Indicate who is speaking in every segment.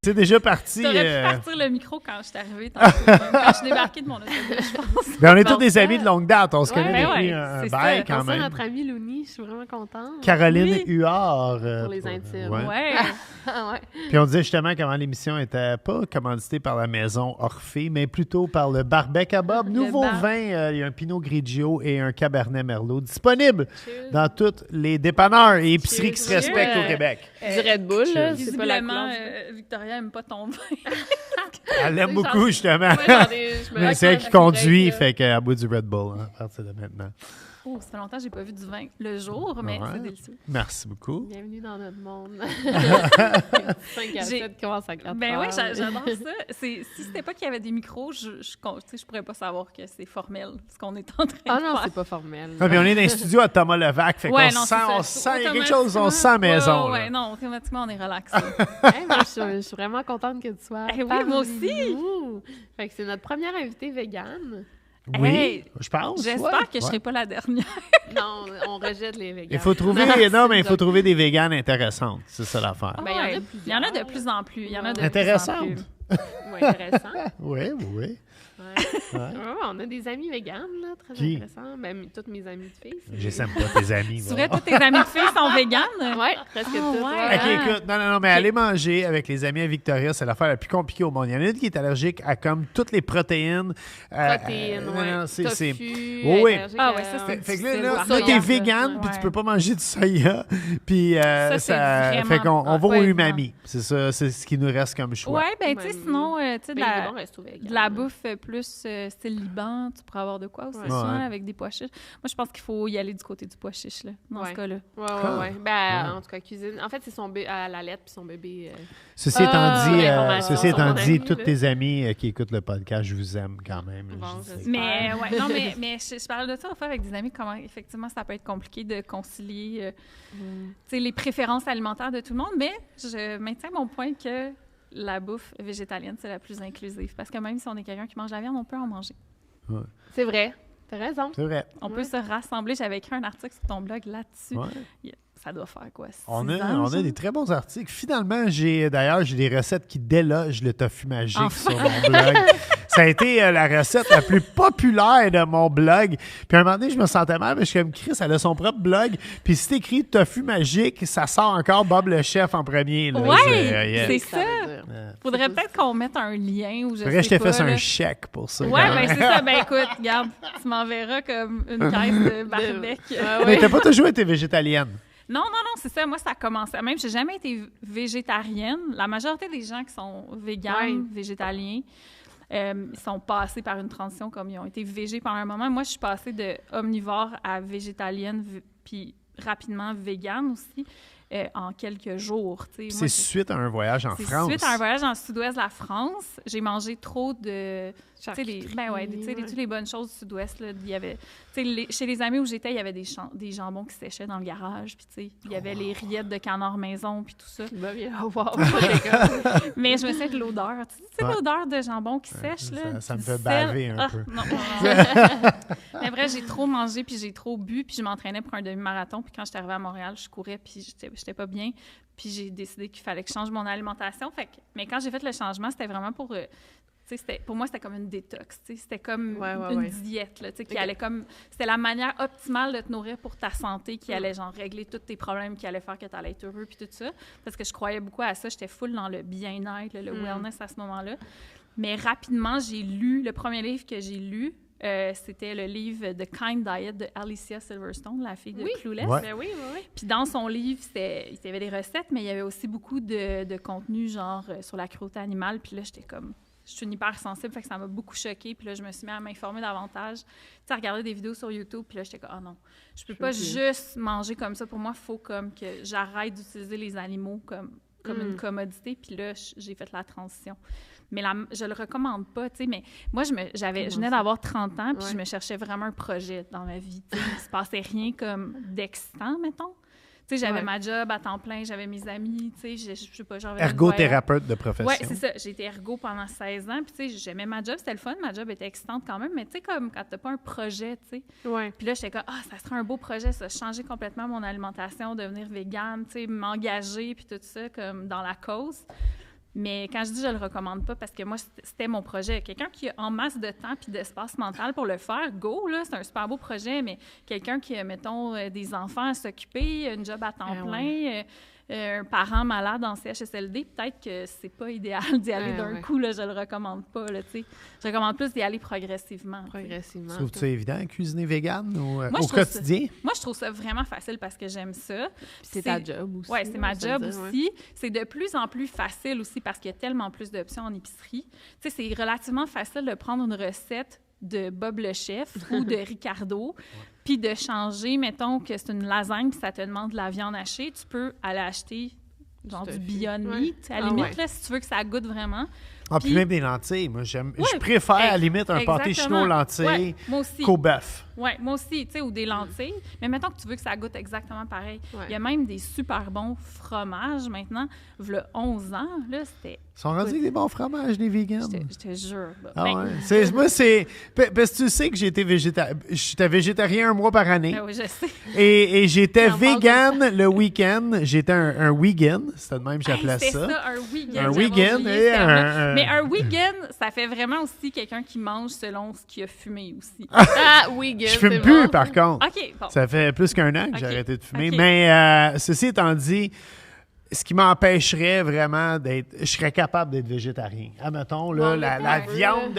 Speaker 1: C'est déjà parti.
Speaker 2: T'aurais pu partir le micro quand je suis arrivée, quand je suis débarquée de mon autobus, je pense.
Speaker 1: Ben, on est tous des amis de longue date. On se connaît depuis un
Speaker 2: c'est
Speaker 1: bail
Speaker 2: ça.
Speaker 1: quand même.
Speaker 3: notre amie Louni, je suis vraiment contente.
Speaker 1: Caroline Huard.
Speaker 3: Pour les intimes.
Speaker 2: Ouais.
Speaker 3: Ouais.
Speaker 1: Puis on disait justement comment l'émission était pas commanditée par la maison Orphée, mais plutôt par le Barbec à Bob. Nouveau vin, il y a un Pinot Grigio et un Cabernet Merlot disponible dans tous les dépanneurs et épiceries qui se respectent au Québec.
Speaker 3: Du Red Bull, là, c'est pas la
Speaker 2: Visiblement,
Speaker 3: couleur.
Speaker 2: Victoria n'aime pas ton vin.
Speaker 1: Elle l'aime beaucoup, justement.
Speaker 3: Je
Speaker 1: Mais c'est elle qui conduit, fait qu'elle boit du Red Bull à partir de maintenant.
Speaker 2: Oh, ça fait longtemps que j'ai pas vu du vin le jour, mais c'est délicieux.
Speaker 1: Merci beaucoup.
Speaker 3: Bienvenue dans notre monde. 5 à 7 commence à 4
Speaker 2: Ben oui, j'adore ça. Si c'était pas qu'il y avait des micros, je pourrais pas savoir que c'est formel, ce qu'on est en train de faire.
Speaker 3: Ah non, c'est pas formel.
Speaker 1: Ah, puis on est dans un studio à Thomas Levac, fait qu'on sent il y a quelque chose, on sent maison.
Speaker 2: Ouais, non, automatiquement, on est relax.
Speaker 3: Moi, je suis vraiment contente que tu sois
Speaker 2: oui, moi aussi.
Speaker 3: Fait que c'est notre première invitée végane.
Speaker 1: Oui,
Speaker 2: Hey,
Speaker 1: je pense.
Speaker 2: J'espère que je serai pas la dernière.
Speaker 3: Non, on rejette les véganes.
Speaker 1: Il faut trouver, il faut trouver des véganes intéressantes. C'est ça l'affaire.
Speaker 3: Ben,
Speaker 2: il y en a de plus en plus. Il y en a de
Speaker 1: Intéressantes.
Speaker 2: plus en plus.
Speaker 3: Oui, intéressant.
Speaker 1: Oui.
Speaker 3: Ouais. Ouais, on a des amis véganes, là, très intéressants. Ben, toutes mes amies de filles.
Speaker 1: J'aime pas tes amis.
Speaker 2: C'est vrai, tous tes amis de filles sont véganes?
Speaker 3: Oui, presque toutes.
Speaker 2: Ouais.
Speaker 1: OK, écoute, non, mais aller manger avec les amis à Victoria, c'est l'affaire la plus compliquée au monde. Il y en a une qui est allergique à comme toutes les protéines.
Speaker 3: C'est tofu,
Speaker 1: oui.
Speaker 2: Ah ouais, ça, c'est
Speaker 1: fait que
Speaker 2: difficile.
Speaker 1: là t'es végane, puis tu peux pas manger du soya. Puis
Speaker 2: ça
Speaker 1: fait qu'on va au umami. C'est ça, c'est ce qui nous reste comme choix.
Speaker 2: Ouais, ben tu sais, sinon, tu sais, de la
Speaker 3: vegan.
Speaker 2: bouffe plus style Liban, tu pourrais avoir de quoi aussi, souvent, avec des pois chiches. Moi, je pense qu'il faut y aller du côté du pois chiche, là, dans ce cas-là.
Speaker 3: Ouais. Ben, en tout cas, cuisine. En fait, c'est son bébé à la lettre, puis son bébé...
Speaker 1: Ceci étant dit, tous
Speaker 3: là.
Speaker 1: tes amis qui écoutent le podcast, je vous aime quand même.
Speaker 2: Mais je parle de ça, en fait, avec des amis, comment effectivement ça peut être compliqué de concilier tu sais, les préférences alimentaires de tout le monde, mais je maintiens mon point que la bouffe végétalienne, c'est la plus inclusive. Parce que même si on est quelqu'un qui mange la viande, on peut en manger.
Speaker 1: Ouais.
Speaker 3: C'est vrai. T'as raison.
Speaker 1: C'est vrai.
Speaker 2: On peut se rassembler. J'avais écrit un article sur ton blog là-dessus.
Speaker 1: Ouais.
Speaker 2: Ça doit faire quoi? 6
Speaker 1: On
Speaker 2: ans,
Speaker 1: a des très bons articles. Finalement, j'ai des recettes qui délogent le tofu magique sur mon blog. Ça a été la recette la plus populaire de mon blog. Puis à un moment donné, je me sentais mal, mais je suis comme Chris, elle a son propre blog. Puis si t'écris tofu magique, ça sort encore Bob le chef en premier. Là.
Speaker 2: Ouais, c'est ça. Faudrait peut-être qu'on mette un lien où je t'ai fait
Speaker 1: un chèque pour ça.
Speaker 2: Ouais, ben c'est ça. Ben écoute, regarde, tu m'enverras comme une caisse de barbecue.
Speaker 1: Mais t'as pas toujours été végétalienne.
Speaker 2: Non, c'est ça. Moi, ça a commencé. Même, j'ai jamais été végétarienne. La majorité des gens qui sont véganes, végétaliens, ils sont passés par une transition comme ils ont été végés pendant un moment. Moi, je suis passée de omnivore à végétalienne, puis rapidement végane aussi, en quelques jours.
Speaker 1: C'est suite à un voyage en France.
Speaker 2: C'est suite à un voyage dans le sud-ouest de la France. J'ai mangé trop de... tous les bonnes choses du sud-ouest. Là, il y avait, chez les amis où j'étais, il y avait des jambons qui séchaient dans le garage. Puis il y avait les rillettes de canard maison, puis tout ça. Mais je me souviens de l'odeur. Tu sais, l'odeur de jambon qui sèche. Là,
Speaker 1: ça me fait baver un peu.
Speaker 2: Non. Mais vrai, j'ai trop mangé, puis j'ai trop bu, puis je m'entraînais pour un demi-marathon. Puis quand j'étais arrivée à Montréal, je courais, puis j'étais pas bien. Puis j'ai décidé qu'il fallait que je change mon alimentation. Mais quand j'ai fait le changement, c'était vraiment pour... pour moi, c'était comme une détox. C'était comme une diète. Là, qui allait comme, c'était la manière optimale de te nourrir pour ta santé qui allait genre régler tous tes problèmes, qui allait faire que tu allais être heureux puis tout ça. Parce que je croyais beaucoup à ça. J'étais full dans le bien-être, le wellness à ce moment-là. Mais rapidement, j'ai lu... Le premier livre que j'ai lu, c'était le livre The Kind Diet de Alicia Silverstone, la fille de Clueless.
Speaker 1: Ouais.
Speaker 3: Ben oui.
Speaker 2: Puis dans son livre, il y avait des recettes, mais il y avait aussi beaucoup de contenu genre sur la cruauté animale. Puis là, j'étais comme... Je suis une hypersensible, fait que ça m'a beaucoup choquée. Puis là, je me suis mis à m'informer davantage. Tu sais, à regarder des vidéos sur YouTube. Puis là, j'étais comme, non, je peux pas juste manger comme ça. Pour moi, il faut comme que j'arrête d'utiliser les animaux comme une commodité. Puis là, j'ai fait la transition. Mais je le recommande pas, tu sais. Mais moi, je venais d'avoir 30 ans, puis je me cherchais vraiment un projet dans ma vie. Tu sais, il se passait rien comme d'excitant, mettons. Tu sais, j'avais ma job à temps plein, j'avais mes amis, tu sais, je sais pas, genre...
Speaker 1: Ergothérapeute de profession.
Speaker 2: Oui, c'est ça. J'ai été ergo pendant 16 ans, puis tu sais, j'aimais ma job, c'était le fun, ma job était excitante quand même, mais tu sais, comme quand t'as pas un projet, tu sais.
Speaker 3: Ouais.
Speaker 2: Puis là, j'étais comme, ça serait un beau projet, ça, changer complètement mon alimentation, devenir végane, tu sais, m'engager, puis tout ça, comme dans la cause. Mais quand je dis je le recommande pas, parce que moi, c'était mon projet. Quelqu'un qui a en masse de temps puis d'espace mental pour le faire, go, là, c'est un super beau projet, mais quelqu'un qui a, mettons, des enfants à s'occuper, un job à temps plein, un parent malade en CHSLD, peut-être que c'est pas idéal d'y aller d'un coup, là, je le recommande pas, là, tu sais. Je recommande plus d'y aller progressivement.
Speaker 1: Trouves-tu ça évident, cuisiner vegan au quotidien?
Speaker 2: Moi, je trouve ça vraiment facile parce que j'aime ça.
Speaker 3: Puis c'est ta job aussi.
Speaker 2: Oui, c'est ma job aussi. C'est de plus en plus facile aussi parce qu'il y a tellement plus d'options en épicerie. Tu sais, c'est relativement facile de prendre une recette de Bob le chef ou de Ricardo, puis de changer, mettons que c'est une lasagne, puis ça te demande de la viande hachée, tu peux aller acheter genre du Beyond Meat, à la limite, là, si tu veux que ça goûte vraiment.
Speaker 1: Puis même des lentilles. Moi, je préfère à la limite un pâté chinois aux lentilles qu'au bœuf.
Speaker 2: Oui, moi aussi, tu sais, ou des lentilles. Mais mettons que tu veux que ça goûte exactement pareil. Il y a même des super bons fromages maintenant. Il y a 11 ans, là, c'était...
Speaker 1: Ils sont rendus des bons fromages, les vegans.
Speaker 2: Je te jure.
Speaker 1: Moi, c'est... Parce que tu sais que j'étais végétarien un mois par année.
Speaker 2: Oui, je sais.
Speaker 1: Et j'étais vegan le week-end. J'étais un wegan. C'était de même que j'appelais ça.
Speaker 2: C'est ça, un wegan.
Speaker 1: Un wegan.
Speaker 2: Mais un wegan, ça fait vraiment aussi quelqu'un qui mange selon ce qu'il a fumé aussi.
Speaker 3: Wegan,
Speaker 1: je fume plus, par contre.
Speaker 2: OK, bon.
Speaker 1: Ça fait plus qu'un an que j'ai arrêté de fumer. Mais ceci étant dit, ce qui m'empêcherait vraiment d'être... Je serais capable d'être végétarien. Admettons, là, la viande...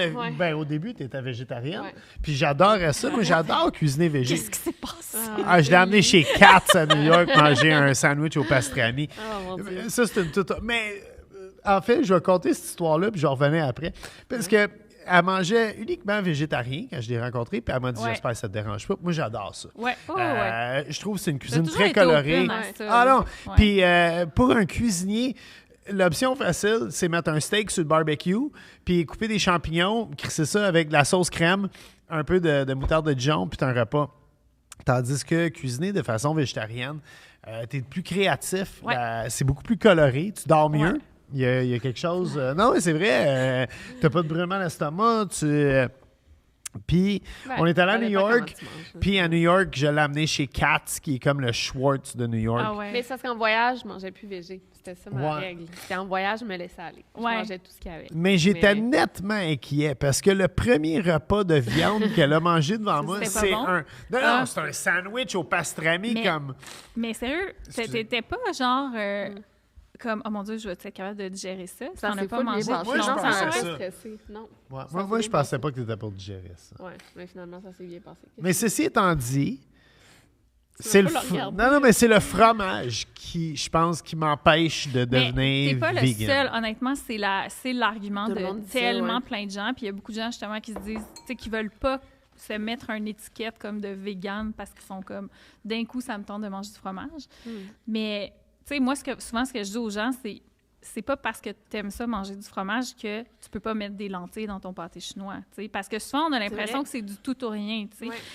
Speaker 1: au début, tu étais végétarienne. Puis j'adorais ça. Moi, j'adore cuisiner végé.
Speaker 2: Qu'est-ce qui s'est passé?
Speaker 1: Je l'ai amené chez Katz à New York manger un sandwich au pastrami.
Speaker 3: Oh, mon Dieu.
Speaker 1: Ça, c'est une toute... Mais en fait, je vais conter cette histoire-là, puis je revenais après. Parce que elle mangeait uniquement végétarien quand je l'ai rencontrée, puis elle m'a dit j'espère que ça te dérange pas. Moi, j'adore ça. Je trouve que c'est une cuisine très colorée. Non. Puis pour un cuisinier, l'option facile, c'est mettre un steak sur le barbecue, puis couper des champignons, crisser ça avec de la sauce crème, un peu de moutarde de Dijon, puis t'as un repas. Tandis que cuisiner de façon végétarienne, t'es plus créatif, c'est beaucoup plus coloré, tu dors mieux. Il y a quelque chose... non, mais c'est vrai, t'as pas de brûlement à l'estomac, puis, on est allé à New York, puis à New York, je l'ai amené chez Katz, qui est comme le Schwartz de New York.
Speaker 3: Mais c'est parce qu'en voyage, je mangeais plus végé. C'était ça ma règle. C'était en voyage, je me laissais aller. Je mangeais tout ce qu'il y avait.
Speaker 1: Mais j'étais nettement inquiet, parce que le premier repas de viande qu'elle a mangé devant moi, c'est un... Non, c'est un sandwich au pastrami comme...
Speaker 2: Mais sérieux, t'étais pas genre... Comme, oh mon Dieu, je vais être capable de digérer ça.
Speaker 3: Ça
Speaker 2: n'a pas mangé.
Speaker 1: Moi, je pensais ça.
Speaker 3: Non.
Speaker 1: Moi, je pensais pas que tu étais pour digérer ça.
Speaker 3: Oui, mais finalement, ça s'est bien passé.
Speaker 1: Mais ceci étant dit, c'est le fromage qui, je pense, qui m'empêche de devenir
Speaker 2: t'es pas
Speaker 1: vegan.
Speaker 2: Le seul, honnêtement, c'est l'argument de tellement plein de gens. Puis il y a beaucoup de gens, justement, qui se disent, tu sais, qui veulent pas se mettre une étiquette comme de vegan parce qu'ils sont comme, d'un coup, ça me tente de manger du fromage. Mais... Tu sais, moi, souvent, ce que je dis aux gens, c'est pas parce que tu aimes ça, manger du fromage, que tu peux pas mettre des lentilles dans ton pâté chinois. T'sais. Parce que souvent, on a l'impression que c'est du tout ou rien.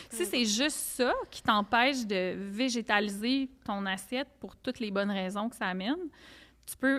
Speaker 2: Si c'est juste ça qui t'empêche de végétaliser ton assiette pour toutes les bonnes raisons que ça amène,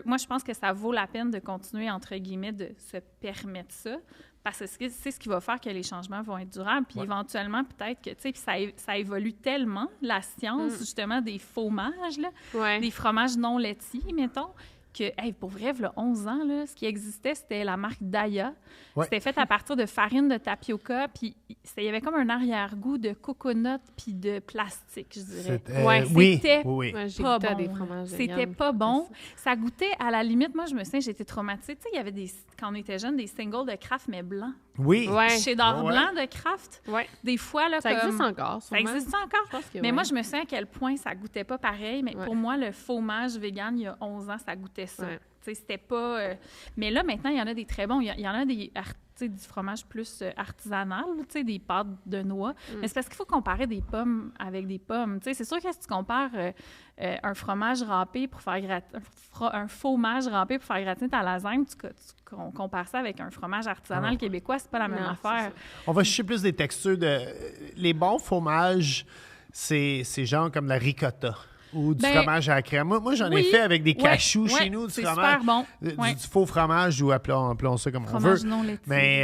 Speaker 2: moi, je pense que ça vaut la peine de continuer, entre guillemets, de se permettre ça. Parce que c'est ce qui va faire que les changements vont être durables. Puis éventuellement, peut-être que, tu sais, ça évolue tellement, la science, justement, des fromages, là, des fromages non laitiers, mettons, que, pour vrai, il y a 11 ans, là, ce qui existait, c'était la marque Daya. C'était fait à partir de farine de tapioca, puis il y avait comme un arrière-goût de coconut puis de plastique, je dirais. C'était pas bon.
Speaker 3: Des fromages
Speaker 2: c'était pas bon. Ça goûtait, à la limite, moi, je me souviens, j'étais traumatisée. Tu sais, il y avait quand on était jeunes, des singles de Kraft, mais blancs.
Speaker 1: Oui.
Speaker 2: Chez D'Or blanc de Kraft. Des fois, là,
Speaker 3: ça existe encore.
Speaker 2: Ça existe encore. Mais moi, je me souviens à quel point ça goûtait pas pareil. Mais pour moi, le fromage vegan, il y a 11 ans, ça goûtait ça. C'était pas... Mais là, maintenant, il y en a des très bons. Il y en a du fromage plus artisanal, des pâtes de noix. Mais c'est parce qu'il faut comparer des pommes avec des pommes. C'est sûr que si tu compares un fromage râpé pour faire un fromage râpé pour faire gratiner ta lasagne, tu compares ça avec un fromage artisanal québécois, c'est pas la même affaire.
Speaker 1: On va chercher plus des textures de... Les bons fromages, c'est genre comme la ricotta. ou du fromage à la crème? Moi j'en ai fait avec des cachous chez nous, du fromage.
Speaker 2: Super bon.
Speaker 1: Du faux fromage, ou appelons ça comme
Speaker 2: fromage
Speaker 1: on veut.
Speaker 2: Non laitier.
Speaker 1: Mais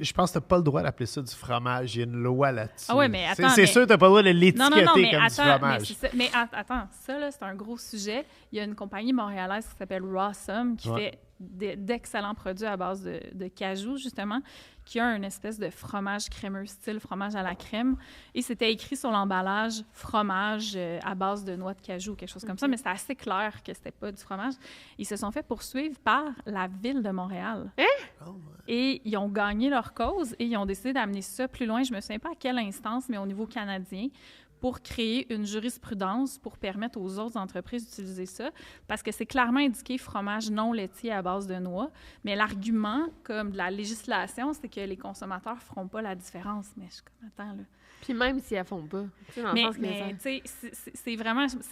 Speaker 1: je pense que tu n'as pas le droit d'appeler ça du fromage. Il y a une loi là-dessus.
Speaker 2: Ah oui, mais attends.
Speaker 1: C'est sûr que tu n'as pas le droit de l'étiqueter comme du fromage.
Speaker 2: Mais attends, ça, là, c'est un gros sujet. Il y a une compagnie montréalaise qui s'appelle Rawsome qui fait d'excellents produits à base de cajou, justement, qui a une espèce de fromage crémeux, style fromage à la crème. Et c'était écrit sur l'emballage « fromage à base de noix de cajou », quelque chose comme ça, mais c'était assez clair que c'était pas du fromage. Ils se sont fait poursuivre par la Ville de Montréal. Et ils ont gagné leur cause et ils ont décidé d'amener ça plus loin. Je me souviens pas à quelle instance, mais au niveau canadien, pour créer une jurisprudence pour permettre aux autres entreprises d'utiliser ça, parce que c'est clairement indiqué fromage non laitier à base de noix, mais l'argument, comme de la législation, c'est que les consommateurs ne feront pas la différence. Mais je suis comme, attends, là.
Speaker 3: Puis même si elles ne font pas.
Speaker 2: Mais tu sais, c'est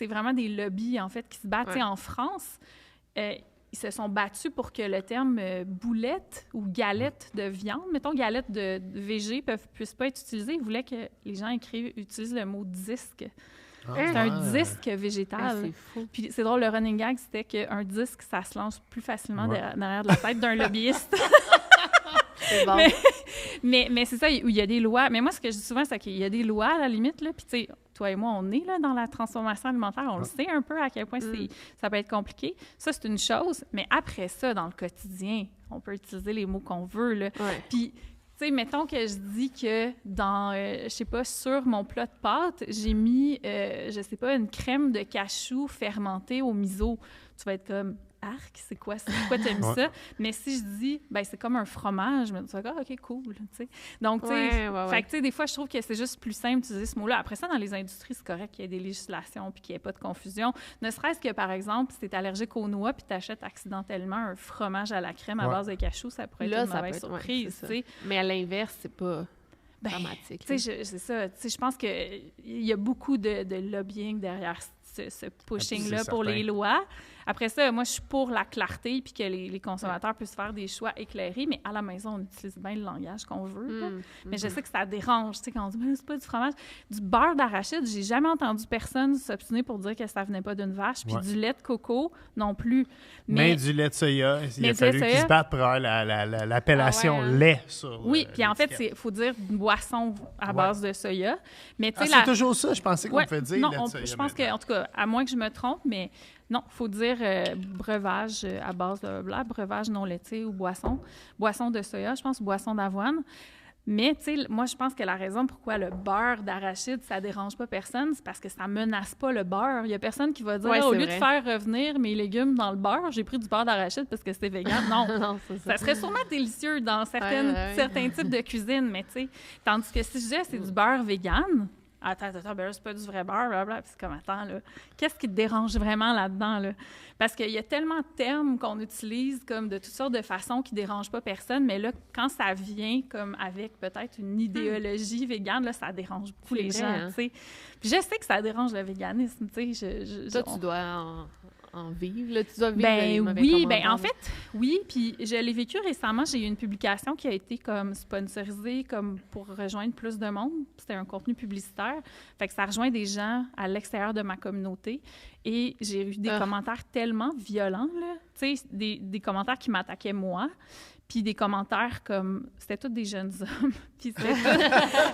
Speaker 2: vraiment des lobbies, en fait, qui se battent. En France, ils se sont battus pour que le terme boulette ou galette de viande, mettons galette de VG, puisse pas être utilisé. Ils voulaient que les gens utilisent le mot disque. C'est un disque végétal.
Speaker 3: C'est fou.
Speaker 2: Puis c'est drôle, le running gag, c'était qu'un disque, ça se lance plus facilement derrière de la tête d'un lobbyiste.
Speaker 3: C'est bon.
Speaker 2: Mais c'est ça, il y a des lois. Mais moi, ce que je dis souvent, c'est qu'il y a des lois, à la limite, là, puis tu sais, toi et moi, on est là dans la transformation alimentaire, on le sait un peu à quel point ça peut être compliqué. Ça, c'est une chose, mais après ça, dans le quotidien, on peut utiliser les mots qu'on veut, là. Puis, tu sais, mettons que je dis que dans, je sais pas, sur mon plat de pâtes, j'ai mis, je sais pas, une crème de cachou fermentée au miso. Tu vas être comme... Arc, c'est quoi t'aimes ça? Mais si je dis, ben c'est comme un fromage, je me dis, OK, cool, tu sais. Donc, tu sais, fait que, tu sais, des fois, je trouve que c'est juste plus simple d'utiliser ce mot-là. Après ça, dans les industries, c'est correct qu'il y ait des législations puis qu'il n'y ait pas de confusion. Ne serait-ce que, par exemple, si tu es allergique aux noix puis tu achètes accidentellement un fromage à la crème à base de cachou, ça pourrait être une mauvaise surprise, tu sais.
Speaker 3: Mais à l'inverse, c'est pas... dramatique.
Speaker 2: Tu sais, c'est ça. Tu sais, je pense qu'il y a beaucoup de lobbying derrière ce pushing-là pour les lois. Après ça, moi, je suis pour la clarté puis que les consommateurs puissent faire des choix éclairés, mais à la maison, on utilise bien le langage qu'on veut. Mais je sais que ça dérange, tu sais, quand on dit « c'est pas du fromage ». Du beurre d'arachide, j'ai jamais entendu personne s'obstiner pour dire que ça venait pas d'une vache, puis du lait de coco non plus.
Speaker 1: Mais du lait de soya, il a fallu qu'ils se battent pour avoir l'appellation lait sur
Speaker 2: puis en fait, il faut dire une boisson à base de soya. Mais
Speaker 1: c'est toujours ça, je pensais qu'on pouvait dire
Speaker 2: non,
Speaker 1: lait de soya.
Speaker 2: Je pense que, en tout cas, à moins que je me trompe, mais non, il faut dire breuvage à base de breuvage non laitier ou boisson de soya, je pense, boisson d'avoine. Mais, tu sais, moi, je pense que la raison pourquoi le beurre d'arachide, ça dérange pas personne, c'est parce que ça menace pas le beurre. Il y a personne qui va dire, au lieu de faire revenir mes légumes dans le beurre, j'ai pris du beurre d'arachide parce que c'est vegan. Non, ça serait sûrement délicieux dans certains types de cuisine, mais tu sais, tandis que si je disais c'est du beurre vegan... Attends, ben là, c'est pas du vrai beurre, blablabla. Puis c'est comme, attends, là, qu'est-ce qui te dérange vraiment là-dedans, là? Parce qu'il y a tellement de termes qu'on utilise comme de toutes sortes de façons qui dérangent pas personne, mais là, quand ça vient comme avec peut-être une idéologie végane, là, ça dérange beaucoup les gens, tu sais. Puis je sais que ça dérange le véganisme, tu sais.
Speaker 3: Tu dois en vivre, là, tu dois vivre les mauvais commentaires.
Speaker 2: En fait, oui, puis je l'ai vécu récemment, j'ai eu une publication qui a été comme sponsorisée comme pour rejoindre plus de monde, c'était un contenu publicitaire, fait que ça rejoint des gens à l'extérieur de ma communauté et j'ai eu des commentaires tellement violents, là, tu sais, des commentaires qui m'attaquaient moi, puis des commentaires comme... C'était tous des jeunes hommes. Puis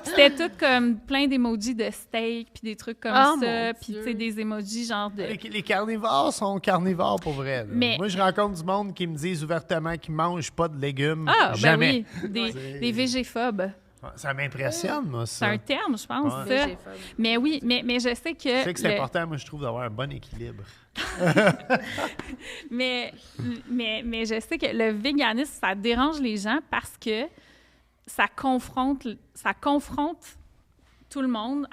Speaker 2: c'était tout comme plein d'émojis de steak, puis des trucs comme ça. Puis, tu sais, des émojis genre de...
Speaker 1: Les carnivores sont carnivores pour vrai. Mais... Moi, je rencontre du monde qui me disent ouvertement qu'ils ne mangent pas de légumes. Jamais.
Speaker 2: Ben oui, des végéphobes.
Speaker 1: Ça m'impressionne, moi, ça.
Speaker 2: C'est un terme, je pense, ça. Mais oui, mais je sais que...
Speaker 1: Je sais que c'est important, moi, je trouve, d'avoir un bon équilibre.
Speaker 2: mais je sais que le véganisme, ça dérange les gens parce que ça confronte tout le monde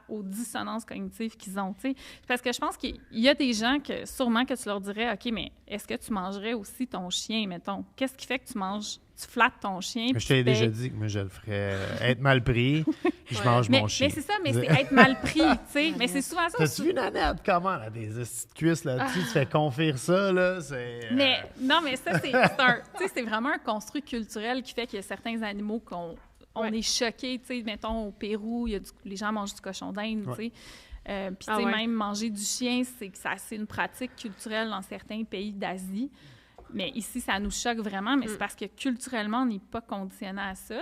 Speaker 2: aux dissonances cognitives qu'ils ont, tu sais. Parce que je pense qu'il y a des gens que, sûrement, que tu leur dirais, OK, mais est-ce que tu mangerais aussi ton chien, mettons? Qu'est-ce qui fait que tu flattes ton chien?
Speaker 1: Je t'ai déjà dit que moi, je le ferais être mal pris, je mange mon chien.
Speaker 2: Mais c'est ça, mais c'est être mal pris, tu sais. Mais c'est souvent ça.
Speaker 1: T'as-tu vu Nanette, comment, là, des petites cuisses là-dessus, tu fais confire ça, là, c'est...
Speaker 2: Mais, non, mais ça, c'est vraiment un construit culturel qui fait qu'il y a certains animaux qu'on est choqués, tu sais, mettons, au Pérou, les gens mangent du cochon d'Inde, tu sais. Puis, tu sais, même manger du chien, c'est une pratique culturelle dans certains pays d'Asie. Mais ici, ça nous choque vraiment, mais c'est parce que culturellement, on n'est pas conditionné à ça.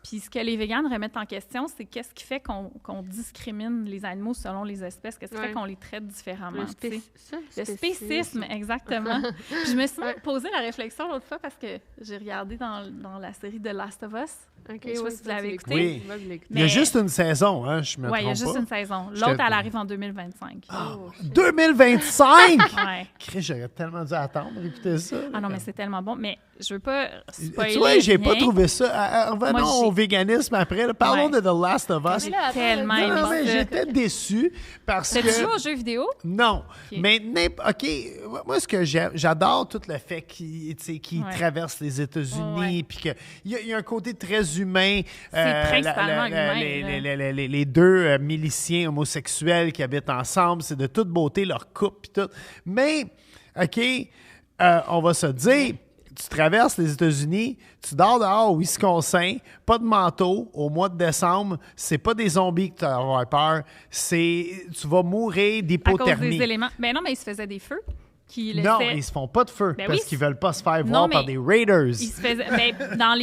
Speaker 2: Puis ce que les véganes remettent en question, c'est qu'est-ce qui fait qu'on discrimine les animaux selon les espèces, qu'est-ce qui fait qu'on les traite différemment. Le spécisme, exactement. Puis je me suis posé la réflexion l'autre fois parce que j'ai regardé dans la série The Last of Us. Je ne sais pas si vous l'avez écouté.
Speaker 1: Oui. Il y a juste une saison, hein, je me trompe pas.
Speaker 2: Oui, il y a juste une saison. L'autre, elle arrive en 2025.
Speaker 1: 2025?
Speaker 2: Ouais.
Speaker 1: Chris, j'aurais tellement dû attendre d'écouter ça.
Speaker 2: Ah non, mais c'est tellement bon. Mais je veux pas spoiler.
Speaker 1: Tu vois, j'ai
Speaker 2: rien.
Speaker 1: pas trouvé ça. Revenons au véganisme après. Là. Parlons de The Last of Us.
Speaker 2: J'ai tellement aimé ça.
Speaker 1: Mais j'étais déçu parce que...
Speaker 2: T'as-tu joué aux jeux vidéo?
Speaker 1: Non. Okay. Mais, moi, ce que j'adore, tout le fait qu'il traverse les États-Unis, puis qu'il y a un côté très humain.
Speaker 2: C'est principalement humain.
Speaker 1: Les deux miliciens homosexuels qui habitent ensemble, c'est de toute beauté leur couple, puis tout. Mais, on va se dire... Tu traverses les États-Unis, tu dors dehors au Wisconsin, pas de manteau, au mois de décembre, c'est pas des zombies que tu vas avoir peur, tu vas mourir d'hypothermie.
Speaker 2: À cause des éléments. Ben non, mais ils se faisaient des feux.
Speaker 1: Non, ils se font pas de feu parce qu'ils veulent pas se faire voir par des Raiders.
Speaker 2: Dans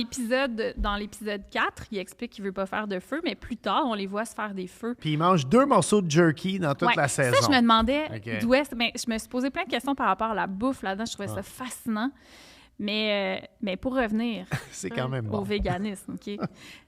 Speaker 2: l'épisode 4, il explique qu'il veut pas faire de feu, mais plus tard, on les voit se faire des feux.
Speaker 1: Puis ils mangent 2 morceaux de jerky dans toute la saison.
Speaker 2: Ça, je me demandais d'où est-ce... Ben, je me suis posé plein de questions par rapport à la bouffe là-dedans. Je trouvais ça fascinant. Mais pour revenir
Speaker 1: c'est quand même
Speaker 2: au véganisme, OK?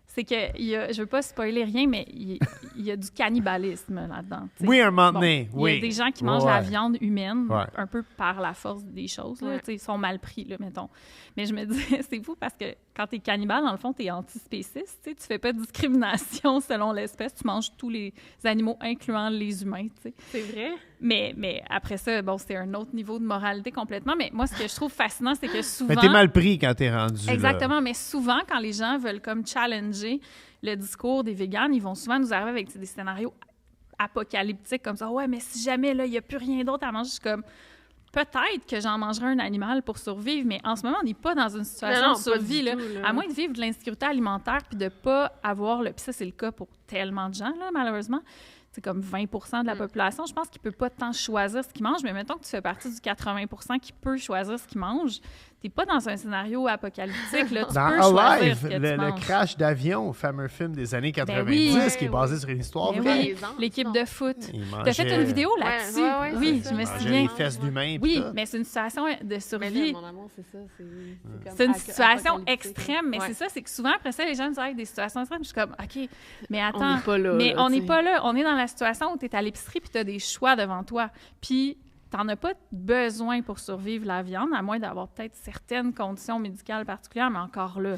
Speaker 2: C'est que, je veux pas spoiler rien, mais il y a du cannibalisme là-dedans. T'sais.
Speaker 1: Oui, un moment donné,
Speaker 2: Il y a des gens qui mangent la viande humaine un peu par la force des choses. Là, ils sont mal pris, là, mettons. Mais je me disais, c'est fou parce que quand tu es cannibale, dans le fond, tu es antispéciste. Tu fais pas de discrimination selon l'espèce. Tu manges tous les animaux, incluant les humains. T'sais.
Speaker 3: C'est vrai?
Speaker 2: Mais après ça, bon, c'est un autre niveau de moralité complètement. Mais moi, ce que je trouve fascinant, c'est que souvent...
Speaker 1: Mais t'es mal pris quand t'es rendu
Speaker 2: Exactement.
Speaker 1: Là.
Speaker 2: Mais souvent, quand les gens veulent comme challenger le discours des véganes, ils vont souvent nous arriver avec des scénarios apocalyptiques comme ça. Ouais, mais si jamais, là, il n'y a plus rien d'autre à manger, je suis comme... Peut-être que j'en mangerai un animal pour survivre, mais en ce moment, on n'est pas dans une situation de survie. Là. À moins de vivre de l'insécurité alimentaire puis de ne pas avoir... Puis ça, c'est le cas pour tellement de gens, là, malheureusement. C'est comme 20 % de la population. Je pense qu'il ne peut pas tant choisir ce qu'il mange, mais mettons que tu fais partie du 80 % qui peut choisir ce qu'il mange. Tu n'es pas dans un scénario apocalyptique. Là. Tu peux choisir ce que tu manges.
Speaker 1: Le crash d'avion, le fameux film des années 90, qui est basé sur une histoire vraie.
Speaker 2: L'équipe de foot. Tu as fait une vidéo là-dessus? Oui, je me souviens.
Speaker 1: Les fesses d'humain.
Speaker 2: Oui, mais c'est une situation de survie.
Speaker 3: Mon amour, c'est ça.
Speaker 2: C'est une situation extrême, mais c'est ça, c'est que souvent, après ça, les gens me disent des situations extrêmes. Je suis comme, OK, mais attends.
Speaker 3: On n'est pas là.
Speaker 2: Mais on n'est pas là. On est dans la situation où tu es à l'épicerie puis tu as des choix devant toi. Puis t'en as pas besoin pour survivre la viande, à moins d'avoir peut-être certaines conditions médicales particulières, mais encore là.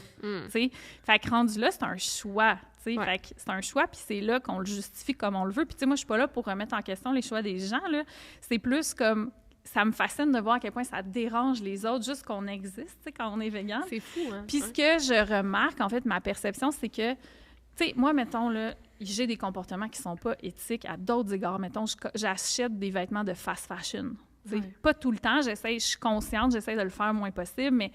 Speaker 2: Fait que rendu là, c'est un choix. Fait que c'est un choix, puis c'est là qu'on le justifie comme on le veut. Puis moi, je suis pas là pour remettre en question les choix des gens. Là. C'est plus comme... Ça me fascine de voir à quel point ça dérange les autres, juste qu'on existe quand on est végane.
Speaker 3: C'est fou, hein?
Speaker 2: Puis ce que je remarque, en fait, ma perception, c'est que, tu sais, moi, mettons, là, j'ai des comportements qui sont pas éthiques à d'autres égards. Mettons, j'achète des vêtements de fast fashion. Pas tout le temps. Je suis consciente, j'essaie de le faire le moins possible, mais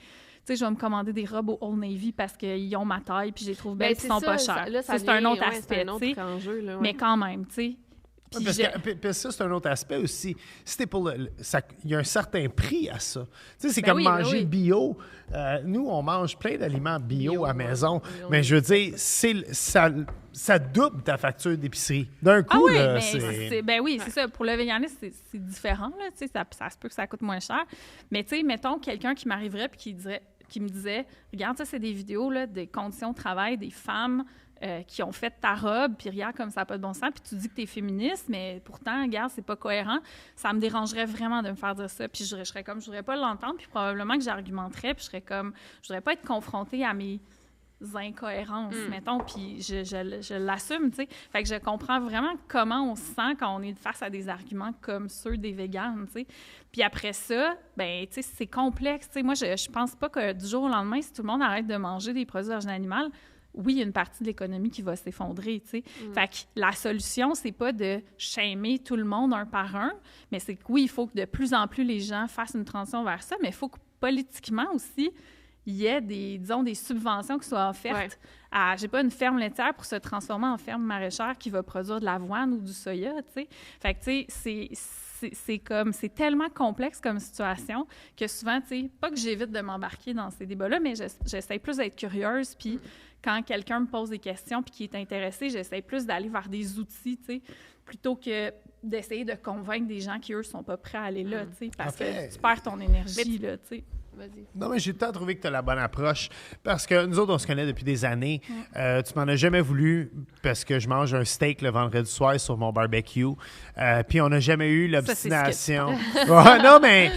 Speaker 2: je vais me commander des robes au Old Navy parce qu'ils ont ma taille puis je les trouve belles et ils sont pas chères. Ça, c'est un autre aspect, tu sais.
Speaker 3: Enjeu, là,
Speaker 2: mais quand même, tu sais.
Speaker 1: Puis ça, c'est un autre aspect aussi. Il y a un certain prix à ça. Tu sais, c'est comme manger bio. Nous, on mange plein d'aliments bio à maison, mais je veux dire, ça double ta facture d'épicerie. D'un coup, là, c'est...
Speaker 2: c'est ça. Pour le véganisme, c'est différent. Là, ça se peut que ça coûte moins cher. Mais tu sais, mettons quelqu'un qui m'arriverait et qui me disait, regarde, ça, c'est des vidéos là, des conditions de travail des femmes qui ont fait ta robe, puis regarde comme ça n'a pas de bon sens, puis tu dis que tu es féministe, mais pourtant, regarde, c'est pas cohérent. Ça me dérangerait vraiment de me faire dire ça, puis je serais comme, je voudrais pas l'entendre, puis probablement que j'argumenterais, puis je serais comme, je voudrais pas être confrontée à mes incohérences, mettons, puis je l'assume, tu sais. Fait que je comprends vraiment comment on se sent quand on est face à des arguments comme ceux des véganes, tu sais. Puis après ça, ben tu sais, c'est complexe, tu sais. Moi, je pense pas que du jour au lendemain, si tout le monde arrête de manger des produits d'origine animale, oui, il y a une partie de l'économie qui va s'effondrer, tu sais. Fait que la solution, c'est pas de shamer tout le monde un par un, mais c'est que oui, il faut que de plus en plus les gens fassent une transition vers ça, mais il faut que politiquement aussi, y ait des subventions qui soient offertes à, j'ai pas, une ferme laitière pour se transformer en ferme maraîchère qui va produire de l'avoine ou du soya, tu sais. Fait que, tu sais, c'est tellement complexe comme situation que souvent, tu sais, pas que j'évite de m'embarquer dans ces débats-là, mais j'essaie plus d'être curieuse, puis quand quelqu'un me pose des questions puis qui est intéressé, j'essaie plus d'aller vers des outils, tu sais, plutôt que d'essayer de convaincre des gens qui, eux, sont pas prêts à aller là, tu sais, parce que tu perds ton énergie, là, tu sais.
Speaker 3: Vas-y.
Speaker 1: Non, mais j'ai tout le temps trouvé que tu as la bonne approche parce que nous autres, on se connaît depuis des années. Tu m'en as jamais voulu parce que je mange un steak le vendredi soir sur mon barbecue. Puis on n'a jamais eu l'obstination. Non, mais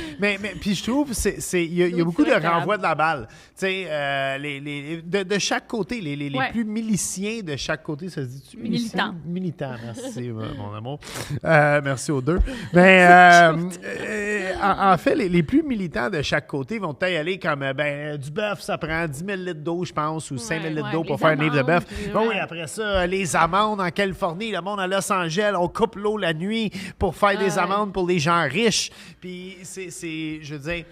Speaker 1: puis je trouve il y a beaucoup de renvoi de la balle. Tu sais, de chaque côté, les plus miliciens de chaque côté, ça se dit-tu? Militants, merci, mon amour. Merci aux deux. Mais en fait, les plus militants de chaque côté vont peut-être y aller comme, du bœuf, ça prend 10 000 litres d'eau, je pense, ou 5 000 litres d'eau pour faire un livre de bœuf. Oui, après ça, les amandes en Californie, le monde à Los Angeles, on coupe l'eau la nuit pour faire des amandes pour les gens riches. Puis, je veux dire,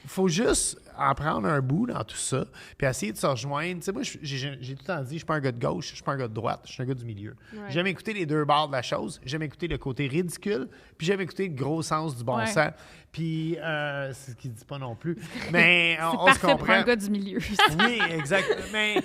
Speaker 1: il faut juste en prendre un bout dans tout ça, puis essayer de se rejoindre. Tu sais, moi, j'ai tout le temps dit, je suis pas un gars de gauche, je suis pas un gars de droite, je suis un gars du milieu. J'aime écouter les deux bords de la chose, j'aime écouter le côté ridicule, puis j'aime écouter le gros sens du bon sens. Puis, c'est ce qu'il dit pas non plus. Mais on se comprend.
Speaker 2: Pour un gars du milieu.
Speaker 1: Oui, exact. Mais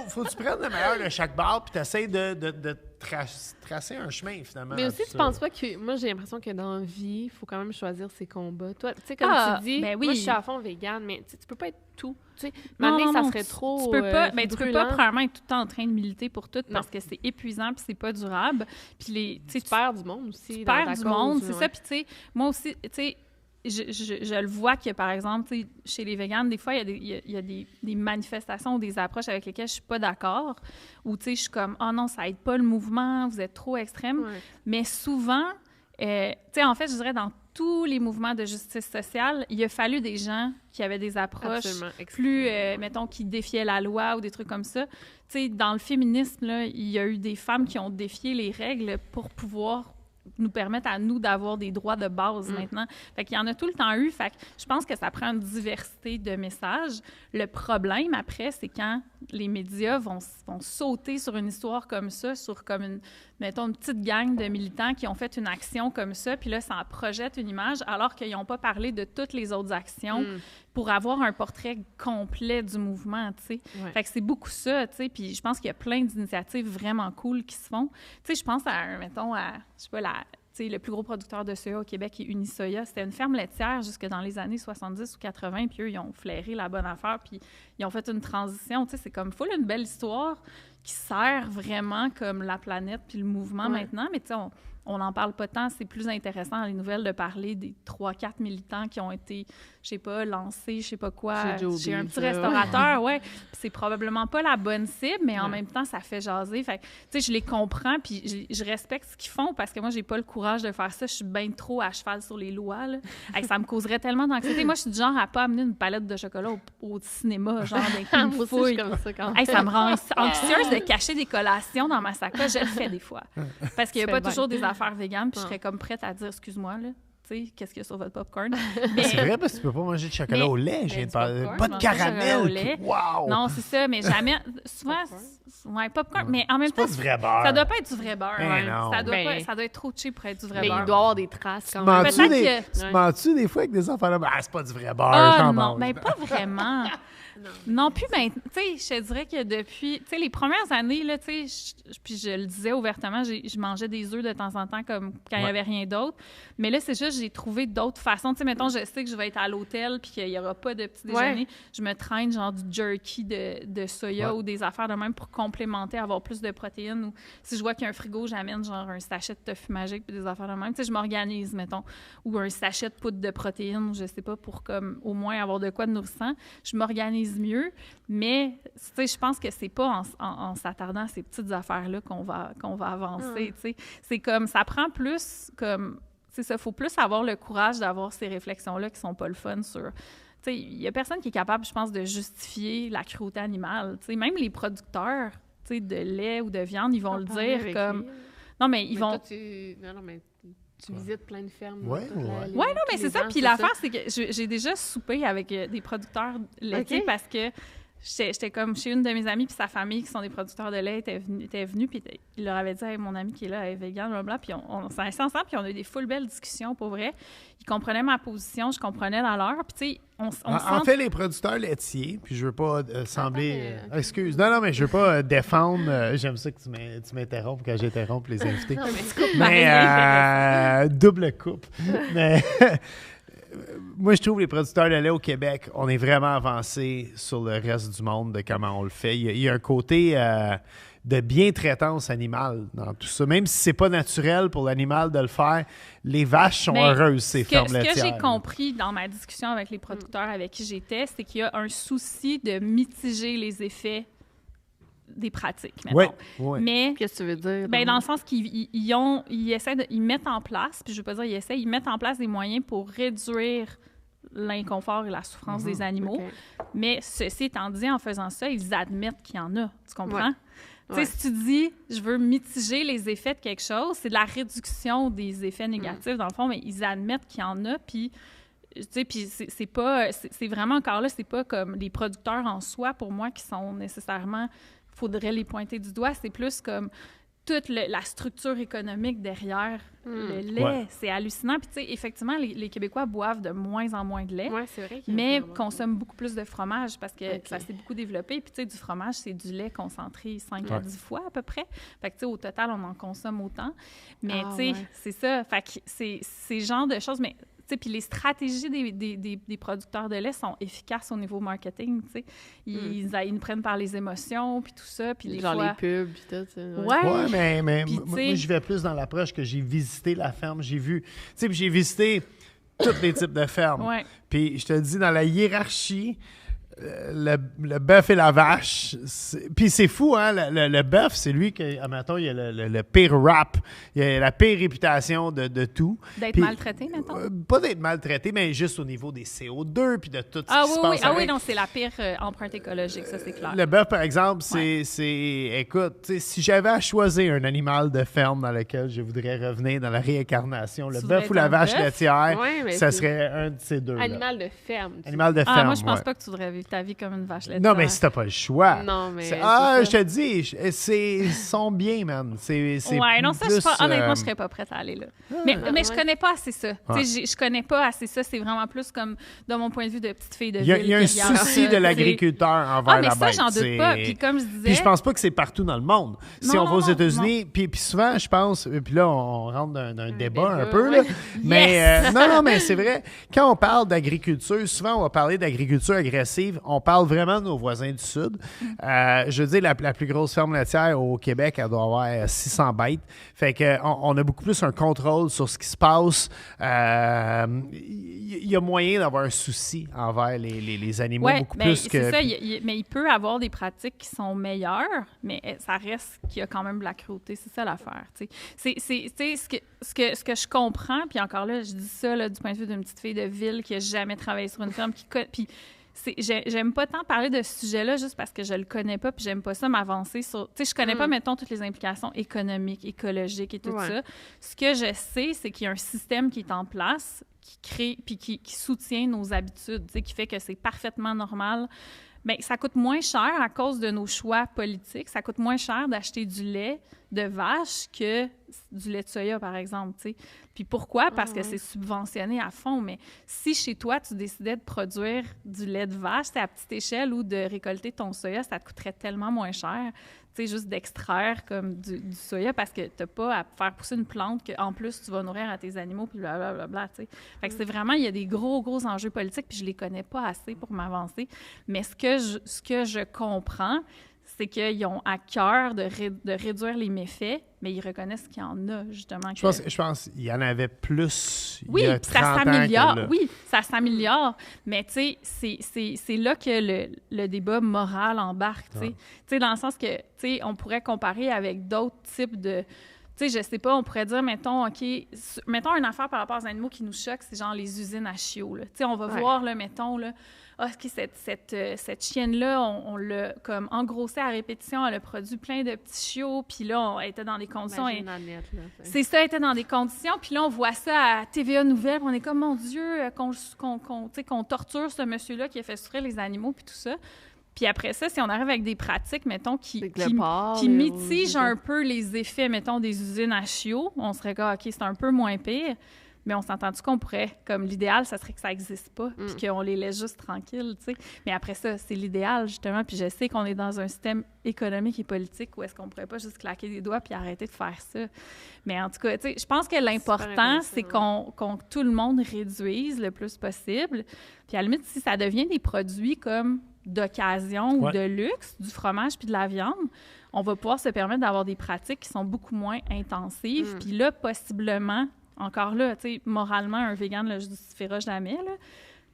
Speaker 1: faut que tu prennes le meilleur de chaque bord, puis tu essaies de tracer un chemin, finalement.
Speaker 3: Mais aussi, tu penses pas que... Moi, j'ai l'impression que dans la vie, il faut quand même choisir ses combats. Toi, tu sais, comme tu dis, moi, je suis à fond végane, mais tu peux pas être tout. Tu sais, maintenant, ça serait trop
Speaker 2: tu peux pas, tu peux pas probablement être tout le temps en train de militer pour tout parce que c'est épuisant puis c'est pas durable. Puis tu
Speaker 3: perds du monde aussi.
Speaker 2: Tu perds du monde, c'est ça. Puis tu sais, moi aussi, tu sais, je le vois que, par exemple, chez les véganes, des fois, il y a des manifestations ou des approches avec lesquelles je suis pas d'accord, ou tu sais, je suis comme « Oh non, ça aide pas le mouvement, vous êtes trop extrême. » Mais souvent, tu sais, en fait, je dirais dans tous les mouvements de justice sociale, il a fallu des gens qui avaient des approches plus, mettons, qui défiaient la loi ou des trucs comme ça. Tu sais, dans le féminisme, là, il y a eu des femmes qui ont défié les règles pour pouvoir nous permettre à nous d'avoir des droits de base maintenant. Fait qu'il y en a tout le temps eu. Fait que je pense que ça prend une diversité de messages. Le problème, après, c'est quand les médias vont sauter sur une histoire comme ça, sur comme mettons, une petite gang de militants qui ont fait une action comme ça, puis là, ça en projette une image, alors qu'ils n'ont pas parlé de toutes les autres actions pour avoir un portrait complet du mouvement, tu sais. Fait que c'est beaucoup ça, tu sais, puis je pense qu'il y a plein d'initiatives vraiment cool qui se font. Tu sais, je pense mettons, je sais pas, le plus gros producteur de soya au Québec est Unisoya. C'était une ferme laitière jusque dans les années 70 ou 80, puis eux, ils ont flairé la bonne affaire, puis ils ont fait une transition. Tu sais, c'est comme full une belle histoire qui sert vraiment comme la planète puis le mouvement maintenant, mais tu sais, on n'en parle pas tant. C'est plus intéressant dans les nouvelles de parler des 3-4 militants qui ont été, je sais pas, lancés, je sais pas quoi, chez un petit restaurateur, c'est probablement pas la bonne cible, mais en même temps, ça fait jaser. Fait que, tu sais, je les comprends, puis je respecte ce qu'ils font, parce que moi, j'ai pas le courage de faire ça. Je suis bien trop à cheval sur les lois, là. Ça me causerait tellement d'anxiété. Moi, je suis du genre à pas amener une palette de chocolat au cinéma, genre avec une fouille. Comme ça, quand même. Ça me rend anxieuse de cacher des collations dans ma sacoche. Je le fais des fois. Parce qu'il y a pas toujours des affaires véganes, puis je serais comme prête à dire, excuse-moi, là, tu sais, qu'est-ce qu'il y a sur votre popcorn? Mais... C'est
Speaker 1: vrai, parce que tu peux pas manger de chocolat au lait. Pas de caramel. Wow!
Speaker 2: Non, c'est ça, mais jamais... Souvent, popcorn, mais en même temps...
Speaker 1: C'est pas du vrai beurre.
Speaker 2: Ça doit pas être du vrai beurre. Ça doit être trop cheap pour être du vrai beurre.
Speaker 3: Mais il doit y avoir des traces quand même.
Speaker 1: Tu mens-tu des fois avec des enfants là? C'est pas du vrai beurre, j'en mange.
Speaker 2: Non, pas vraiment. Non, puis ben, tu sais, je te dirais que depuis, tu sais, les premières années, là, tu sais, puis je le disais ouvertement, je mangeais des œufs de temps en temps, comme quand il n'y avait rien d'autre. Mais là, c'est juste, j'ai trouvé d'autres façons. Tu sais, mettons, je sais que je vais être à l'hôtel puis qu'il n'y aura pas de petit déjeuner. Je me traîne genre du jerky de soya ou des affaires de même pour complémenter, avoir plus de protéines. Ou si je vois qu'il y a un frigo, j'amène genre un sachet de tofu magique puis des affaires de même. Tu sais, je m'organise, mettons. Ou un sachet de poudre de protéines, je sais pas, pour comme au moins avoir de quoi de nourrissant. Je m'organise mieux, mais tu sais, je pense que c'est pas en s'attardant à ces petites affaires-là qu'on va avancer, tu sais. C'est comme, ça prend plus comme, c'est ça, faut plus avoir le courage d'avoir ces réflexions-là qui sont pas le fun sur... Tu sais, il y a personne qui est capable, je pense, de justifier la cruauté animale. Tu sais, même les producteurs, tu sais, de lait ou de viande, ils vont le dire comme... Non, mais ils vont...
Speaker 3: Non, mais Tu visites plein de fermes.
Speaker 1: Oui,
Speaker 2: non, mais c'est ça. Puis l'affaire, c'est que j'ai déjà soupé avec des producteurs laitiers parce que j'étais comme chez une de mes amies, puis sa famille, qui sont des producteurs de lait, était venue, puis il leur avait dit hey, « mon amie qui est là, elle est végane, blablabla. » Puis on s'est assis ensemble, puis on a eu des full belles discussions, pour vrai. Ils comprenaient ma position, je comprenais la leur. Puis tu sais,
Speaker 1: en fait, les producteurs laitiers, puis je veux pas sembler... excuse. Non, mais je veux pas défendre... j'aime ça que tu m'interrompes quand j'interromps les invités.
Speaker 3: Non, mais tu coupes
Speaker 1: mais double coupe. Mais... Moi, je trouve les producteurs de lait au Québec, on est vraiment avancé sur le reste du monde de comment on le fait. Il y a un côté de bien-traitance animale dans tout ça. Même si c'est pas naturel pour l'animal de le faire, les vaches sont heureuses, ces fermes laitières.
Speaker 2: Ce que j'ai compris dans ma discussion avec les producteurs avec qui j'étais, c'est qu'il y a un souci de mitiger les effets des pratiques, mettons.
Speaker 1: Oui.
Speaker 2: Mais
Speaker 3: qu'est-ce que tu veux dire?
Speaker 2: Ben, dans le sens qu'ils mettent en place, puis je veux pas dire ils mettent en place des moyens pour réduire l'inconfort et la souffrance des animaux. Okay. Mais ceci étant dit, en faisant ça, ils admettent qu'il y en a. Tu comprends? Tu sais, si tu dis « je veux mitiger les effets de quelque chose », c'est de la réduction des effets négatifs, dans le fond, mais ils admettent qu'il y en a, puis... Tu sais, puis c'est vraiment encore là, c'est pas comme les producteurs en soi, pour moi, qui sont nécessairement... faudrait les pointer du doigt. C'est plus comme toute la structure économique derrière le lait. Ouais. C'est hallucinant. Puis, tu sais, effectivement, les Québécois boivent de moins en moins de lait,
Speaker 3: c'est vrai
Speaker 2: mais consomment beaucoup plus de fromage parce que ça s'est beaucoup développé. Puis, tu sais, du fromage, c'est du lait concentré 5 à 10 fois à peu près. Fait que, tu sais, au total, on en consomme autant. Mais, tu sais, c'est ça. Fait que c'est ce genre de choses. Mais, puis les stratégies des producteurs de lait sont efficaces au niveau marketing, tu sais. Ils nous prennent par les émotions, puis tout ça, puis
Speaker 3: genre les pubs, puis tout.
Speaker 1: Ouais, mais moi, je vais plus dans l'approche que j'ai visité la ferme, j'ai vu... Tu sais, j'ai visité tous les types de fermes. Puis je te dis, dans la hiérarchie... Le bœuf et la vache. Puis c'est fou, hein? Le bœuf, c'est lui qui, admettons, il a le pire rap. Il a la pire réputation de tout.
Speaker 2: D'être maltraité, mettons?
Speaker 1: Pas d'être maltraité, mais juste au niveau des CO2 puis de tout ce qui se passe.
Speaker 2: Oui, non, c'est la pire empreinte écologique, ça, c'est clair.
Speaker 1: Le bœuf, par exemple, écoute, si j'avais à choisir un animal de ferme dans lequel je voudrais revenir dans la réincarnation, le bœuf ou la vache laitière, ça serait un de ces deux.
Speaker 3: Animal de ferme.
Speaker 1: Animal de ferme,
Speaker 2: moi, je pense pas que tu voudrais vivre ta vie comme une vache laitière.
Speaker 1: Non, mais si t'as pas le choix.
Speaker 3: Non, mais...
Speaker 1: je te dis, ils sont bien, man.
Speaker 2: Non, ça, honnêtement, je serais pas prête à aller là. Mais je connais pas assez ça. Je connais pas assez ça. C'est vraiment plus comme, de mon point de vue, de petite fille de ville.
Speaker 1: Il y a un souci de l'agriculteur envers la bête.
Speaker 2: Mais ça, j'en doute pas. Puis comme je disais...
Speaker 1: Puis je pense pas que c'est partout dans le monde. Si on va aux États-Unis, puis souvent, je pense, puis là, on rentre dans un débat un peu, là. Mais non, mais c'est vrai, quand on parle d'agriculture, souvent, on va parler d'agriculture agressive. On parle vraiment de nos voisins du Sud. Je veux dire, la plus grosse ferme laitière au Québec, elle doit avoir 600 bêtes. Fait qu'on a beaucoup plus un contrôle sur ce qui se passe. Il y a moyen d'avoir un souci envers les animaux, beaucoup plus que...
Speaker 2: c'est ça. Mais il peut avoir des pratiques qui sont meilleures, mais ça reste qu'il y a quand même de la cruauté. C'est ça l'affaire. Ce que je comprends, puis encore là, je dis ça là, du point de vue d'une petite fille de ville qui n'a jamais travaillé sur une ferme, puis j'aime pas tant parler de ce sujet-là juste parce que je le connais pas, puis j'aime pas ça m'avancer sur... Tu sais, je connais pas, mettons, toutes les implications économiques, écologiques et tout ça. Ce que je sais, c'est qu'il y a un système qui est en place, qui crée, puis qui soutient nos habitudes, tu sais, qui fait que c'est parfaitement normal. Bien, ça coûte moins cher à cause de nos choix politiques. Ça coûte moins cher d'acheter du lait de vache que du lait de soya, par exemple, tu sais. Puis pourquoi? Parce que c'est subventionné à fond. Mais si chez toi, tu décidais de produire du lait de vache à petite échelle ou de récolter ton soya, ça te coûterait tellement moins cher, tu sais, juste d'extraire comme du soya parce que tu n'as pas à faire pousser une plante qu'en plus, tu vas nourrir à tes animaux, puis blablabla, tu sais. Fait que c'est vraiment, il y a des gros enjeux politiques, puis je les connais pas assez pour m'avancer. Mais ce que je comprends, c'est qu'ils ont à cœur de réduire les méfaits, mais ils reconnaissent qu'il y en a, justement.
Speaker 1: Je pense qu'il y en avait plus
Speaker 2: il y a 30
Speaker 1: ça
Speaker 2: s'améliore.
Speaker 1: Ans.
Speaker 2: Oui, ça s'améliore, mais tu sais, c'est là que le débat moral embarque, tu sais. Tu sais, dans le sens que, tu sais, on pourrait comparer avec d'autres types de... Tu sais, je sais pas, on pourrait dire, mettons une affaire par rapport aux animaux qui nous choquent, c'est genre les usines à chiots, là. Tu sais, on va voir, là, mettons, là, cette chienne-là, on l'a comme engrossée à répétition, elle a produit plein de petits chiots, puis là, elle était dans des conditions... C'est ça, elle était dans des conditions, puis là, on voit ça à TVA Nouvelles, on est comme, mon Dieu, qu'on torture ce monsieur-là qui a fait souffrir les animaux, puis tout ça. Puis après ça, si on arrive avec des pratiques, mettons, qui mitigent un peu les effets, mettons, des usines à chiots, on serait comme, OK, c'est un peu moins pire. Mais on s'entend-tu qu'on pourrait, comme l'idéal, ça serait que ça n'existe pas, puis qu'on les laisse juste tranquilles, tu sais. Mais après ça, c'est l'idéal, justement, puis je sais qu'on est dans un système économique et politique où est-ce qu'on pourrait pas juste claquer des doigts puis arrêter de faire ça. Mais en tout cas, tu sais, je pense que l'important, c'est qu'on tout le monde réduise le plus possible. Puis à la limite, si ça devient des produits comme d'occasion ou de luxe, du fromage puis de la viande, on va pouvoir se permettre d'avoir des pratiques qui sont beaucoup moins intensives. Puis là, possiblement... Encore là, tu sais, moralement, un vegan ne le justifiera jamais, là.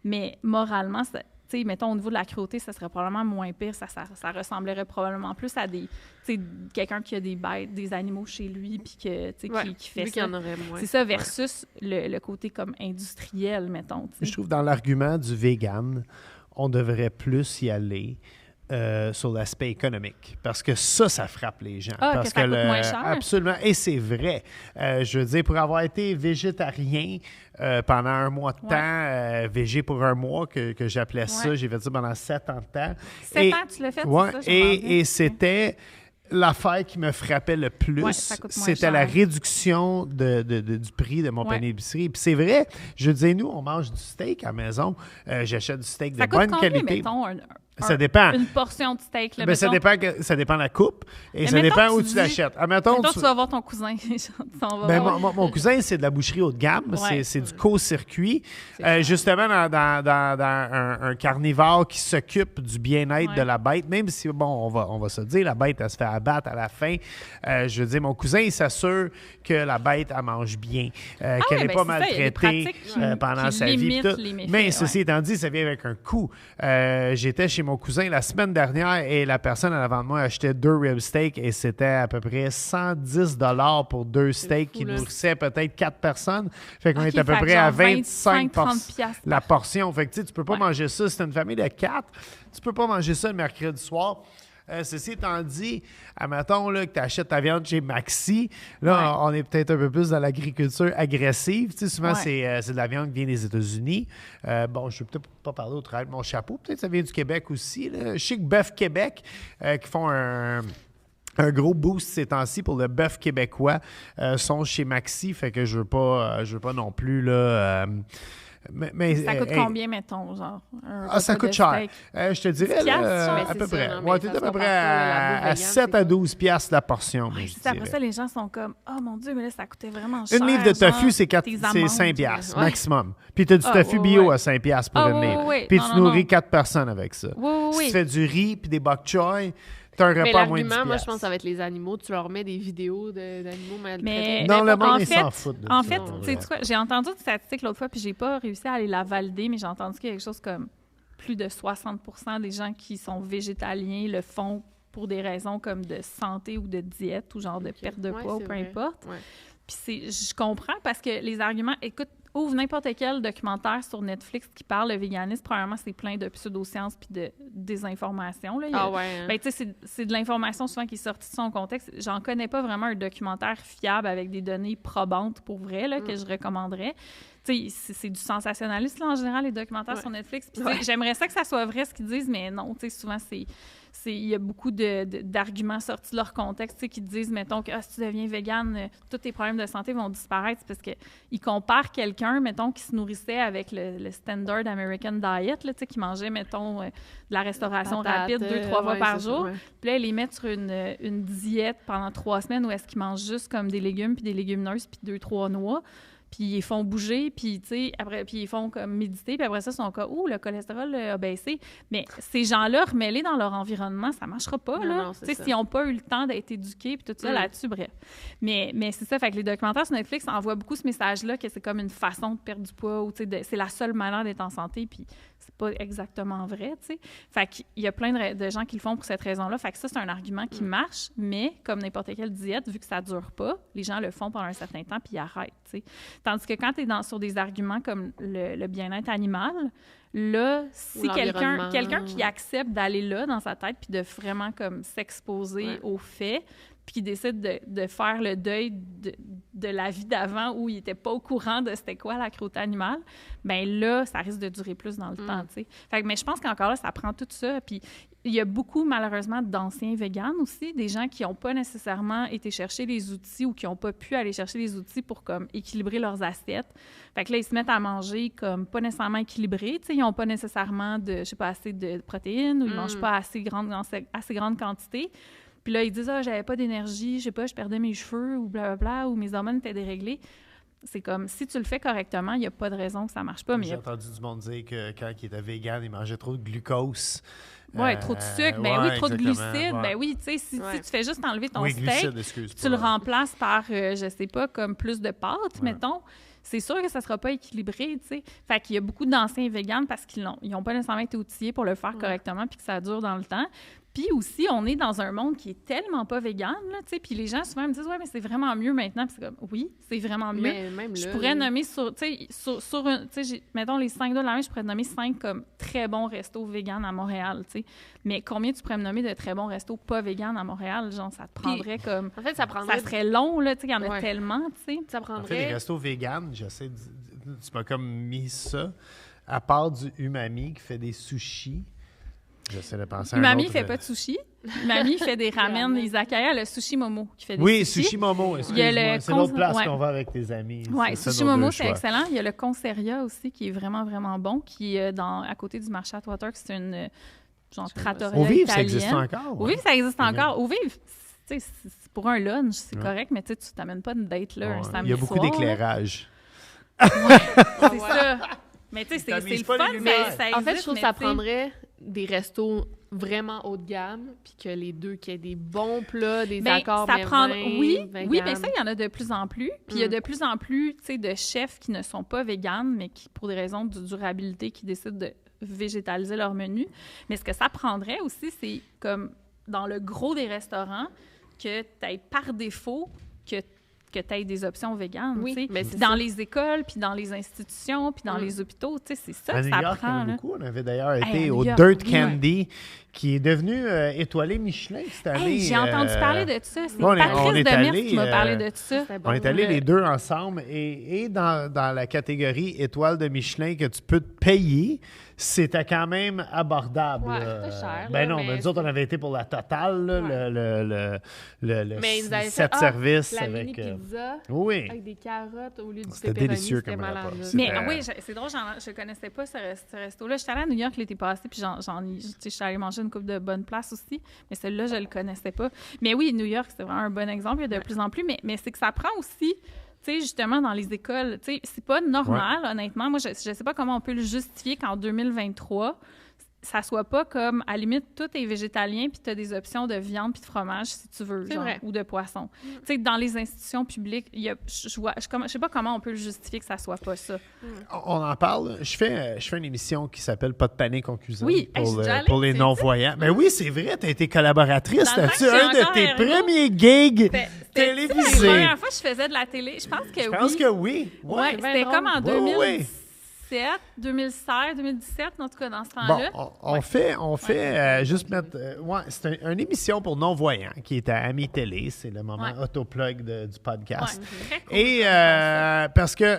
Speaker 2: Mais moralement, tu sais, mettons, au niveau de la cruauté, ça serait probablement moins pire. Ça ressemblerait probablement plus à quelqu'un qui a des bêtes, des animaux chez lui, puis que, tu sais, qui fait ça.
Speaker 3: Qu'il y en aurait moins.
Speaker 2: C'est ça, versus le côté comme industriel, mettons. T'sais.
Speaker 1: Je trouve dans l'argument du vegan, on devrait plus y aller sur l'aspect économique. Parce que ça frappe les gens. Parce
Speaker 2: que ça coûte moins cher.
Speaker 1: Absolument. Et c'est vrai. Je veux dire, pour avoir été végétarien pendant un mois de temps, végé pour un mois, que j'appelais ça, j'ai fait ça pendant 7 ans de temps.
Speaker 2: 7 ans, tu l'as fait, c'est ça?
Speaker 1: Et c'était... L'affaire qui me frappait le plus, c'était la réduction du prix de mon panier d'épicerie. Puis c'est vrai, je disais, nous, on mange du steak à la maison. J'achète du steak de bonne qualité. Ça dépend.
Speaker 2: Une portion de steak, là,
Speaker 1: ben, ça dépend de la coupe et mais ça dépend où tu l'achètes.
Speaker 2: Mettons, tu vas voir ton cousin.
Speaker 1: Mon cousin, c'est de la boucherie haut de gamme. C'est du co-circuit. Justement, dans un carnivore qui s'occupe du bien-être de la bête, même si, bon, on va se dire, la bête, elle se fait abattre à la fin. Je veux dire, mon cousin, il s'assure que la bête, elle mange bien, qu'elle n'est pas maltraitée pendant sa vie. Mais ceci étant dit, ça vient avec un coût. J'étais chez mon cousin la semaine dernière et la personne en avant de moi achetait 2 rib steaks et c'était à peu près 110 $ pour 2 steaks qui nourrissaient peut-être 4 personnes. Fait qu'on est à peu près à 25$ la portion. Fait que tu peux pas manger ça. Si t'as une famille de 4, tu peux pas manger ça le mercredi soir. Ceci étant dit, admettons là, que tu achètes ta viande chez Maxi, là, on est peut-être un peu plus dans l'agriculture agressive. Tu sais, souvent, c'est de la viande qui vient des États-Unis. Bon, je ne vais peut-être pas parler au travers de mon chapeau. Peut-être que ça vient du Québec aussi. Là. Je sais que Bœuf Québec, qui font un gros boost ces temps-ci pour le bœuf québécois, sont chez Maxi. Fait que je veux pas non plus... là. Mais,
Speaker 2: ça coûte combien, mettons, genre?
Speaker 1: Ça coûte cher. Je te dirais à peu près. Tu es à peu près à 7 à 12 piastres la portion.
Speaker 2: Après ça, les gens sont comme « Oh mon Dieu, mais là, ça coûtait vraiment cher. »
Speaker 1: Une livre de tofu, c'est 5 piastres maximum. Puis tu as du tofu bio à 5 piastres pour une livre. Puis tu nourris 4 personnes avec ça. Si tu fais du riz puis des bok choy, t'as un repas à moins de 10 piastres.
Speaker 3: Moi, je pense que ça va être les animaux. Tu leur mets des vidéos d'animaux maltraités.
Speaker 1: Non, le monde, ils s'en foutent.
Speaker 2: En fait, tu sais quoi, j'ai entendu une statistique l'autre fois, puis j'ai pas réussi à aller la valider, mais j'ai entendu qu'il y a quelque chose comme plus de 60% des gens qui sont végétaliens le font pour des raisons comme de santé ou de diète ou genre de perte de poids ou peu importe. Puis je comprends parce que les arguments... Écoute, ouvre n'importe quel documentaire sur Netflix qui parle de véganisme, premièrement, c'est plein de pseudosciences puis de désinformation. Là. Ben, tu sais, c'est de l'information souvent qui est sortie de son contexte. J'en connais pas vraiment un documentaire fiable avec des données probantes pour vrai là, que je recommanderais. Tu sais, c'est du sensationnalisme là, en général, les documentaires sur Netflix. Puis j'aimerais ça que ça soit vrai ce qu'ils disent, mais non, tu sais, souvent il y a beaucoup d'arguments sortis de leur contexte qui disent, mettons, que si tu deviens végane, tous tes problèmes de santé vont disparaître. C'est parce qu'ils comparent quelqu'un, mettons, qui se nourrissait avec le standard American diet, là, qui mangeait, mettons, de la restauration rapide 2-3 fois par jour. Puis là, ils les mettent sur une diète pendant 3 semaines où est-ce qu'ils mangent juste comme des légumes puis des légumineuses puis 2-3 noix. puis ils font bouger, puis ils font comme méditer, puis après ça, ils sont comme « Ouh, le cholestérol a baissé ». Mais ces gens-là, remêlés dans leur environnement, ça marchera pas, là. Tu sais, s'ils n'ont pas eu le temps d'être éduqués, puis tout ça là-dessus, bref. Mais c'est ça, fait que les documentaires sur Netflix envoient beaucoup ce message-là que c'est comme une façon de perdre du poids, ou c'est la seule manière d'être en santé, puis c'est pas exactement vrai, tu sais. Fait qu'il y a plein de gens qui le font pour cette raison-là. Fait que ça, c'est un argument qui marche, mais comme n'importe quelle diète, vu que ça dure pas, les gens le font pendant un certain temps puis ils arrêtent, tu sais. Tandis que quand tu es sur des arguments comme le bien-être animal, là, si quelqu'un qui accepte d'aller là dans sa tête puis de vraiment comme s'exposer aux faits, puis qui décide de faire le deuil de la vie d'avant où il n'était pas au courant de c'était quoi la cruauté animale, bien là, ça risque de durer plus dans le temps, tu sais. Fait que, mais je pense qu'encore là, ça prend tout ça. Puis il y a beaucoup, malheureusement, d'anciens véganes aussi, des gens qui n'ont pas nécessairement été chercher les outils ou qui n'ont pas pu aller chercher les outils pour comme équilibrer leurs assiettes. Fait que là, ils se mettent à manger comme pas nécessairement équilibré, tu sais, ils n'ont pas nécessairement assez de protéines ou ils ne mangent pas assez grande quantité. Puis là, ils disent « Ah, j'avais pas d'énergie, je sais pas, je perdais mes cheveux ou blablabla, ou mes hormones étaient déréglées. » C'est comme, si tu le fais correctement, il n'y a pas de raison que ça marche pas.
Speaker 1: J'ai entendu du monde dire que quand il était vegan, il mangeait trop de glucose.
Speaker 2: Oui, trop de sucre, trop de glucides. Ouais. Ben oui, tu sais, si tu fais juste enlever ton steak, tu le remplaces par, je sais pas, comme plus de pâtes, mettons, c'est sûr que ça sera pas équilibré, tu sais. Fait qu'il y a beaucoup d'anciens véganes parce qu'ils n'ont pas nécessairement été outillés pour le faire correctement puis que ça dure dans le temps. Puis aussi, on est dans un monde qui est tellement pas vegan, là, tu sais, puis les gens souvent me disent « Ouais, mais c'est vraiment mieux maintenant. » Puis c'est comme « Oui, c'est vraiment mieux. »
Speaker 3: Mais même là,
Speaker 2: je pourrais nommer mettons les 5 de la main, je pourrais nommer 5 comme très bons restos véganes à Montréal, tu sais. Mais combien tu pourrais me nommer de très bons restos pas véganes à Montréal? Genre, ça te prendrait comme...
Speaker 3: En fait, ça
Speaker 2: serait long, là, tu sais, il y en a tellement, tu sais.
Speaker 3: Ça prendrait...
Speaker 1: En fait, les restos véganes, j'essaie de... Tu m'as comme mis ça, à part du Umami qui fait des sushis. J'essaie de penser à un autre.
Speaker 2: Umami fait pas de sushi. Umami fait des ramen izakaya, le Sushi Momo qui fait des
Speaker 1: sushis. Oui, Sushi Momo, excuse-moi. C'est l'autre place qu'on va avec tes amis.
Speaker 2: Oui, Sushi Momo, c'est excellent. Il y a le Conserria aussi qui est vraiment, vraiment bon, qui est à côté du marché Atwater, qui c'est une genre trattoria italienne.
Speaker 1: Au Vive, ça existe encore.
Speaker 2: Au Vive, ça existe encore. Au Vive, c'est pour un lunch, c'est correct, mais tu t'amènes pas une date là un samedi soir.
Speaker 1: Il y a beaucoup d'éclairage.
Speaker 2: C'est ça. Mais tu sais, c'est le fun, mais ça existe.
Speaker 3: En fait, je trouve que ça prendrait des restos vraiment haut de gamme, puis que les deux, qu'il y ait des bons plats, des accords
Speaker 2: Oui, mais ça, il y en a de plus en plus. Puis il y a de plus en plus, tu sais, de chefs qui ne sont pas véganes, mais qui, pour des raisons de durabilité, qui décident de végétaliser leur menu. Mais ce que ça prendrait aussi, c'est comme dans le gros des restaurants, que tu aies par défaut que tu aies des options véganes,
Speaker 3: oui, mais
Speaker 2: dans les écoles, puis dans les institutions, puis dans les hôpitaux, tu sais, c'est ça que ça
Speaker 1: York,
Speaker 2: prend.
Speaker 1: Il y en a beaucoup. On avait d'ailleurs été au Dirt Candy, qui est devenu étoilé Michelin cette année.
Speaker 2: J'ai entendu parler de ça. C'est Patrice Demers qui m'a parlé de ça.
Speaker 1: On est allés les deux ensemble, et dans la catégorie étoile de Michelin que tu peux te payer, c'était quand même abordable.
Speaker 3: Ouais, c'était cher.
Speaker 1: Ben non, mais nous autres, on avait été pour la totale, là, le set service
Speaker 3: la
Speaker 1: avec...
Speaker 3: mini pizza avec des carottes au lieu du
Speaker 1: c'était délicieux comme malade.
Speaker 2: Mais oui, c'est drôle, je connaissais pas ce resto-là. J'étais allée à New York l'été passé, puis je suis allée manger une couple de bonnes places aussi, mais celle-là, je le connaissais pas. Mais oui, New York, c'est vraiment un bon exemple. Il y a de plus en plus, mais c'est que ça prend aussi... Tu sais, justement, dans les écoles, tu sais, c'est pas normal, honnêtement. Moi, je sais pas comment on peut le justifier qu'en 2023, ça soit pas comme, à la limite, tout est végétalien puis tu as des options de viande puis de fromage, si tu veux, genre, ou de poisson. Tu sais, dans les institutions publiques, je sais pas comment on peut le justifier que ça soit pas ça.
Speaker 1: On en parle. Je fais une émission qui s'appelle Pas de panique en cuisine
Speaker 2: pour
Speaker 1: les non-voyants. Mais oui, c'est vrai, tu as été collaboratrice. T'as-tu un de tes premiers gigs télévisés?
Speaker 2: La première fois que je faisais de la télé, je pense que oui.
Speaker 1: Je pense que oui.
Speaker 2: Ouais, c'était comme en 2016, 2017, en tout cas, dans ce temps-là.
Speaker 1: Bon, on fait juste mettre... c'est une émission pour non-voyants qui est à Ami Télé. C'est le moment autoplug du podcast.
Speaker 2: Ouais, très cool,
Speaker 1: et parce que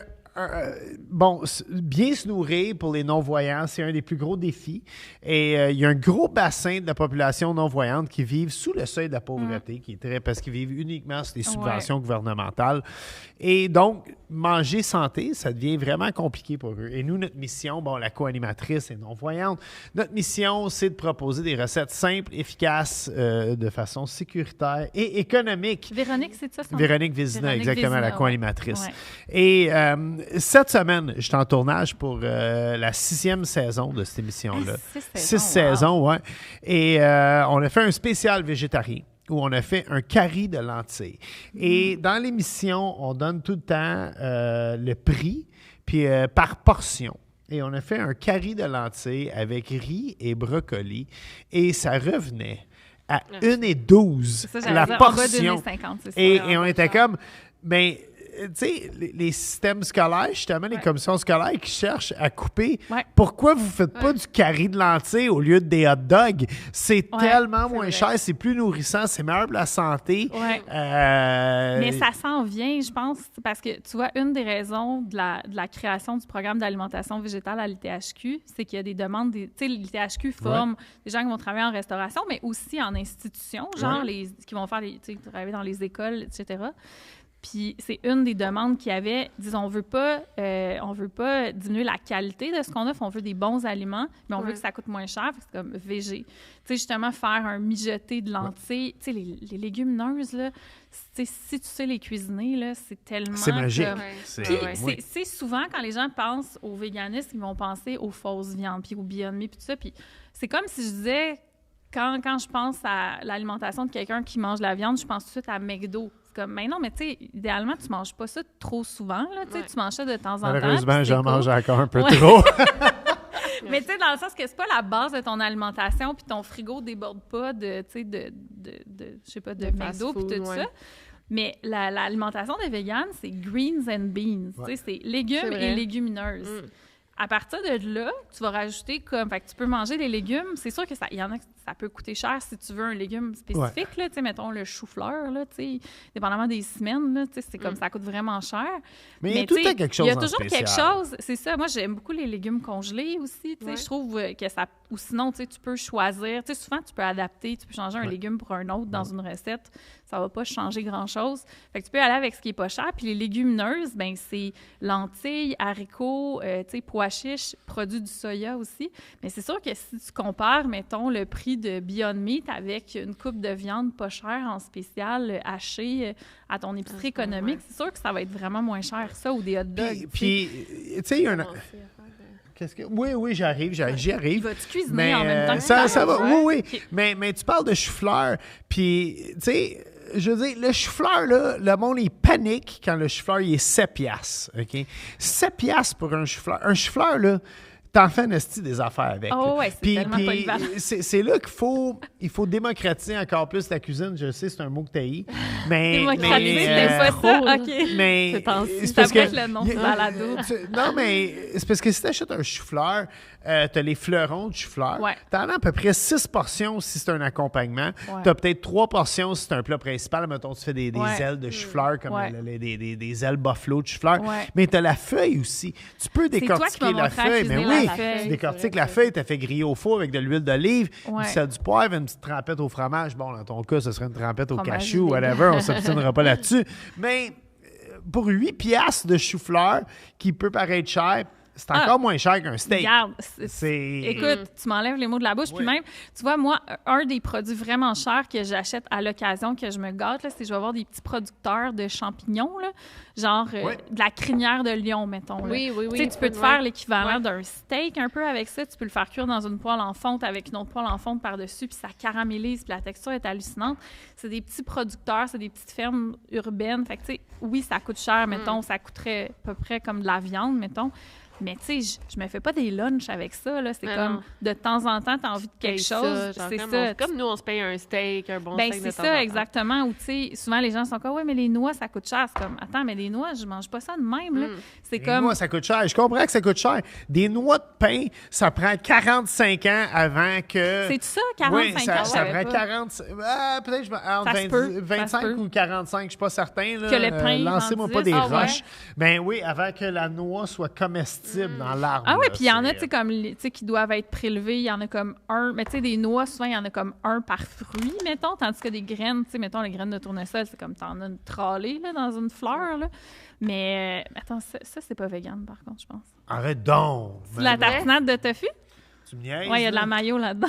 Speaker 1: bien se nourrir pour les non-voyants, c'est un des plus gros défis. Et il y a un gros bassin de la population non-voyante qui vivent sous le seuil de la pauvreté, parce qu'ils vivent uniquement sur les subventions gouvernementales. Et donc, manger santé, ça devient vraiment compliqué pour eux. Et nous, notre mission, la co-animatrice est non-voyante. Notre mission, c'est de proposer des recettes simples, efficaces, de façon sécuritaire et économique.
Speaker 2: Véronique, c'est ça?
Speaker 1: Véronique Vézina, exactement, la co-animatrice. Ouais. Et cette semaine, je suis en tournage pour la 6e saison de cette émission-là. 6 saisons, oui. Et on a fait un spécial végétarien où on a fait un curry de lentilles. Et dans l'émission, on donne tout le temps le prix, puis par portion. Et on a fait un curry de lentilles avec riz et brocoli. Et ça revenait à 1,12 la portion. En bas de 1,50, c'est ça. Et on était comme... Mais tu sais, les systèmes scolaires, justement, les commissions scolaires qui cherchent à couper, pourquoi vous ne faites pas du curry de lentilles au lieu des hot dogs? C'est tellement moins cher, c'est plus nourrissant, c'est meilleur pour la santé.
Speaker 2: Mais ça s'en vient, je pense, parce que, tu vois, une des raisons de la création du programme d'alimentation végétale à l'ITHQ, c'est qu'il y a des demandes... Tu sais, l'ITHQ forme des gens qui vont travailler en restauration, mais aussi en institution, genre qui vont faire travailler dans les écoles, etc. Puis c'est une des demandes qu'il y avait. Disons, on veut pas diminuer la qualité de ce qu'on offre. On veut des bons aliments, mais on veut que ça coûte moins cher. C'est comme végé. Tu sais, justement, faire un mijoté de lentilles. Tu sais, les légumineuses, là, si tu sais les cuisiner, là, c'est tellement...
Speaker 1: C'est magique.
Speaker 2: C'est souvent, quand les gens pensent aux véganistes, ils vont penser aux fausses viandes, puis aux Beyond Meat, puis tout ça. Puis c'est comme si je disais... Quand je pense à l'alimentation de quelqu'un qui mange de la viande, je pense tout de suite à McDo. C'est comme, mais non, mais tu sais, idéalement, tu manges pas ça trop souvent, là, tu sais, tu manges ça de temps en temps.
Speaker 1: Malheureusement, j'en mange encore un peu trop.
Speaker 2: Mais tu sais, dans le sens que c'est pas la base de ton alimentation, puis ton frigo déborde pas de je sais pas, de McDo, puis tout ça. Mais l'alimentation des véganes, c'est greens and beans. Tu sais, c'est légumes et légumineuses. À partir de là, tu vas rajouter comme... Fait que tu peux manger des légumes. C'est sûr que il y en a ça peut coûter cher si tu veux un légume spécifique, là, tu sais, mettons le chou-fleur, là, tu sais, dépendamment des semaines, là, tu sais, c'est comme ça coûte vraiment cher.
Speaker 1: Mais il y a tout le temps quelque chose.
Speaker 2: Il y a toujours quelque chose, c'est ça. Moi, j'aime beaucoup les légumes congelés aussi, tu sais, je trouve que ça... Ou sinon, tu sais, tu peux choisir, tu sais, souvent, tu peux adapter, tu peux changer un légume pour un autre dans une recette. Ça va pas changer grand-chose. Fait que tu peux aller avec ce qui est pas cher. Puis les légumineuses, ben c'est lentilles, haricots, tu sais, pois chiches, produits du soya aussi. Mais c'est sûr que si tu compares, mettons, le prix de Beyond Meat avec une coupe de viande pas chère en spécial hachée à ton épicerie économique, c'est sûr que ça va être vraiment moins cher, ça, ou des hot dogs.
Speaker 1: Puis tu sais, il y a un... Oui, j'y arrive.
Speaker 2: Vas-tu cuisiner en même temps que
Speaker 1: ça va, oui. Okay. Mais tu parles de chou-fleur, puis, tu sais, je veux dire, le chou-fleur, là, le monde, il panique quand le chou-fleur, il est 7 piastres, OK? 7 piastres pour un chou-fleur. Un chou-fleur, là, t'en fais un esti des affaires avec.
Speaker 2: Oh ouais, c'est tellement polyvalent.
Speaker 1: C'est là qu'il faut démocratiser encore plus la cuisine. Je sais, c'est un mot que t'as eu. Mais,
Speaker 2: démocratiser, c'était pas ça? OK.
Speaker 1: Mais
Speaker 2: c'est parce que le nom de balado.
Speaker 1: Non, mais c'est parce que si t'achètes un chou-fleur, t'as les fleurons de chou-fleur.
Speaker 2: Ouais.
Speaker 1: T'en as à peu près 6 portions si c'est un accompagnement. Ouais. T'as peut-être 3 portions si c'est un plat principal. Mettons, tu fais des ailes de chou-fleur, comme des ailes buffalo de chou-fleur. Ouais. Mais t'as la feuille aussi. Tu peux décortiquer la feuille. Mais oui, tu décortiques la feuille, t'as fait griller au four avec de l'huile d'olive, du sel, du poivre, une petite trempette au fromage. Bon, dans ton cas, ce serait une trempette au cachou, whatever. On s'obstinera pas là-dessus. Mais pour 8 piastres de chou-fleur, qui peut paraître cher, c'est encore moins cher qu'un steak.
Speaker 2: Regarde, écoute, tu m'enlèves les mots de la bouche. Puis même, tu vois, moi, un des produits vraiment chers que j'achète à l'occasion, que je me gâte, là, c'est que je vais avoir des petits producteurs de champignons, là, genre de la crinière de lion, mettons. Là.
Speaker 3: Oui.
Speaker 2: Tu sais, tu peux te faire l'équivalent d'un steak un peu avec ça. Tu peux le faire cuire dans une poêle en fonte avec une autre poêle en fonte par-dessus, puis ça caramélise, puis la texture est hallucinante. C'est des petits producteurs, c'est des petites fermes urbaines. Fait que, tu sais, oui, ça coûte cher, mettons. Ça coûterait à peu près comme de la viande, mettons. Mais tu sais, je me fais pas des lunchs avec ça, là. C'est comme, de temps en temps, t'as envie de quelque chose. C'est ça.
Speaker 3: Comme nous, on se paye un steak, un bon steak de temps en temps.
Speaker 2: C'est ça, exactement. Ou tu sais, souvent, les gens sont comme, ouais, mais les noix, ça coûte cher. C'est comme, attends, mais les noix, je mange pas ça de même, là. C'est comme...
Speaker 1: Les noix, ça coûte cher. Je comprends que ça coûte cher. Des noix de pain, ça prend 45 ans avant que...
Speaker 2: C'est ça, 45 ans?
Speaker 1: Ça prend 40... peut-être 25 ou 45, je suis pas certain. Là,
Speaker 2: que le pain
Speaker 1: lancez-moi pas des roches. Ben oui, avant que la noix soit comestible dans l'arbre.
Speaker 2: Ah oui, puis il y en a, tu sais, comme, tu sais, qui doivent être prélevés. Il y en a comme un... Mais tu sais, des noix, souvent, il y en a comme un par fruit, mettons. Tandis que des graines, tu sais, mettons, les graines de tournesol, c'est comme t'en as une tralée, là, dans une fleur, là. Mais, attends, ça c'est pas vegan, par contre, je pense.
Speaker 1: Arrête donc!
Speaker 2: C'est la tartinade de tofu?
Speaker 1: Tu me niaises?
Speaker 2: Ouais, il y a de la mayo là-dedans.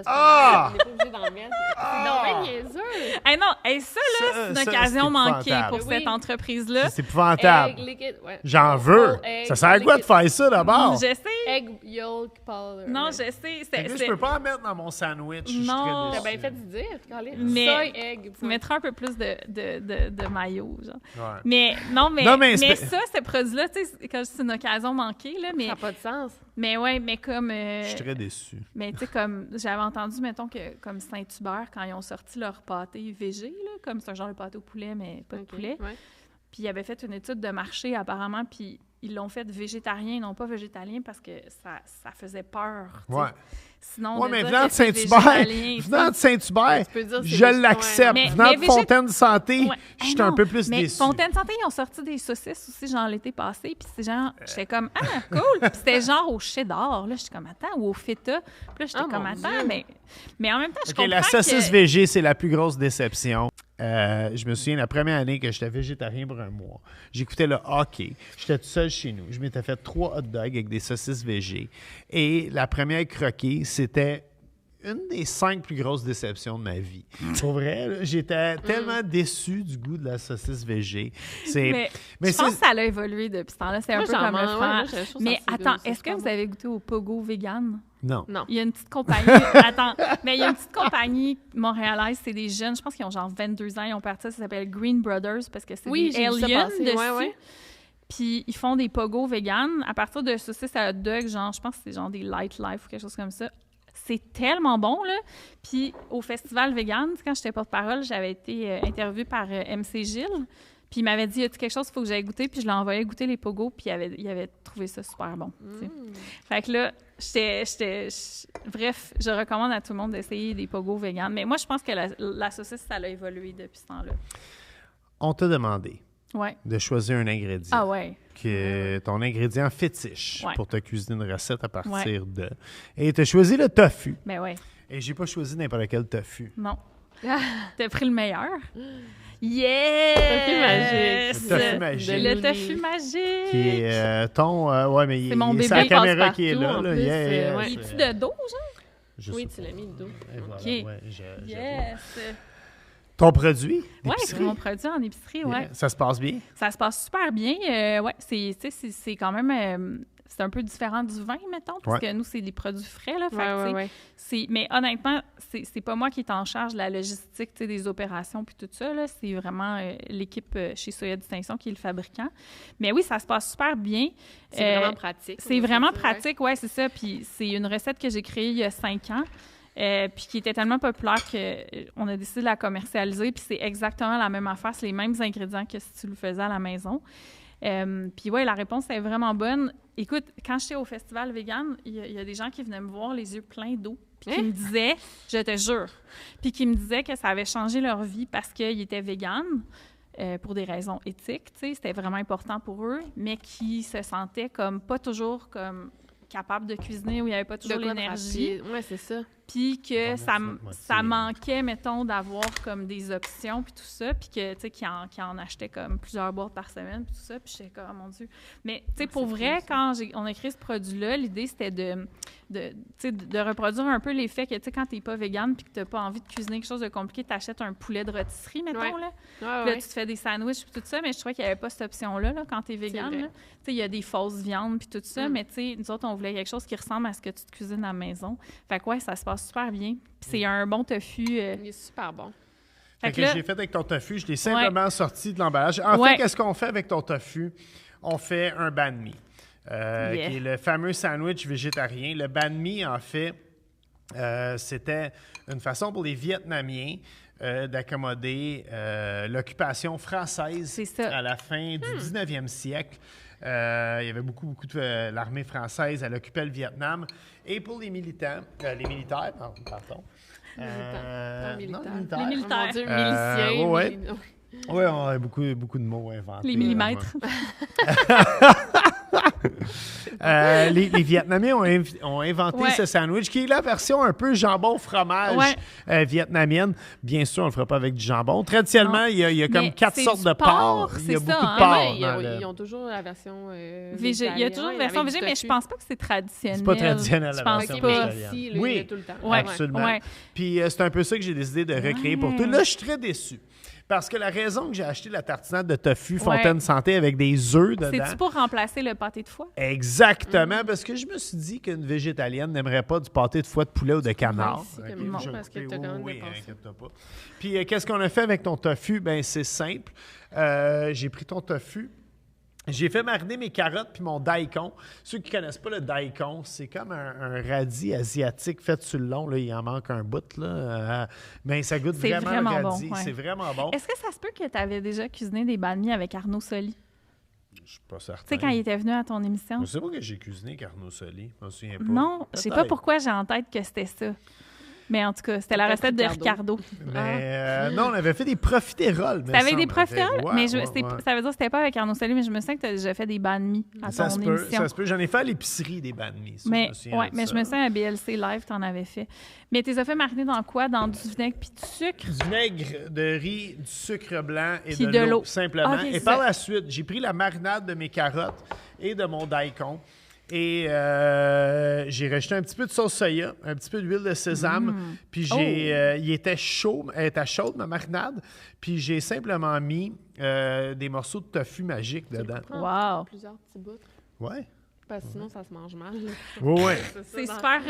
Speaker 3: Ah! On n'est pas obligé d'en mettre. C'est donc bien niaiseux.
Speaker 2: Hey, non, hey, ça, là, c'est une occasion manquée pour cette entreprise-là.
Speaker 1: C'est épouvantable.
Speaker 3: Ouais.
Speaker 1: J'en veux. Ça sert à quoi de faire ça, d'abord?
Speaker 2: Je sais.
Speaker 3: Egg yolk powder.
Speaker 2: Non, je sais.
Speaker 1: Je peux pas en mettre dans mon sandwich.
Speaker 2: Non.
Speaker 3: T'as bien fait de dire.
Speaker 2: Mais
Speaker 3: soy egg.
Speaker 2: tu mettras un peu plus de mayo, genre.
Speaker 1: Ouais.
Speaker 2: Mais ça, ce produit-là, tu sais, quand c'est une occasion manquée, là, mais...
Speaker 3: Ça n'a pas de sens.
Speaker 2: Mais ouais, mais comme...
Speaker 1: Je suis très déçu.
Speaker 2: Mais tu sais, comme j'avais entendu, mettons, que comme Saint-Hubert, quand ils ont sorti leur pâté végé, là, comme c'est un genre de pâté au poulet, mais pas de poulet, puis ils avaient fait une étude de marché, apparemment, puis ils l'ont fait végétarien, non pas végétalien, parce que ça faisait peur.
Speaker 1: Ouais.
Speaker 2: Sinon,
Speaker 1: mais venant de Saint-Hubert, je l'accepte. Venant de Fontaine Santé, je suis un peu plus déçu.
Speaker 2: Mais Fontaine Santé, ils ont sorti des saucisses aussi, genre l'été passé, puis c'est genre, j'étais comme, cool! Puis c'était genre au cheddar, là, j'étais comme, attends, ou au feta. Puis là, j'étais comme, attends, mais en même temps, je comprends
Speaker 1: la saucisse végé, c'est la plus grosse déception. Je me souviens, la première année que j'étais végétarien pour un mois, j'écoutais le hockey. J'étais tout seul chez nous. Je m'étais fait 3 hot dogs avec des saucisses végé. Et la première croquée, c'était une des 5 plus grosses déceptions de ma vie. Pour vrai, là, j'étais tellement déçu du goût de la saucisse végé.
Speaker 2: Mais je pense que ça a évolué depuis ce temps-là. C'est un peu comme le fromage. Mais attends, est-ce que vous avez goûté au Pogo vegan?
Speaker 1: Non.
Speaker 2: Il y a une petite compagnie... mais il y a une petite compagnie montréalaise, c'est des jeunes, je pense qu'ils ont genre 22 ans, ils ont parti, ça s'appelle Green Brothers, parce que c'est des aliens dessus. Puis ils font des pogos vegan à partir de saucisses à hot dog, genre, je pense que c'est genre des Light Life ou quelque chose comme ça. C'est tellement bon, là. Puis au festival vegan, quand j'étais porte-parole, j'avais été interviewée par MC Gilles. Puis il m'avait dit, y a-t-il quelque chose qu'il faut que j'aille goûter? Puis je l'ai envoyé goûter les pogos, puis il avait trouvé ça super bon. Fait que là, bref, je recommande à tout le monde d'essayer des pogos vegan. Mais moi, je pense que la saucisse, ça a évolué depuis ce temps-là.
Speaker 1: On t'a demandé de choisir un ingrédient.
Speaker 2: Ah ouais.
Speaker 1: Ton ingrédient fétiche pour te cuisiner une recette à partir de... Et tu as choisi le tofu.
Speaker 2: Ben ouais.
Speaker 1: Et j'ai pas choisi n'importe quel tofu.
Speaker 2: Non. T'as pris le meilleur. Yes!
Speaker 3: Le
Speaker 1: tofu magique.
Speaker 2: Le tofu magique.
Speaker 1: Qui est mais
Speaker 2: c'est mon bébé.
Speaker 1: C'est la caméra qui est là.
Speaker 2: Il est-tu de dos, genre?
Speaker 3: Oui, tu l'as mis de dos.
Speaker 1: Voilà,
Speaker 2: yes!
Speaker 1: Ton produit?
Speaker 2: Oui, c'est mon produit en épicerie, oui.
Speaker 1: Ça se passe bien?
Speaker 2: Ça se passe super bien. C'est quand même... c'est un peu différent du vin, mettons, parce que nous, c'est des produits frais, là. Mais honnêtement, c'est pas moi qui est en charge de la logistique, des opérations puis tout ça, là. C'est vraiment l'équipe chez Soya Distinction qui est le fabricant. Mais oui, ça se passe super bien.
Speaker 3: C'est vraiment pratique.
Speaker 2: C'est vraiment pratique, oui, c'est ça. Puis c'est une recette que j'ai créée il y a 5 ans. Puis qui était tellement populaire qu'on a décidé de la commercialiser. Puis c'est exactement la même affaire, c'est les mêmes ingrédients que si tu le faisais à la maison. Puis ouais, la réponse est vraiment bonne. Écoute, quand j'étais au festival vegan, il y a des gens qui venaient me voir les yeux pleins d'eau, puis qui me disaient, je te jure, puis qui me disaient que ça avait changé leur vie parce qu'ils étaient véganes. Pour des raisons éthiques, tu sais, c'était vraiment important pour eux, mais qui se sentaient comme pas toujours comme capable de cuisiner, où il n'y avait pas toujours l'énergie.
Speaker 3: Oui, c'est ça.
Speaker 2: Puis que ça manquait, mettons, d'avoir comme des options, puis tout ça, puis que, tu sais, qui en achetaient comme plusieurs boîtes par semaine, puis tout ça, puis j'étais comme, oh mon Dieu. Mais, tu sais, pour vrai, quand on a créé ce produit-là, l'idée, c'était de reproduire un peu l'effet que, tu sais, quand t'es pas végane puis que t'as pas envie de cuisiner quelque chose de compliqué, t'achètes un poulet de rôtisserie, mettons, là. Puis là, tu te fais des sandwichs, puis tout ça, mais je trouvais qu'il n'y avait pas cette option-là, là, quand t'es végane, là. Tu sais, il y a des fausses viandes, puis tout ça, mais, tu sais, nous autres, on voulait quelque chose qui ressemble à ce que tu te cuisines à la maison. Fait que, ouais, ça se passe super bien. Puis c'est un bon tofu.
Speaker 3: Il est super bon.
Speaker 1: Fait que j'ai fait avec ton tofu, je l'ai simplement sorti de l'emballage. En fait, qu'est-ce qu'on fait avec ton tofu? on fait un banh mi, qui est le fameux sandwich végétarien. Le banh mi, en fait, c'était une façon pour les Vietnamiens d'accommoder l'occupation française à la fin du 19e siècle. Il y avait beaucoup de... l'armée française, elle occupait le Vietnam. Et pour les militaires, pardon.
Speaker 3: Les militaires.
Speaker 2: Les militaires.
Speaker 3: Mon Dieu, miliciens.
Speaker 1: Oui, on a beaucoup de mots inventés.
Speaker 2: Les millimètres.
Speaker 1: Les Vietnamiens ont inventé ce sandwich, qui est la version un peu jambon-fromage vietnamienne. Bien sûr, on ne le fera pas avec du jambon. Traditionnellement, il y a comme 4 sortes de porc. Il y a beaucoup de porc.
Speaker 3: Ils ont toujours la version
Speaker 2: végétarienne. Il y a toujours la version végétarienne, mais je pense pas que c'est traditionnel.
Speaker 1: C'est pas traditionnel, la version végétarienne.
Speaker 3: Oui, tout le temps.
Speaker 1: Absolument. Ouais. Puis c'est un peu ça que j'ai décidé de recréer pour tout. Là, je suis très déçu. Parce que la raison que j'ai acheté la tartinade de tofu Fontaine Santé avec des œufs dedans...
Speaker 2: C'est-tu pour remplacer le pâté de foie?
Speaker 1: Exactement, parce que je me suis dit qu'une végétalienne n'aimerait pas du pâté de foie de poulet ou de canard.
Speaker 3: Parce que t'as quand même
Speaker 1: inquiète-toi pas. Puis qu'est-ce qu'on a fait avec ton tofu? Ben c'est simple. J'ai pris ton tofu. J'ai fait mariner mes carottes puis mon daikon. Ceux qui ne connaissent pas le daikon, c'est comme un radis asiatique fait sur le long. Là, il en manque un bout. Là. Mais ça goûte vraiment le radis. Bon, c'est vraiment bon.
Speaker 2: Est-ce que ça se peut que tu avais déjà cuisiné des banh mi avec Arnaud Soli?
Speaker 1: Je suis pas certain.
Speaker 2: Tu sais, quand il était venu à ton émission?
Speaker 1: Je sais pas que j'ai cuisiné avec Arnaud Soli. Je me souviens pas.
Speaker 2: Non, je sais pas pourquoi j'ai en tête que c'était ça. Mais en tout cas, c'était la recette de Ricardo.
Speaker 1: Mais non, on avait fait des profiteroles.
Speaker 2: Tu avais des profiteroles? Mais ça veut dire que c'était pas avec Arnaud Soli, mais je me sens que tu as déjà fait des banh mi à ton émission.
Speaker 1: Ça se peut. J'en ai fait à l'épicerie des banh mi.
Speaker 2: Mais je me sens à BLC Live, tu en avais fait. Mais tu les as fait mariner dans quoi? Dans du vinaigre puis du sucre?
Speaker 1: Du vinaigre, de riz, du sucre blanc et de l'eau, simplement. Okay, et par la suite, j'ai pris la marinade de mes carottes et de mon daikon. Et j'ai rajouté un petit peu de sauce soya, un petit peu d'huile de sésame. Puis il était chaud, elle était chaude, ma marinade. Puis j'ai simplement mis des morceaux de tofu magique dedans.
Speaker 2: Wow!
Speaker 3: Plusieurs petits bouts.
Speaker 1: Ouais.
Speaker 3: Parce que sinon, ça se mange mal.
Speaker 1: Oui.
Speaker 2: C'est super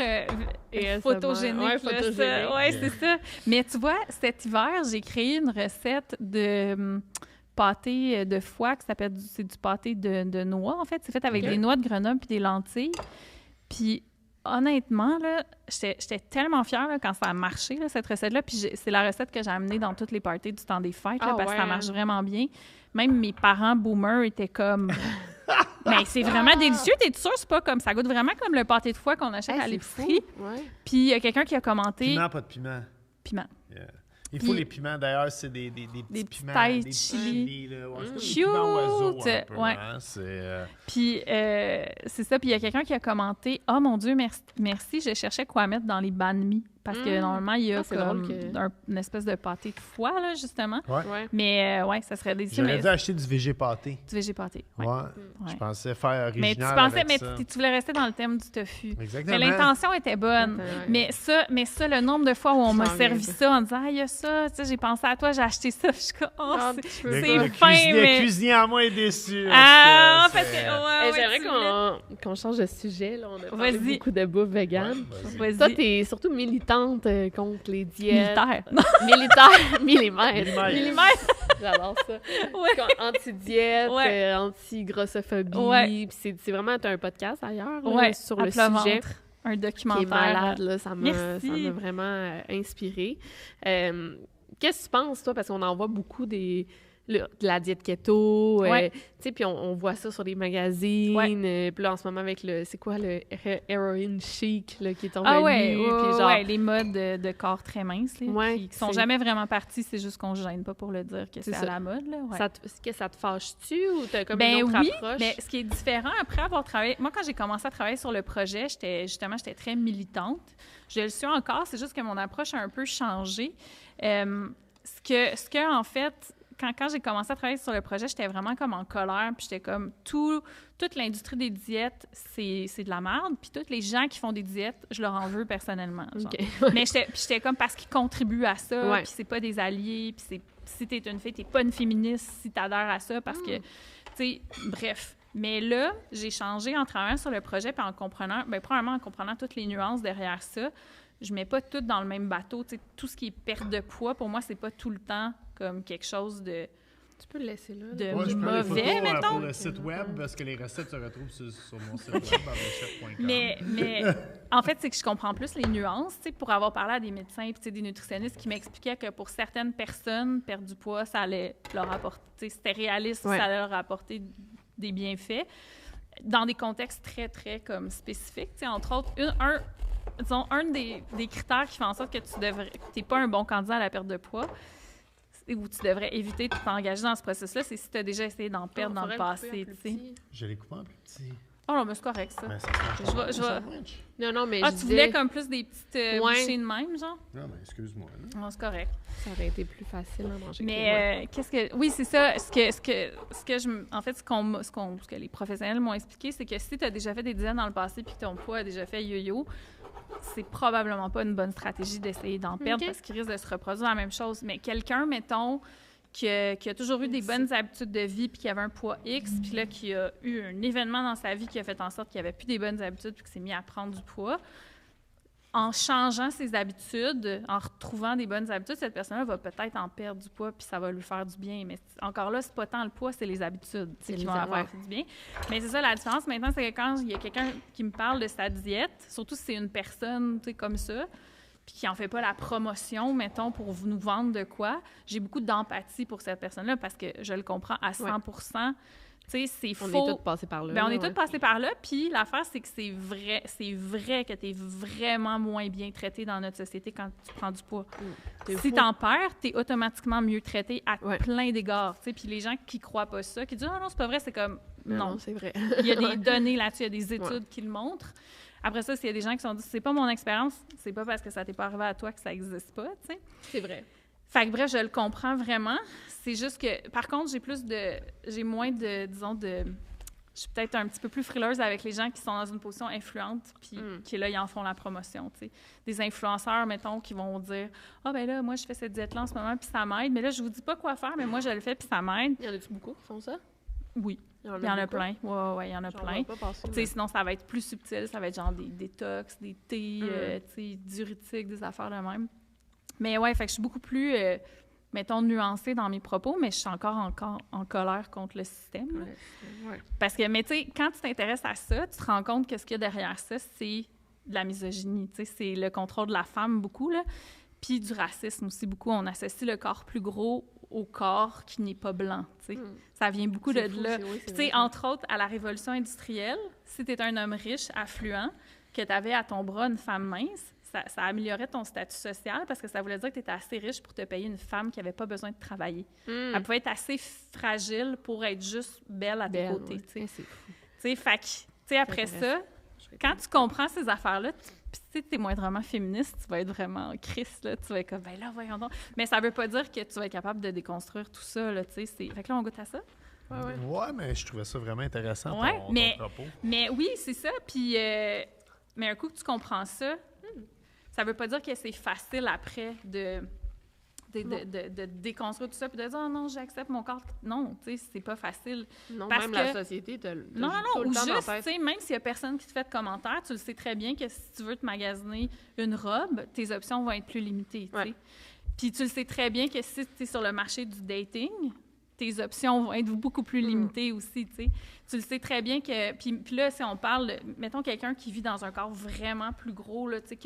Speaker 2: photogénique. Oui, c'est ça. Mais tu vois, cet hiver, j'ai créé une recette de... pâté de foie, c'est du pâté de noix, en fait. C'est fait avec des noix de Grenoble puis des lentilles. Puis, honnêtement, là, j'étais tellement fière là, quand ça a marché, là, cette recette-là. Puis, c'est la recette que j'ai amenée dans toutes les parties du temps des fêtes, là, parce que ça marche vraiment bien. Même mes parents boomers étaient comme... Mais c'est vraiment délicieux. T'es sûr, c'est pas comme... Ça goûte vraiment comme le pâté de foie qu'on achète à l'épicerie. Puis, il y a quelqu'un qui a commenté...
Speaker 1: Piment, pas de piment.
Speaker 2: Piment.
Speaker 1: Yeah. Il faut les piments, d'ailleurs, c'est des petits piments.
Speaker 2: Des chili.
Speaker 1: Des piments oiseaux, un peu, hein?
Speaker 2: Puis, c'est ça. Puis, il y a quelqu'un qui a commenté « Oh mon Dieu, merci, je cherchais quoi mettre dans les banh mi. » Parce que normalement, il y a comme une espèce de pâté de foie, là, justement.
Speaker 1: Ouais.
Speaker 2: Mais ça serait délicieux.
Speaker 1: J'aurais dû acheter du végé pâté.
Speaker 2: Du végé pâté,
Speaker 1: ouais. Je pensais faire original.
Speaker 2: Mais tu voulais rester dans le thème du tofu.
Speaker 1: Exactement.
Speaker 2: Mais l'intention était bonne. Mais ça, le nombre de fois où on m'a servi ça en disant « Ah, il y a ça, tu sais, j'ai pensé à toi, j'ai acheté ça. » Je suis comme « Oh, c'est fin, mais... »
Speaker 1: Le cuisinier en moi est déçu.
Speaker 2: Ah, parce que...
Speaker 3: J'aimerais qu'on change de sujet. Là. On a parlé beaucoup de bouffe vegan. Toi, t'es surtout militante contre les diètes. Millimètre. J'adore ça. Anti-diète, anti-grossophobie. Ouais. Puis c'est vraiment, t'as un podcast ailleurs sur le sujet.
Speaker 2: Un documentaire.
Speaker 3: Qui est malade, là. Ça m'a vraiment inspirée. Qu'est-ce que tu penses, toi? Parce qu'on en voit beaucoup de la diète keto, tu sais, puis on voit ça sur les magazines, puis là, en ce moment, avec c'est quoi, le Heroin Chic, là, qui est revenu,
Speaker 2: les modes de corps très minces, là, qui sont jamais vraiment partis, c'est juste qu'on se gêne pas pour le dire que c'est à la mode, là. Ouais.
Speaker 3: Est-ce que ça te fâche-tu, ou t'as comme une autre approche?
Speaker 2: Mais ce qui est différent, après avoir travaillé... Moi, quand j'ai commencé à travailler sur le projet, j'étais très militante. Je le suis encore, c'est juste que mon approche a un peu changé. Ce que en fait... Quand j'ai commencé à travailler sur le projet, j'étais vraiment comme en colère, puis j'étais comme, toute l'industrie des diètes, c'est de la merde, puis tous les gens qui font des diètes, je leur en veux personnellement. Okay. Mais j'étais comme, parce qu'ils contribuent à ça, puis c'est pas des alliés, puis si t'es une fille, t'es pas une féministe si t'adhères à ça, parce que, tu sais, bref. Mais là, j'ai changé en travaillant sur le projet, puis en comprenant, premièrement, en comprenant toutes les nuances derrière ça. Je mets pas tout dans le même bateau. T'sais, tout ce qui est perte de poids, pour moi, c'est pas tout le temps comme quelque chose de...
Speaker 3: Tu peux le laisser là.
Speaker 2: de
Speaker 1: Ouais, je prends les
Speaker 2: mauvais,
Speaker 1: photos,
Speaker 2: mettons.
Speaker 1: pour le site web, parce que les recettes se retrouvent sur mon site web, barberchef.com.
Speaker 2: Mais en fait, c'est que je comprends plus les nuances, tu sais, pour avoir parlé à des médecins et des nutritionnistes qui m'expliquaient que pour certaines personnes, perdre du poids, ça allait leur apporter, c'était réaliste, ça allait leur apporter des bienfaits dans des contextes très, très comme spécifiques. Tu sais, entre autres, un des critères qui fait en sorte que tu n'es pas un bon candidat à la perte de poids, où tu devrais éviter de t'engager dans ce processus-là, c'est si tu as déjà essayé d'en perdre dans le passé.
Speaker 1: Je l'ai coupé en plus petit.
Speaker 2: Oh non, mais c'est correct, ça.
Speaker 1: Mais ça se mange
Speaker 2: Je vais...
Speaker 3: Non, mais
Speaker 2: tu voulais comme plus des petites bouchées de même, genre?
Speaker 1: Non, mais excuse-moi.
Speaker 2: Non, c'est correct.
Speaker 3: Ça aurait été plus facile à manger.
Speaker 2: Mais qu'est-ce que... Oui, c'est ça. En fait, ce que les professionnels m'ont expliqué, c'est que si tu as déjà fait des diètes dans le passé puis que ton poids a déjà fait yo-yo, c'est probablement pas une bonne stratégie d'essayer d'en perdre parce qu'il risque de se reproduire la même chose. Mais quelqu'un, mettons, qui a toujours eu des bonnes habitudes de vie puis qui avait un poids X, puis là, qui a eu un événement dans sa vie qui a fait en sorte qu'il n'avait plus des bonnes habitudes puis qu'il s'est mis à prendre du poids, en changeant ses habitudes, en retrouvant des bonnes habitudes, cette personne-là va peut-être en perdre du poids puis ça va lui faire du bien. Mais encore là, c'est pas tant le poids, c'est les habitudes qui vont avoir fait du bien. Mais c'est ça la différence. Maintenant, c'est que quand il y a quelqu'un qui me parle de sa diète, surtout si c'est une personne comme ça, puis qui n'en fait pas la promotion, mettons, pour nous vendre de quoi, j'ai beaucoup d'empathie pour cette personne-là parce que je le comprends à 100 %. Tu sais, c'est faux.
Speaker 3: On est tous passés par là.
Speaker 2: Bien, on est tous passés par là. Puis l'affaire, c'est que c'est vrai que tu es vraiment moins bien traité dans notre société quand tu prends du poids. Si tu en perds, tu es automatiquement mieux traité à plein d'égards. Tu sais, puis les gens qui croient pas ça, qui disent « Ah non, c'est pas vrai », c'est comme « Non,
Speaker 3: c'est vrai. »
Speaker 2: Il y a des données là-dessus, il y a des études qui le montrent. Après ça, s'il y a des gens qui se sont dit « C'est pas mon expérience, c'est pas parce que ça t'est pas arrivé à toi que ça existe pas. » Tu sais.
Speaker 3: C'est vrai.
Speaker 2: Fait que bref, je le comprends vraiment. C'est juste que, par contre, j'ai moins de, disons, je suis peut-être un petit peu plus frileuse avec les gens qui sont dans une position influente, puis qui, là, ils en font la promotion, tu sais. Des influenceurs, mettons, qui vont dire « Ah, ben là, moi, je fais cette diète-là en ce moment, puis ça m'aide. Mais là, je vous dis pas quoi faire, mais moi, je le fais, puis ça m'aide. »
Speaker 3: Il y en a-tu beaucoup qui font ça?
Speaker 2: Oui. Il y en a plein. Oui, il y en a plein. Sinon, ça va être plus subtil. Ça va être genre des détox, des thés, diurétiques, des affaires de même. Mais ouais, fait que je suis beaucoup plus, mettons, nuancée dans mes propos, mais je suis encore en colère contre le système. Parce que, mais tu sais, quand tu t'intéresses à ça, tu te rends compte que ce qu'il y a derrière ça, c'est de la misogynie. Tu sais, c'est le contrôle de la femme, beaucoup, là. Puis du racisme aussi, beaucoup. On associe le corps plus gros au corps qui n'est pas blanc, tu sais. Ça vient beaucoup de là. Puis tu sais, entre autres, à la Révolution industrielle, si tu étais un homme riche, affluent, que tu avais à ton bras une femme mince, ça améliorait ton statut social parce que ça voulait dire que tu étais assez riche pour te payer une femme qui n'avait pas besoin de travailler. Elle pouvait être assez fragile pour être juste belle à tes côtés. Tu sais, fait que, tu sais, après ça, quand tu comprends ces affaires-là, puis tu es moindrement féministe, tu vas être vraiment Christ, là, tu vas être comme, ben là, voyons donc. Mais ça veut pas dire que tu vas être capable de déconstruire tout ça, là, tu sais. Fait que là, on goûte à ça.
Speaker 1: Ouais, mais je trouvais ça vraiment intéressant, ton propos.
Speaker 2: Mais oui, c'est ça, puis... mais un coup que tu comprends ça, ça veut pas dire que c'est facile après de déconstruire tout ça puis de dire « Oh non, j'accepte mon corps. » Non, tu sais, c'est pas facile.
Speaker 3: Non,
Speaker 2: parce
Speaker 3: même
Speaker 2: que...
Speaker 3: la société te le
Speaker 2: Non,
Speaker 3: tout le
Speaker 2: ou
Speaker 3: temps
Speaker 2: juste, tu sais, même s'il y a personne qui te fait de commentaires, tu le sais très bien que si tu veux te magasiner une robe, tes options vont être plus limitées, tu sais. Puis tu le sais très bien que si tu es sur le marché du dating, tes options vont être beaucoup plus limitées aussi, tu sais. Tu le sais très bien que... Puis là, si on parle, mettons quelqu'un qui vit dans un corps vraiment plus gros, là, tu sais,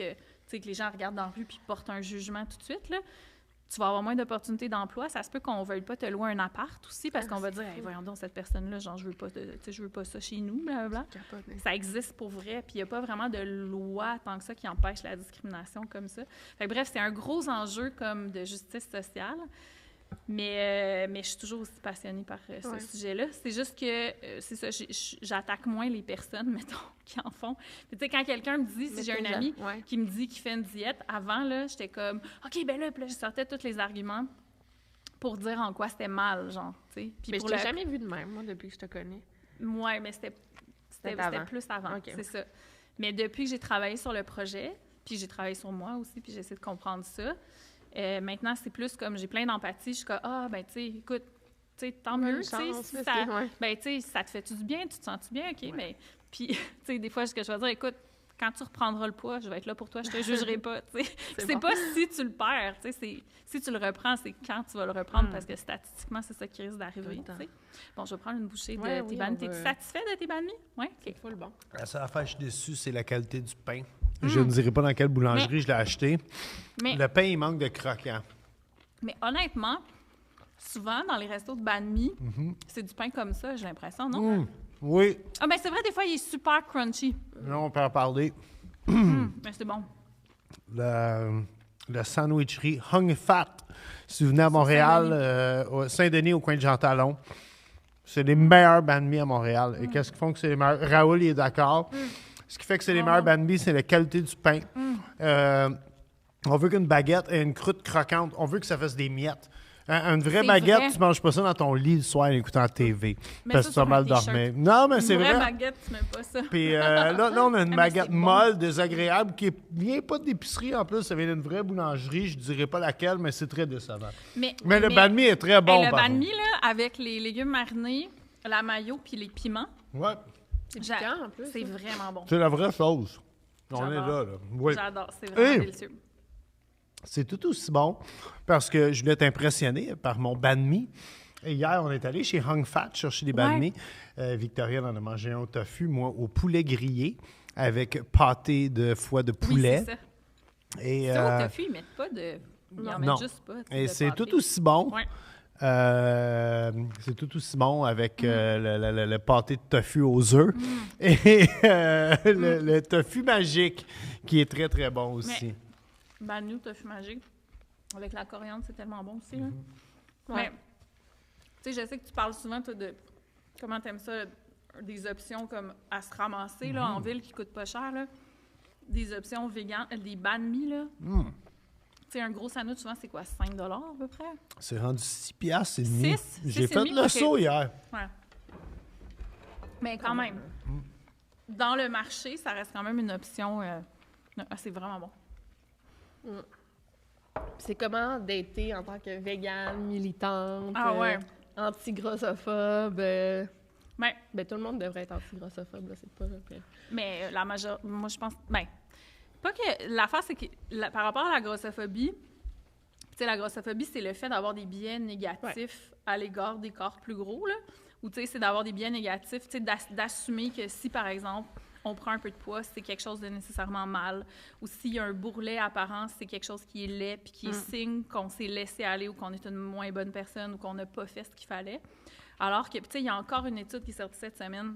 Speaker 2: que les gens regardent dans la rue puis portent un jugement tout de suite, là, tu vas avoir moins d'opportunités d'emploi. Ça se peut qu'on ne veuille pas te louer un appart aussi parce qu'on va dire hey, « voyons donc, cette personne-là, genre, je veux pas ça chez nous, blablabla. » Ça existe pour vrai, puis il n'y a pas vraiment de loi tant que ça qui empêche la discrimination comme ça. Fait que, bref, c'est un gros enjeu comme de justice sociale. Mais je suis toujours aussi passionnée par ce sujet-là. C'est juste que, c'est ça, j'attaque moins les personnes, mettons, qui en font. Tu sais, quand quelqu'un me dit, si j'ai un ami qui me dit qu'il fait une diète, avant, là, j'étais comme, OK, ben là, puis là, je sortais tous les arguments pour dire en quoi c'était mal, genre, tu sais.
Speaker 3: Mais je t'ai jamais vu de même, moi, depuis que je te connais.
Speaker 2: Oui, mais c'était plus avant, c'est ça. Mais depuis que j'ai travaillé sur le projet, puis j'ai travaillé sur moi aussi, puis j'essaie de comprendre ça, maintenant, c'est plus comme j'ai plein d'empathie. Je suis comme, ben, tu sais, écoute, tu sais, tant mieux, tu sais, si ça, ben, tu sais, ça te fait-tu du bien, tu te sens-tu bien, OK, mais, puis, tu sais, des fois, ce que je vais dire, écoute, quand tu reprendras le poids, je vais être là pour toi, je te jugerai pas, tu sais. C'est
Speaker 3: bon.
Speaker 2: pas si tu le perds, tu sais, si tu le reprends, c'est quand tu vas le reprendre, parce que statistiquement, c'est ça qui risque d'arriver, tu sais. Bon, je vais prendre une bouchée de tes banh mi. T'es-tu satisfait de tes banh mi? Oui? OK.
Speaker 3: C'est full bon.
Speaker 1: La seule affaire que je suis déçu, c'est la qualité du pain. Je ne dirai pas dans quelle boulangerie je l'ai acheté. Le pain, il manque de croquant.
Speaker 2: Mais honnêtement, souvent, dans les restos de banh mi, c'est du pain comme ça, j'ai l'impression, non?
Speaker 1: Oui.
Speaker 2: Ah, ben c'est vrai, des fois, il est super crunchy.
Speaker 1: Là, on peut en parler.
Speaker 2: Mais c'est bon.
Speaker 1: La sandwicherie Hung Fat. Si vous venez à Montréal, au Saint-Denis, au coin de Jean Talon, c'est les meilleurs banh mi à Montréal. Et qu'est-ce qui font que c'est les meilleurs? Raoul, il est d'accord. Ce qui fait que c'est les meilleurs banh mi, c'est la qualité du pain. On veut qu'une baguette ait une croûte croquante. On veut que ça fasse des miettes. Une vraie baguette, tu manges pas ça dans ton lit le soir en écoutant la TV. Parce que tu as mal dormir. Non, mais c'est vrai.
Speaker 2: Une vraie baguette, tu mets pas ça.
Speaker 1: Puis là, on a une baguette molle, désagréable, qui vient pas d'épicerie en plus. Ça vient d'une vraie boulangerie. Je dirais pas laquelle, mais c'est très décevant. Mais le banh mi est très bon.
Speaker 2: Le banh mi, là, avec les légumes marinés, la mayo puis les piments.
Speaker 1: Ouais.
Speaker 3: C'est piquant, en plus.
Speaker 2: C'est vraiment bon.
Speaker 1: C'est la vraie sauce. On est là. Oui.
Speaker 2: J'adore. C'est vraiment délicieux.
Speaker 1: C'est tout aussi bon parce que je voulais être impressionné par mon banh mi. Et hier, on est allé chez Hung Fat chercher des banh mi. Victoria en a mangé un au tofu, moi au poulet grillé avec pâté de foie de poulet.
Speaker 2: Oui, c'est ça.
Speaker 1: Et,
Speaker 2: au tofu, ils mettent pas de... Ils en mettent juste pas.
Speaker 1: Et c'est tout aussi bon.
Speaker 2: Ouais.
Speaker 1: C'est tout aussi bon avec le pâté de tofu aux œufs et le tofu magique qui est très, très bon aussi.
Speaker 2: Banh mi, tofu magique. Avec la coriandre, c'est tellement bon aussi. Là. Mais, tu sais, je sais que tu parles souvent, toi, de comment t'aimes ça, des options comme à se ramasser là, en ville qui coûtent pas cher. Là. Des options véganes, des banh mi, là. Tu sais, un gros sandwich, souvent, c'est quoi, 5 $, à peu près?
Speaker 1: C'est rendu 6 piastres et demi.
Speaker 2: 6?
Speaker 1: J'ai fait le saut hier.
Speaker 2: Ouais. Mais quand même, dans le marché, ça reste quand même une option. C'est vraiment bon.
Speaker 3: C'est comment dater en tant que végane, militante, anti-grossophobe? Ben, tout le monde devrait être anti-grossophobe, là, c'est pas là.
Speaker 2: Mais moi, je pense... Ben, pas que... L'affaire, c'est que par rapport à la grossophobie, tu sais, la grossophobie, c'est le fait d'avoir des biais négatifs à l'égard des corps plus gros, là. Ou, tu sais, c'est d'avoir des biais négatifs, tu sais, d'assumer que si, par exemple, on prend un peu de poids, c'est quelque chose de nécessairement mal. Ou s'il y a un bourrelet apparent, c'est quelque chose qui est laid puis qui est signe qu'on s'est laissé aller ou qu'on est une moins bonne personne ou qu'on n'a pas fait ce qu'il fallait. Alors que, tu sais, il y a encore une étude qui est sortie cette semaine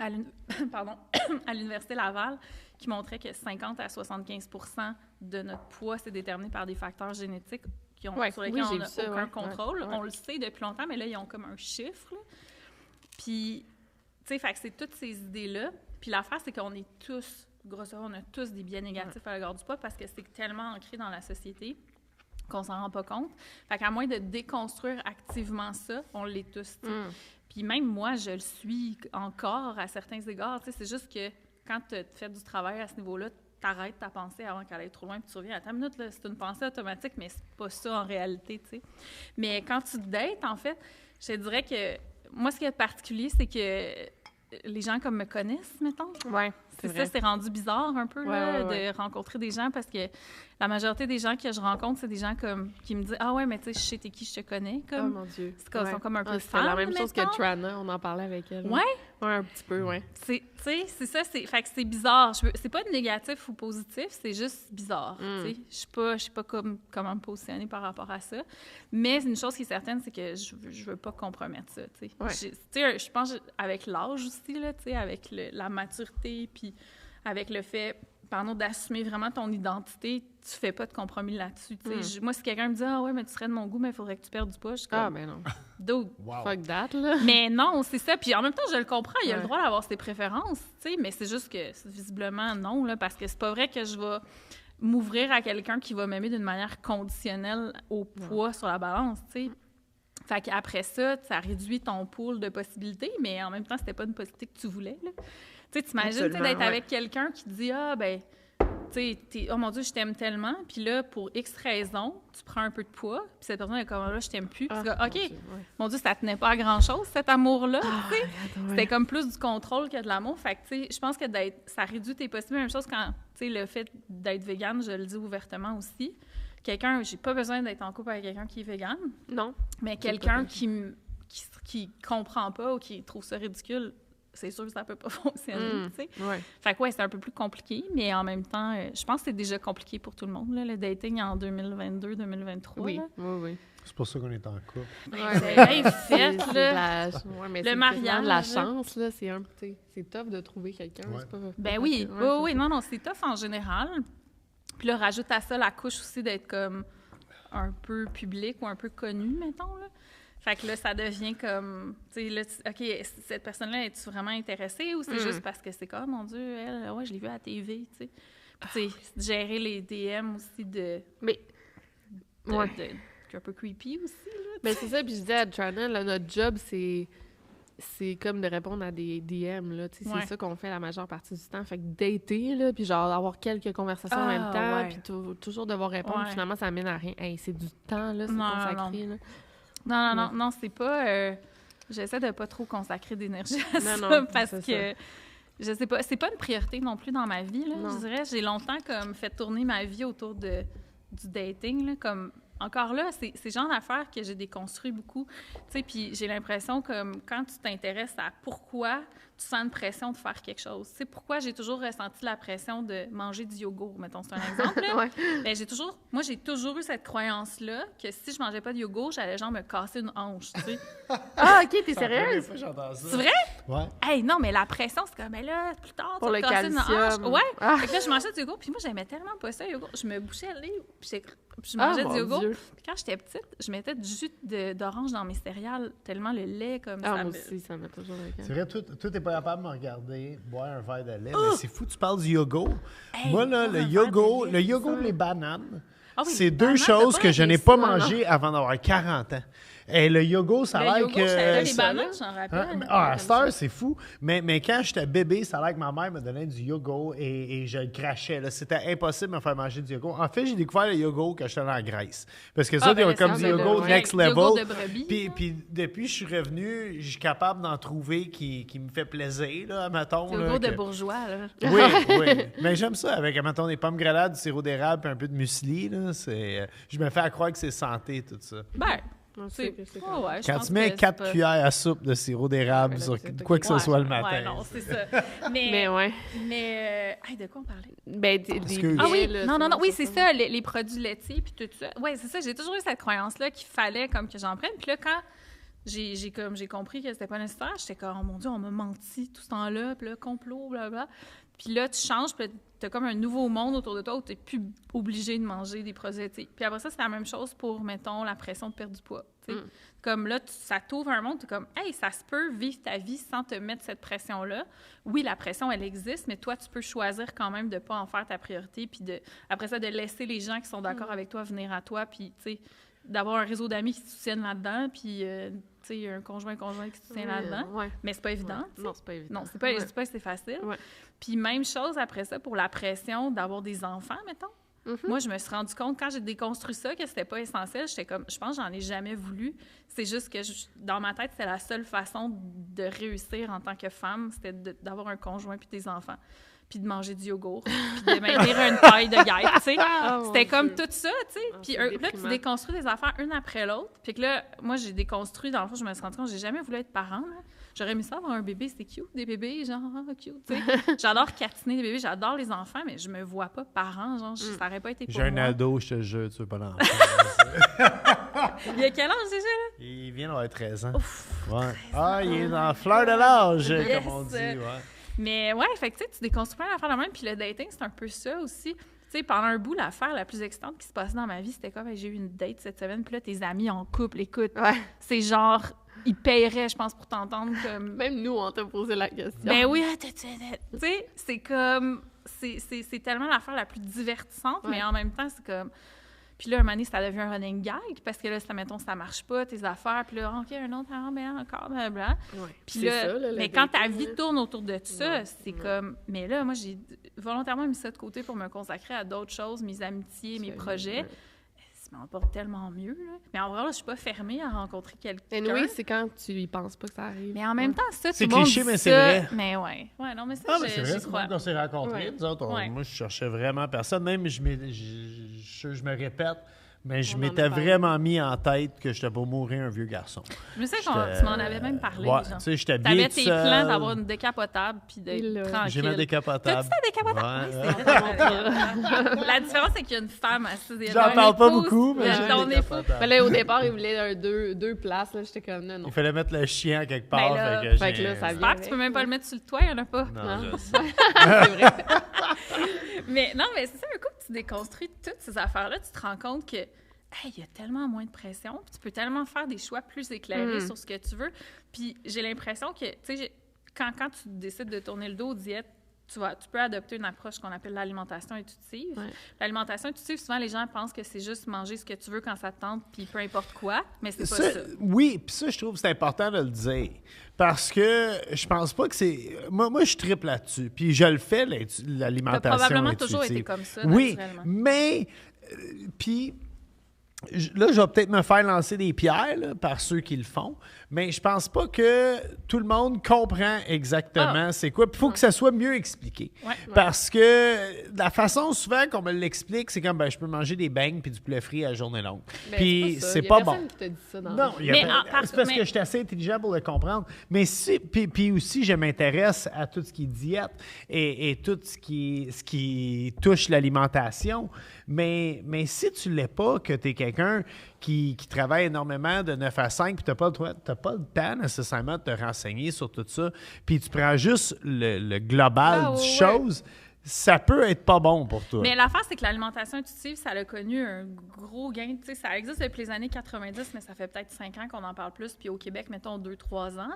Speaker 2: à l'Université Laval qui montrait que 50 à 75 % de notre poids, c'est déterminé par des facteurs génétiques sur lesquels on n'a aucun contrôle. On le sait depuis longtemps, mais là, ils ont comme un chiffre. Là. Puis, tu sais, fait que c'est toutes ces idées-là. Puis l'affaire, c'est qu'on est tous, grosso modo, on a tous des biais négatifs à l'égard du poids parce que c'est tellement ancré dans la société qu'on s'en rend pas compte. Fait qu'à moins de déconstruire activement ça, on l'est tous. Puis même moi, je le suis encore à certains égards. Tu sais, c'est juste que quand tu fais du travail à ce niveau-là, t'arrêtes ta pensée avant qu'elle aille trop loin, puis tu reviens à ta minute, là, c'est une pensée automatique, mais c'est pas ça en réalité, tu sais. Mais quand tu dates, en fait, je te dirais que moi, ce qui est particulier, c'est que les gens comme me connaissent, mettons.
Speaker 3: Oui, c'est vrai.
Speaker 2: Ça, c'est rendu bizarre un peu, de rencontrer des gens, parce que la majorité des gens que je rencontre, c'est des gens comme qui me disent « Ah ouais, mais tu sais, je sais t'es qui, je te connais. » comme,
Speaker 3: oh mon Dieu.
Speaker 2: Ils sont comme un peu fans,
Speaker 3: c'est la même chose que Trana, on en parlait avec elle.
Speaker 2: Ouais?
Speaker 3: Ouais, un petit peu, ouais.
Speaker 2: Tu sais, c'est ça, fait que c'est bizarre. C'est pas négatif ou positif, c'est juste bizarre, tu sais. Je sais pas comment me positionner par rapport à ça. Mais une chose qui est certaine, c'est que je veux pas compromettre ça, tu sais.
Speaker 3: Ouais.
Speaker 2: Tu sais, je pense avec l'âge aussi, là, tu sais, avec la maturité, puis avec le fait, pardon, d'assumer vraiment ton identité, tu fais pas de compromis là-dessus, tu sais. Moi, si quelqu'un me dit « Ah ouais, mais tu serais de mon goût, mais il faudrait que tu perdes du poids », je suis comme...
Speaker 3: Ah, mais non.
Speaker 2: Dude.
Speaker 1: Wow.
Speaker 3: Fuck that, là.
Speaker 2: Mais non, c'est ça. Puis en même temps, je le comprends. Il a le droit d'avoir ses préférences, tu sais. Mais c'est juste que, visiblement, non, là, parce que c'est pas vrai que je vais m'ouvrir à quelqu'un qui va m'aimer d'une manière conditionnelle au poids sur la balance, tu sais. Fait qu'après ça, ça réduit ton pool de possibilités, mais en même temps, c'était pas une possibilité que tu voulais, là. Tu sais, t'imagines d'être avec quelqu'un qui te dit « Ah, ben, tu tu sais, oh mon Dieu, je t'aime tellement, puis là, pour X raisons, tu prends un peu de poids, puis cette personne est comme, là, je t'aime plus. Puis OK, mon Dieu, ça tenait pas à grand-chose, cet amour-là, tu sais. C'était comme plus du contrôle que de l'amour. Fait que, tu sais, je pense que ça réduit tes possibilités. Même chose quand, tu sais, le fait d'être végane, je le dis ouvertement aussi. J'ai pas besoin d'être en couple avec quelqu'un qui est végane.
Speaker 3: Non.
Speaker 2: Mais quelqu'un qui comprend pas ou qui trouve ça ridicule, c'est sûr que ça peut pas fonctionner, tu sais.
Speaker 3: Ouais.
Speaker 2: Fait que c'est un peu plus compliqué, mais en même temps, je pense que c'est déjà compliqué pour tout le monde, là, le dating en 2022-2023.
Speaker 3: Oui,
Speaker 2: là.
Speaker 3: oui.
Speaker 1: C'est pour ça qu'on est en couple.
Speaker 2: C'est bien fait, là.
Speaker 3: Mais
Speaker 2: le mariage.
Speaker 3: De la chance, là, c'est tough de trouver quelqu'un.
Speaker 1: Ouais.
Speaker 3: C'est pas
Speaker 2: Ben oui, oui, non, c'est tough en général. Puis là, rajoute à ça la couche aussi d'être comme un peu public ou un peu connu, mettons, là. Fait que là, ça devient comme, tu sais, là, OK, cette personne-là, es-tu vraiment intéressée ou c'est juste parce que c'est comme, mon Dieu, elle, ouais, je l'ai vue à la TV, tu sais. Puis, tu sais, gérer les DM aussi
Speaker 3: Mais,
Speaker 2: un peu creepy aussi, là.
Speaker 3: Ben c'est ça, puis je disais à Joanna, là, notre job, c'est comme de répondre à des DM, là, tu sais, c'est ça qu'on fait la majeure partie du temps. Fait que dater, là, puis genre avoir quelques conversations en même temps, puis toujours devoir répondre, finalement, ça mène à rien. Hey, c'est du temps, là, c'est consacré, là.
Speaker 2: Non, c'est pas... j'essaie de pas trop consacrer d'énergie à ça, parce que, je sais pas, c'est pas une priorité non plus dans ma vie, là. Je dirais, j'ai longtemps comme fait tourner ma vie autour du dating, là, comme... Encore là, c'est le genre d'affaires que j'ai déconstruit beaucoup. Tu sais, puis j'ai l'impression que quand tu t'intéresses à pourquoi tu sens une pression de faire quelque chose. Tu sais, pourquoi j'ai toujours ressenti la pression de manger du yogourt, mettons, c'est un exemple. Là. Ben, j'ai toujours eu cette croyance-là que si je mangeais pas de yogourt, j'allais genre me casser une hanche, tu sais.
Speaker 3: Ah, OK, t'es sérieuse?
Speaker 2: C'est vrai?
Speaker 1: Ouais.
Speaker 2: Hey, non, mais la pression, c'est comme, mais là, plus tard,
Speaker 3: pour
Speaker 2: tu vas te casser une hanche. Ouais. Fait que là, je mangeais du yogourt, puis moi, j'aimais tellement pas ça, le yogourt. Je me bouchais le nez, puis je mangeais du yogourt. Puis quand j'étais petite, je mettais du jus d'orange dans mes céréales, tellement le lait comme ça.
Speaker 3: Moi aussi, ça m'a toujours le
Speaker 1: C'est vrai, toi, t'es pas capable de me regarder boire un verre de lait, mais c'est fou, tu parles du yogourt. Moi, là, le yogourt, les bananes, c'est deux choses que je n'ai pas mangées avant d'avoir 40 ans. Et le yogourt, ça a l'air que...
Speaker 2: Les bananes, j'en rappelle.
Speaker 1: À cette heure, c'est fou. Mais quand j'étais bébé, ça a l'air que ma mère me donnait du yogourt et je le crachais. Là. C'était impossible de me faire manger du yogourt. En fait, j'ai découvert le yogourt quand j'étais en Grèce. Parce que ça, ils ont comme du yogourt next level.
Speaker 2: Yogourt de brebis.
Speaker 1: Puis depuis que je suis revenu, je suis capable d'en trouver qui me fait plaisir, là, mettons.
Speaker 2: Du yogourt de bourgeois, là.
Speaker 1: Oui. Mais j'aime ça, avec, mettons, des pommes grenades, du sirop d'érable et un peu de muesli. Là, je me fais à croire que c'est santé, tout ça.
Speaker 2: Ben...
Speaker 1: Quand tu mets 4 cuillères à soupe de sirop d'érable sur quoi que ce soit le matin.
Speaker 2: Ouais, non, c'est ça. Mais de quoi on parlait?
Speaker 3: Ben,
Speaker 2: oui, c'est ça, les produits laitiers puis tout ça. Oui, c'est ça, j'ai toujours eu cette croyance-là qu'il fallait comme que j'en prenne. Puis là, quand j'ai compris que c'était pas nécessaire, j'étais comme, oh mon Dieu, on m'a menti tout ce temps-là, puis là, complot, blablabla. Puis là, tu changes, puis t'as comme un nouveau monde autour de toi où t'es plus obligé de manger des produits laitiers. Puis après ça, c'est la même chose pour, mettons, la pression de perdre du poids. Comme là, ça t'ouvre un monde, t'es comme, hey, ça se peut vivre ta vie sans te mettre cette pression-là. Oui, la pression, elle existe, mais toi, tu peux choisir quand même de pas en faire ta priorité, puis après ça, de laisser les gens qui sont d'accord avec toi venir à toi, puis, tu sais, d'avoir un réseau d'amis qui te soutiennent là-dedans, puis, tu sais, un conjoint qui te soutient là-dedans. Mais c'est pas évident.
Speaker 3: Non, c'est pas évident.
Speaker 2: Non, je dis pas que c'est facile. Puis même chose après ça pour la pression d'avoir des enfants, mettons. Moi, je me suis rendu compte, quand j'ai déconstruit ça, que c'était pas essentiel. J'étais comme, je pense que j'en ai jamais voulu. C'est juste que, dans ma tête, c'était la seule façon de réussir en tant que femme, c'était d'avoir un conjoint puis des enfants, puis de manger du yogourt, puis de maintenir une taille de guêpe, tu sais. C'était comme tout ça, tu sais. Puis là, tu déconstruis des affaires une après l'autre. Puis que là, moi, j'ai déconstruit, dans le fond, je me suis rendu compte que j'ai jamais voulu être parent, là. J'aurais aimé ça avoir un bébé, c'est cute, des bébés, genre, cute, tu sais. J'adore catiner des bébés, j'adore les enfants, mais je me vois pas parent, genre, ça aurait pas été pour moi.
Speaker 1: J'ai un ado, je te jure, tu veux pas l'enfant.
Speaker 2: Il a quel âge déjà, là?
Speaker 1: Il vient d'avoir 13 ans.
Speaker 2: Ouf,
Speaker 1: Ouais. 13 ans. Il est dans fleur de l'âge, comme on dit,
Speaker 2: Mais ouais, fait que tu sais, tu déconstruis plein d'affaires de même, puis le dating, c'est un peu ça aussi. Tu sais, pendant un bout, l'affaire la plus excitante qui se passait dans ma vie, c'était comme, j'ai eu une date cette semaine, puis là, tes amis en couple, écoute, c'est genre... Ils paieraient, je pense, pour t'entendre comme...
Speaker 3: Même nous, on t'a posé la question.
Speaker 2: Ben oui, tu sais, c'est comme... C'est tellement l'affaire la plus divertissante, mais en même temps, c'est comme... Puis là, un moment donné, ça devient un running gag parce que là, mettons, ça marche pas, tes affaires. Puis là, OK, un autre, ben encore, blablabla. Puis là, mais quand ta vie tourne autour de ça, c'est comme... Mais là, moi, j'ai volontairement mis ça de côté pour me consacrer à d'autres choses, mes amitiés, mes projets. Ça m'emporte tellement mieux, là. Mais en vrai, là, je suis pas fermée à rencontrer quelqu'un.
Speaker 3: Oui, c'est quand tu y penses pas que ça arrive.
Speaker 2: Mais en même temps, ça,
Speaker 1: c'est
Speaker 2: tout le monde
Speaker 1: cliché,
Speaker 2: dit
Speaker 1: mais
Speaker 2: ça.
Speaker 1: c'est vrai.
Speaker 2: Mais ouais. Ouais, non, mais ça,
Speaker 1: mais c'est vrai, c'est quand on s'est rencontrés, nous autres, moi, je cherchais vraiment personne. Même, je me répète, mais je m'étais vraiment mis en tête que j'étais pour mourir un vieux garçon.
Speaker 2: Je sais que tu m'en avais même parlé.
Speaker 1: Ouais, tu sais, j'étais bien
Speaker 2: t'avais tes plans d'avoir une décapotable puis d'être tranquille.
Speaker 1: J'ai ma décapotable.
Speaker 2: T'as-tu ta décapotable? Ouais. La différence, c'est qu'il y a une femme assise.
Speaker 1: J'en parle pas beaucoup, mais j'ai
Speaker 3: une décapotable. Là, au départ, il voulait deux places. J'étais comme, non.
Speaker 1: Il fallait mettre le chien quelque part.
Speaker 3: Fait que là, ça vient.
Speaker 2: Tu peux même pas le mettre sur le toit, il y en a pas.
Speaker 1: Non, je sais.
Speaker 3: C'est vrai.
Speaker 2: Mais non, mais c'est ça, un coup que tu déconstruis toutes ces affaires-là, tu te rends compte que il y a tellement moins de pression, puis tu peux tellement faire des choix plus éclairés sur ce que tu veux. Puis j'ai l'impression que, tu sais, quand tu décides de tourner le dos aux diètes, tu peux adopter une approche qu'on appelle l'alimentation intuitive. Ouais. L'alimentation intuitive, souvent, les gens pensent que c'est juste manger ce que tu veux quand ça te tente, puis peu importe quoi, mais c'est pas ça.
Speaker 1: Oui, puis ça, je trouve que c'est important de le dire. Parce que je pense pas que c'est... Moi, je triple là-dessus. Puis je le fais, l'alimentation
Speaker 2: T'as probablement
Speaker 1: intuitive.
Speaker 2: toujours été comme ça,
Speaker 1: oui,
Speaker 2: naturellement.
Speaker 1: Mais... puis... Là, je vais peut-être me faire lancer des pierres là, par ceux qui le font, mais je pense pas que tout le monde comprend exactement c'est quoi. Il faut que ça soit mieux expliqué. Parce que la façon souvent qu'on me l'explique, c'est comme je peux manger des beignes puis du poulet frit à la journée longue. Puis c'est pas bon.
Speaker 3: Qui t'a dit ça dans
Speaker 1: non, c'est parce que je suis assez intelligent pour le comprendre. Mais puis aussi, je m'intéresse à tout ce qui est diète et tout ce qui touche l'alimentation. Mais si tu ne l'es pas, que tu es quelqu'un qui travaille énormément de 9 à 5, puis tu n'as pas le temps nécessairement de te renseigner sur tout ça, puis tu prends juste le global du chose, ça peut être pas bon pour toi.
Speaker 2: Mais l'affaire, c'est que l'alimentation intuitive, ça a connu un gros gain. Tu sais, ça existe depuis les années 90, mais ça fait peut-être 5 ans qu'on en parle plus, puis au Québec, mettons 2-3 ans.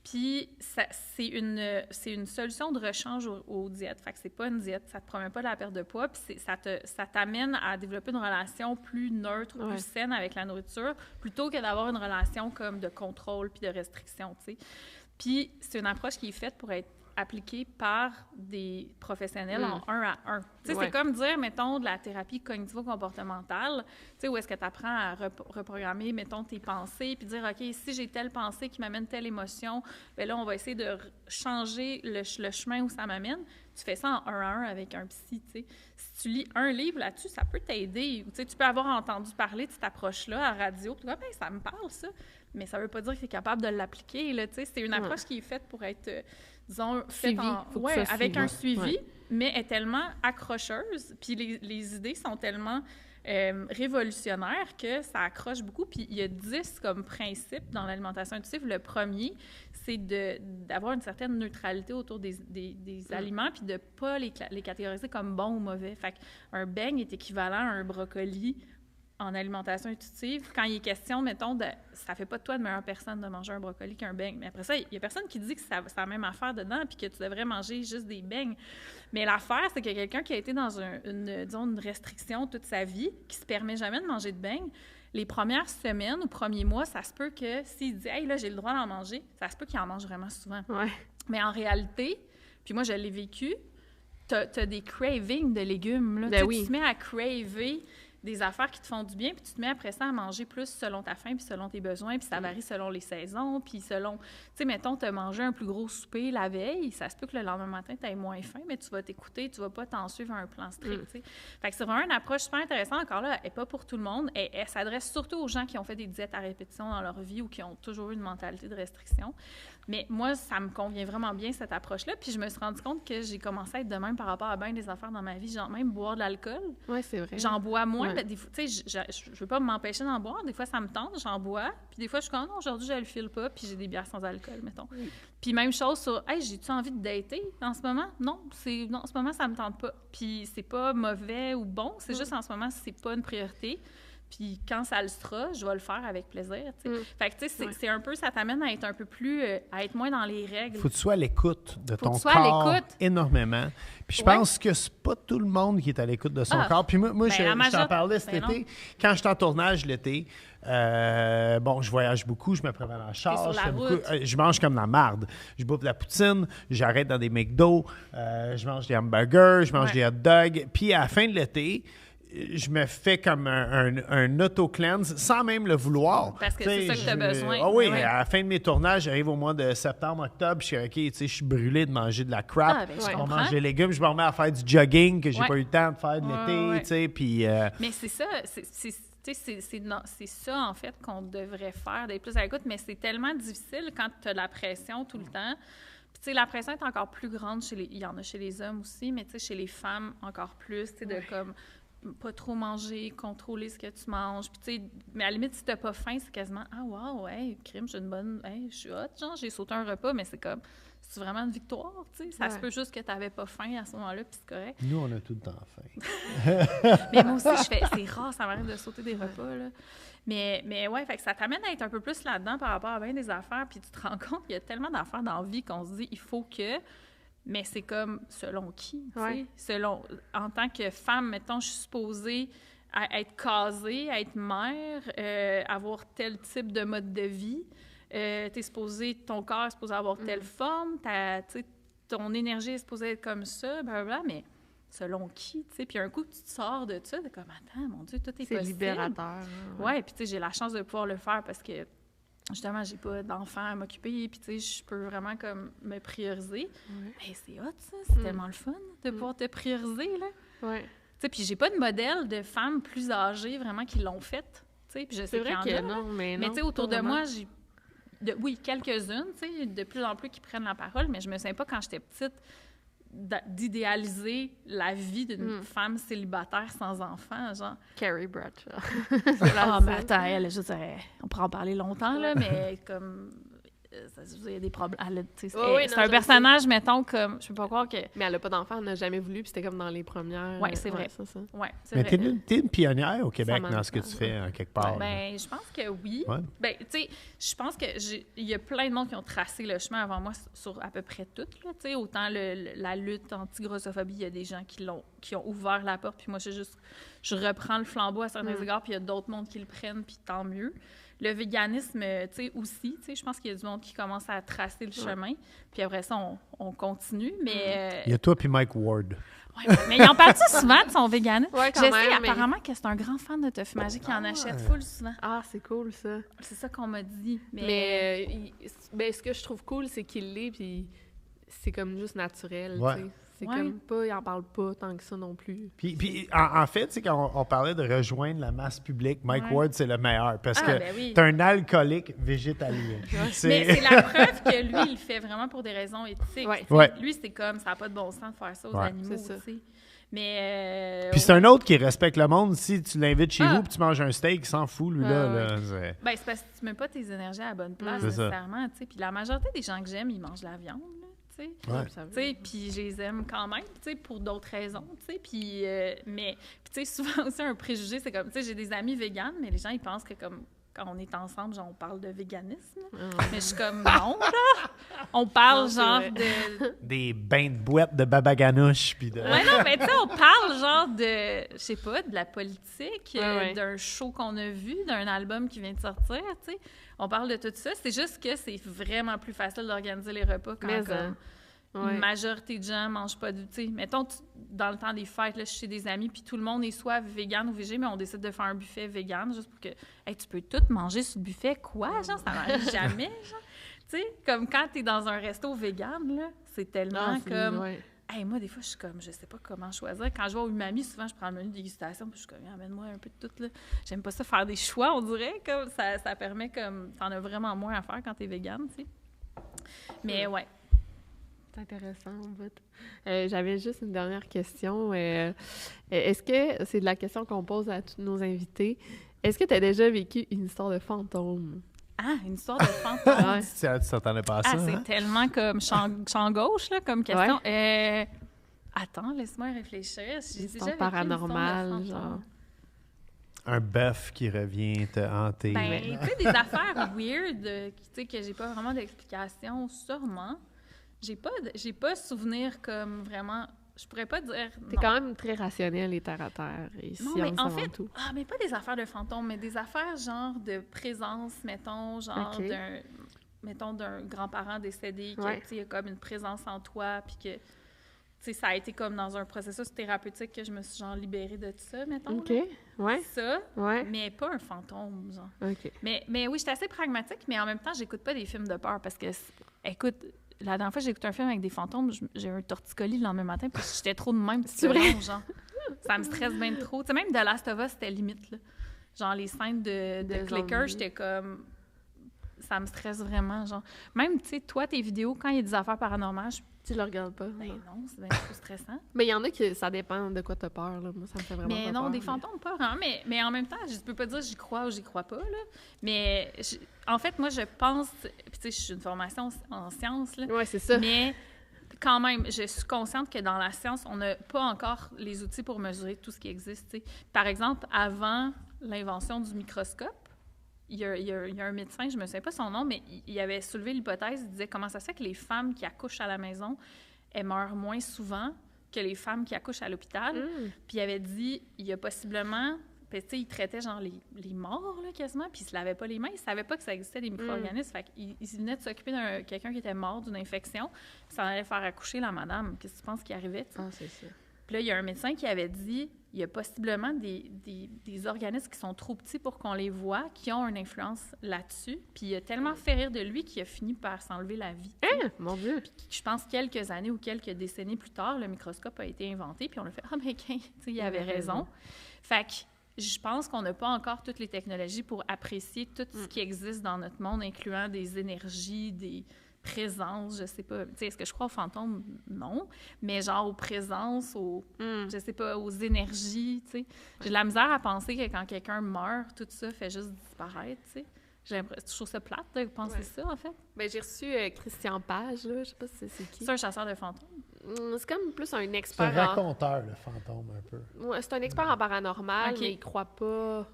Speaker 2: Puis c'est une solution de rechange aux diètes. Fait que c'est pas une diète, ça te promet pas la perte de poids, puis ça t'amène à développer une relation plus neutre, plus saine avec la nourriture, plutôt que d'avoir une relation comme de contrôle puis de restriction, tu sais. Puis c'est une approche qui est faite pour être appliquée par des professionnels en 1 à 1. Tu sais, c'est comme dire, mettons, de la thérapie cognitivo-comportementale, tu sais, où est-ce que tu apprends à reprogrammer, mettons, tes pensées, puis dire, OK, si j'ai telle pensée qui m'amène telle émotion, bien là, on va essayer de changer le chemin où ça m'amène. Tu fais ça en 1 à 1 avec un psy, tu sais. Si tu lis un livre là-dessus, ça peut t'aider. Tu sais, tu peux avoir entendu parler de cette approche-là à la radio, puis tu dis, ben, ça me parle, ça. Mais ça veut pas dire que tu es capable de l'appliquer, là, tu sais. C'est une approche qui est faite pour être... disons, faite avec un suivi, mais est tellement accrocheuse, puis les idées sont tellement révolutionnaires que ça accroche beaucoup. Puis il y a 10 comme principes dans l'alimentation intuitive. Le premier, c'est d'avoir une certaine neutralité autour des aliments, puis de ne pas les catégoriser comme bons ou mauvais. Fait qu'un beigne est équivalent à un brocoli en alimentation intuitive, quand il est question, mettons, ça fait pas de toi de meilleure personne de manger un brocoli qu'un beigne. Mais après ça, il y a personne qui dit que c'est la même affaire dedans puis que tu devrais manger juste des beignes. Mais l'affaire, c'est que quelqu'un qui a été dans une restriction toute sa vie, qui se permet jamais de manger de beignes, les premières semaines ou premiers mois, ça se peut que s'il dit « Hey, là, j'ai le droit d'en manger », ça se peut qu'il en mange vraiment souvent. Ouais. Mais en réalité, puis moi, je l'ai vécu, t'as des cravings de légumes. Là. Tu te mets à craver des affaires qui te font du bien, puis tu te mets après ça à manger plus selon ta faim, puis selon tes besoins, puis ça varie selon les saisons, puis selon... Tu sais, mettons, tu as mangé un plus gros souper la veille, ça se peut que le lendemain matin, tu aies moins faim, mais tu vas t'écouter, tu vas pas t'en suivre un plan strict, tu sais. Fait que c'est vraiment une approche super intéressante. Encore là, elle n'est pas pour tout le monde. Elle s'adresse surtout aux gens qui ont fait des diètes à répétition dans leur vie ou qui ont toujours eu une mentalité de restriction. Mais moi, ça me convient vraiment bien, cette approche-là. Puis je me suis rendu compte que j'ai commencé à être de même par rapport à bien des affaires dans ma vie. Genre, même boire de l'alcool.
Speaker 3: Oui, c'est vrai.
Speaker 2: J'en bois moins. Ouais. Tu sais, je veux pas m'empêcher d'en boire. Des fois, ça me tente, j'en bois. Puis des fois, je suis comme, non, aujourd'hui, je le file pas. Puis j'ai des bières sans alcool, mettons. Oui. Puis même chose sur, hey, j'ai-tu envie de dater en ce moment? Non, en ce moment, ça me tente pas. Puis c'est pas mauvais ou bon. C'est juste en ce moment, c'est pas une priorité. Puis quand ça le sera, je vais le faire avec plaisir, tu sais. Fait que, tu sais, c'est un peu, ça t'amène à être un peu plus, à être moins dans les règles.
Speaker 1: Faut que tu sois à l'écoute de ton corps énormément. Puis je pense que c'est pas tout le monde qui est à l'écoute de son corps. Puis moi je t'en parlais cet été. Quand j'étais en tournage l'été, je voyage beaucoup, je me prépare en char, je mange comme la marde. Je bouffe de la poutine, j'arrête dans des McDo, je mange des hamburgers, je mange des hot dogs. Puis à la fin de l'été, je me fais comme un auto-cleanse sans même le vouloir.
Speaker 2: Parce que c'est ça que tu as besoin.
Speaker 1: Ah oui, à la fin de mes tournages, j'arrive au mois de septembre, octobre, je suis OK, tu sais, je suis brûlé de manger de la crap. Je mange des légumes, je me remets à faire du jogging que j'ai pas eu le temps de faire de l'été, tu sais, puis...
Speaker 2: Mais c'est ça, c'est ça, en fait, qu'on devrait faire, d'être plus à l'écoute, mais c'est tellement difficile quand tu as de la pression tout le temps. Puis, tu sais, la pression est encore plus grande il y en a chez les hommes aussi, mais tu sais, chez les femmes, encore plus, tu sais, de comme... pas trop manger, contrôler ce que tu manges. Puis, tu sais, mais à la limite, si t'as pas faim, c'est quasiment « Ah, wow, hey, crime, j'ai une bonne... Hey, je suis hot, genre, j'ai sauté un repas. » Mais c'est comme, c'est vraiment une victoire, tu sais. Ça se peut juste que t'avais pas faim à ce moment-là, puis c'est correct.
Speaker 1: Nous, on a tout le temps faim.
Speaker 2: Mais moi aussi, c'est rare, ça m'arrive de sauter des repas, là. Mais ouais, fait que ça t'amène à être un peu plus là-dedans par rapport à bien des affaires, puis tu te rends compte qu'il y a tellement d'affaires dans la vie qu'on se dit « Il faut que... » Mais c'est comme, selon qui, tu sais? En tant que femme, mettons, je suis supposée être casée, être mère, avoir tel type de mode de vie. Ton corps est supposé avoir telle forme, ton énergie est supposée être comme ça, blablabla, mais selon qui, tu sais? Puis un coup, tu te sors de ça, t'es comme, attends, mon Dieu, tout est possible.
Speaker 3: C'est libérateur.
Speaker 2: Ouais, puis tu sais, j'ai la chance de pouvoir le faire parce que justement, j'ai pas d'enfants à m'occuper, puis tu sais, je peux vraiment comme me prioriser. Mais c'est hot, ça, c'est tellement le fun de pouvoir te prioriser, là. Tu sais, puis j'ai pas de modèle de femmes plus âgées vraiment qui l'ont fait, tu sais, puis je sais qu'il y en a.
Speaker 3: Non, mais
Speaker 2: tu sais, autour de moi, oui, quelques-unes, tu sais, de plus en plus qui prennent la parole, mais je me souviens pas quand j'étais petite d'idéaliser la vie d'une femme célibataire sans enfant, genre.
Speaker 3: Carrie Bradshaw.
Speaker 2: Mais attends, elle, je dirais, on pourrait en parler longtemps, là, mais comme... Il y a des problèmes. C'est un personnage, mettons, comme... Je peux pas croire que...
Speaker 3: Mais elle a pas d'enfant, elle n'a jamais voulu, puis c'était comme dans les premières...
Speaker 2: Oui, c'est vrai.
Speaker 3: C'est ça.
Speaker 2: Ouais,
Speaker 1: mais t'es une pionnière au Québec dans ce que tu fais, quelque part.
Speaker 2: Ben, je pense que oui.
Speaker 1: Ouais.
Speaker 2: Ben, tu sais, je pense que il y a plein de monde qui ont tracé le chemin avant moi sur à peu près tout, là, tu sais. Autant la lutte anti-grossophobie, il y a des gens qui ont ouvert la porte, puis moi, je reprends le flambeau à certains égards, puis il y a d'autres mondes qui le prennent, puis tant mieux. Le véganisme, tu sais, aussi, tu sais, je pense qu'il y a du monde qui commence à tracer le chemin, puis après ça, on continue, mais...
Speaker 1: Il y a toi puis Mike Ward.
Speaker 2: Ouais, mais ils en parlent souvent de son véganisme?
Speaker 3: Ouais,
Speaker 2: je sais apparemment que c'est un grand fan de Tofu Magique qui en achète full souvent.
Speaker 3: Ah, c'est cool, ça.
Speaker 2: C'est ça qu'on m'a dit.
Speaker 3: Mais ce que je trouve cool, c'est qu'il l'est, puis c'est comme juste naturel, tu sais. C'est comme pas, il en parle pas tant que ça non plus.
Speaker 1: Puis en fait, tu sais, quand on parlait de rejoindre la masse publique, Mike Ward, c'est le meilleur parce que t'es un alcoolique végétalien.
Speaker 2: Mais c'est la preuve que lui, il le fait vraiment pour des raisons éthiques. Lui, c'est comme, ça n'a pas de bon sens de faire ça aux animaux, tu sais. Mais...
Speaker 1: Puis c'est un autre qui respecte le monde. Si tu l'invites chez vous et tu manges un steak, il s'en fout, lui, là.
Speaker 2: C'est parce que tu mets pas tes énergies à la bonne place, nécessairement, tu sais. Puis la majorité des gens que j'aime, ils mangent de la viande, puis je les aime quand même, pour d'autres raisons, puis mais tu sais, souvent aussi un préjugé, c'est comme, tu sais, j'ai des amis véganes, mais les gens, ils pensent que comme quand on est ensemble, genre, on parle de véganisme, mais je suis comme, non, là, on parle de...
Speaker 1: Des bains de boîte de baba ganoush, puis de...
Speaker 2: Ouais, non, mais tu sais, on parle genre de, je sais pas, de la politique, d'un show qu'on a vu, d'un album qui vient de sortir, tu sais. On parle de tout ça. C'est juste que c'est vraiment plus facile d'organiser les repas quand une majorité de gens ne mangent pas du... Tu sais, mettons, dans le temps des fêtes, là, je suis chez des amis, puis tout le monde est soit vegan ou végé, mais on décide de faire un buffet vegan juste pour que... Hey, tu peux tout manger sur le buffet. Quoi? Genre, ça n'arrive jamais, genre. Tu sais, comme quand tu es dans un resto vegan, là, c'est tellement comme... Hey, moi, des fois, je suis comme, je sais pas comment choisir. Quand je vais au Umami, souvent, je prends le menu de dégustation, puis je suis comme, amène-moi un peu de tout, là. J'aime pas ça faire des choix, on dirait, comme ça permet, comme, t'en as vraiment moins à faire quand t'es végane, tu sais. Mais ouais.
Speaker 3: C'est intéressant, en fait. J'avais juste une dernière question. Est-ce que, c'est de la question qu'on pose à tous nos invités, est-ce que tu as déjà vécu une histoire de fantôme?
Speaker 2: Ah, une histoire de fantôme.
Speaker 1: Tu t'attendais pas à ça,
Speaker 2: c'est tellement comme champ gauche, là, comme question. Attends, laisse-moi réfléchir. J'ai déjà vécu
Speaker 3: paranormal,
Speaker 2: genre.
Speaker 1: Un bœuf qui revient te hanter.
Speaker 2: Ben, tu sais, des affaires weird, tu sais, que j'ai pas vraiment d'explication, sûrement. J'ai pas souvenir comme vraiment... Je pourrais pas dire...
Speaker 3: T'es quand même très rationnel et terre-à-terre. Et
Speaker 2: non, mais en fait... Tout. Ah, mais pas des affaires de fantômes, mais des affaires genre de présence, mettons, genre d'un grand-parent décédé, que, tu sais, il y a comme une présence en toi, puis que... Tu sais, ça a été comme dans un processus thérapeutique que je me suis genre libérée de tout ça, mettons.
Speaker 3: OK, ouais.
Speaker 2: Ça, mais pas un fantôme, genre.
Speaker 3: OK.
Speaker 2: Mais oui, j'étais assez pragmatique, mais en même temps, j'écoute pas des films de peur parce que, écoute, la dernière fois que j'ai écouté un film avec des fantômes, j'ai eu un torticolis le lendemain matin parce que j'étais trop de même.
Speaker 3: C'est vrai?
Speaker 2: Genre. Ça me stresse bien trop. Tu sais, même The Last of Us, c'était limite, là. Genre, les scènes de clicker, j'étais comme... Ça me stresse vraiment, genre. Même, tu sais, toi, tes vidéos, quand il y a des affaires paranormales,
Speaker 3: tu le regardes pas?
Speaker 2: Ben non, c'est bien trop stressant.
Speaker 3: Mais il y en a qui, ça dépend de quoi t'as peur, là. Moi, ça me fait vraiment
Speaker 2: mais
Speaker 3: pas
Speaker 2: non,
Speaker 3: peur.
Speaker 2: des fantômes, pas vraiment. Mais en même temps, je peux pas dire j'y crois ou j'y crois pas, là. Mais, en fait, moi, je pense... Puis, tu sais, je suis une formation en sciences, là.
Speaker 3: Ouais, c'est ça.
Speaker 2: Mais... Quand même, je suis consciente que dans la science, on n'a pas encore les outils pour mesurer tout ce qui existe. T'sais. Par exemple, avant l'invention du microscope, il y a un médecin, je ne me souviens pas son nom, mais il avait soulevé l'hypothèse, il disait comment ça se fait que les femmes qui accouchent à la maison, elles meurent moins souvent que les femmes qui accouchent à l'hôpital. Puis il avait dit, il y a possiblement... Puis, tu sais, il traitait, genre, les morts, là, quasiment, puis il se lavait pas les mains. Il savait pas que ça existait, des micro-organismes. Fait qu'il venait de s'occuper de quelqu'un qui était mort d'une infection, puis ça allait faire accoucher la madame. Qu'est-ce que tu penses qui arrivait, tu sais?
Speaker 3: Ah, c'est ça.
Speaker 2: Puis là, il y a un médecin qui avait dit, il y a possiblement des organismes qui sont trop petits pour qu'on les voit, qui ont une influence là-dessus. Puis il a tellement fait rire de lui qu'il a fini par s'enlever la vie.
Speaker 3: Mon Dieu!
Speaker 2: Puis je pense quelques années ou quelques décennies plus tard, le microscope a été inventé, puis on a fait « Ah, mais tu sais, il avait raison. » Fait que je pense qu'on n'a pas encore toutes les technologies pour apprécier tout ce qui existe dans notre monde, incluant des énergies, des présences, je sais pas. Tu sais, est-ce que je crois aux fantômes? Non. Mais genre aux présences, je sais pas, aux énergies, tu sais. J'ai de la misère à penser que quand quelqu'un meurt, tout ça fait juste disparaître, tu sais. J'ai l'impression, je trouve ça plate de penser ça, en fait.
Speaker 3: Bien, j'ai reçu Christian Page, là, je sais pas si c'est qui.
Speaker 2: C'est un chasseur de fantômes?
Speaker 3: C'est comme plus un expert.
Speaker 1: C'est un raconteur, le fantôme, un peu.
Speaker 3: Ouais, c'est un expert en paranormal, mais il croit pas.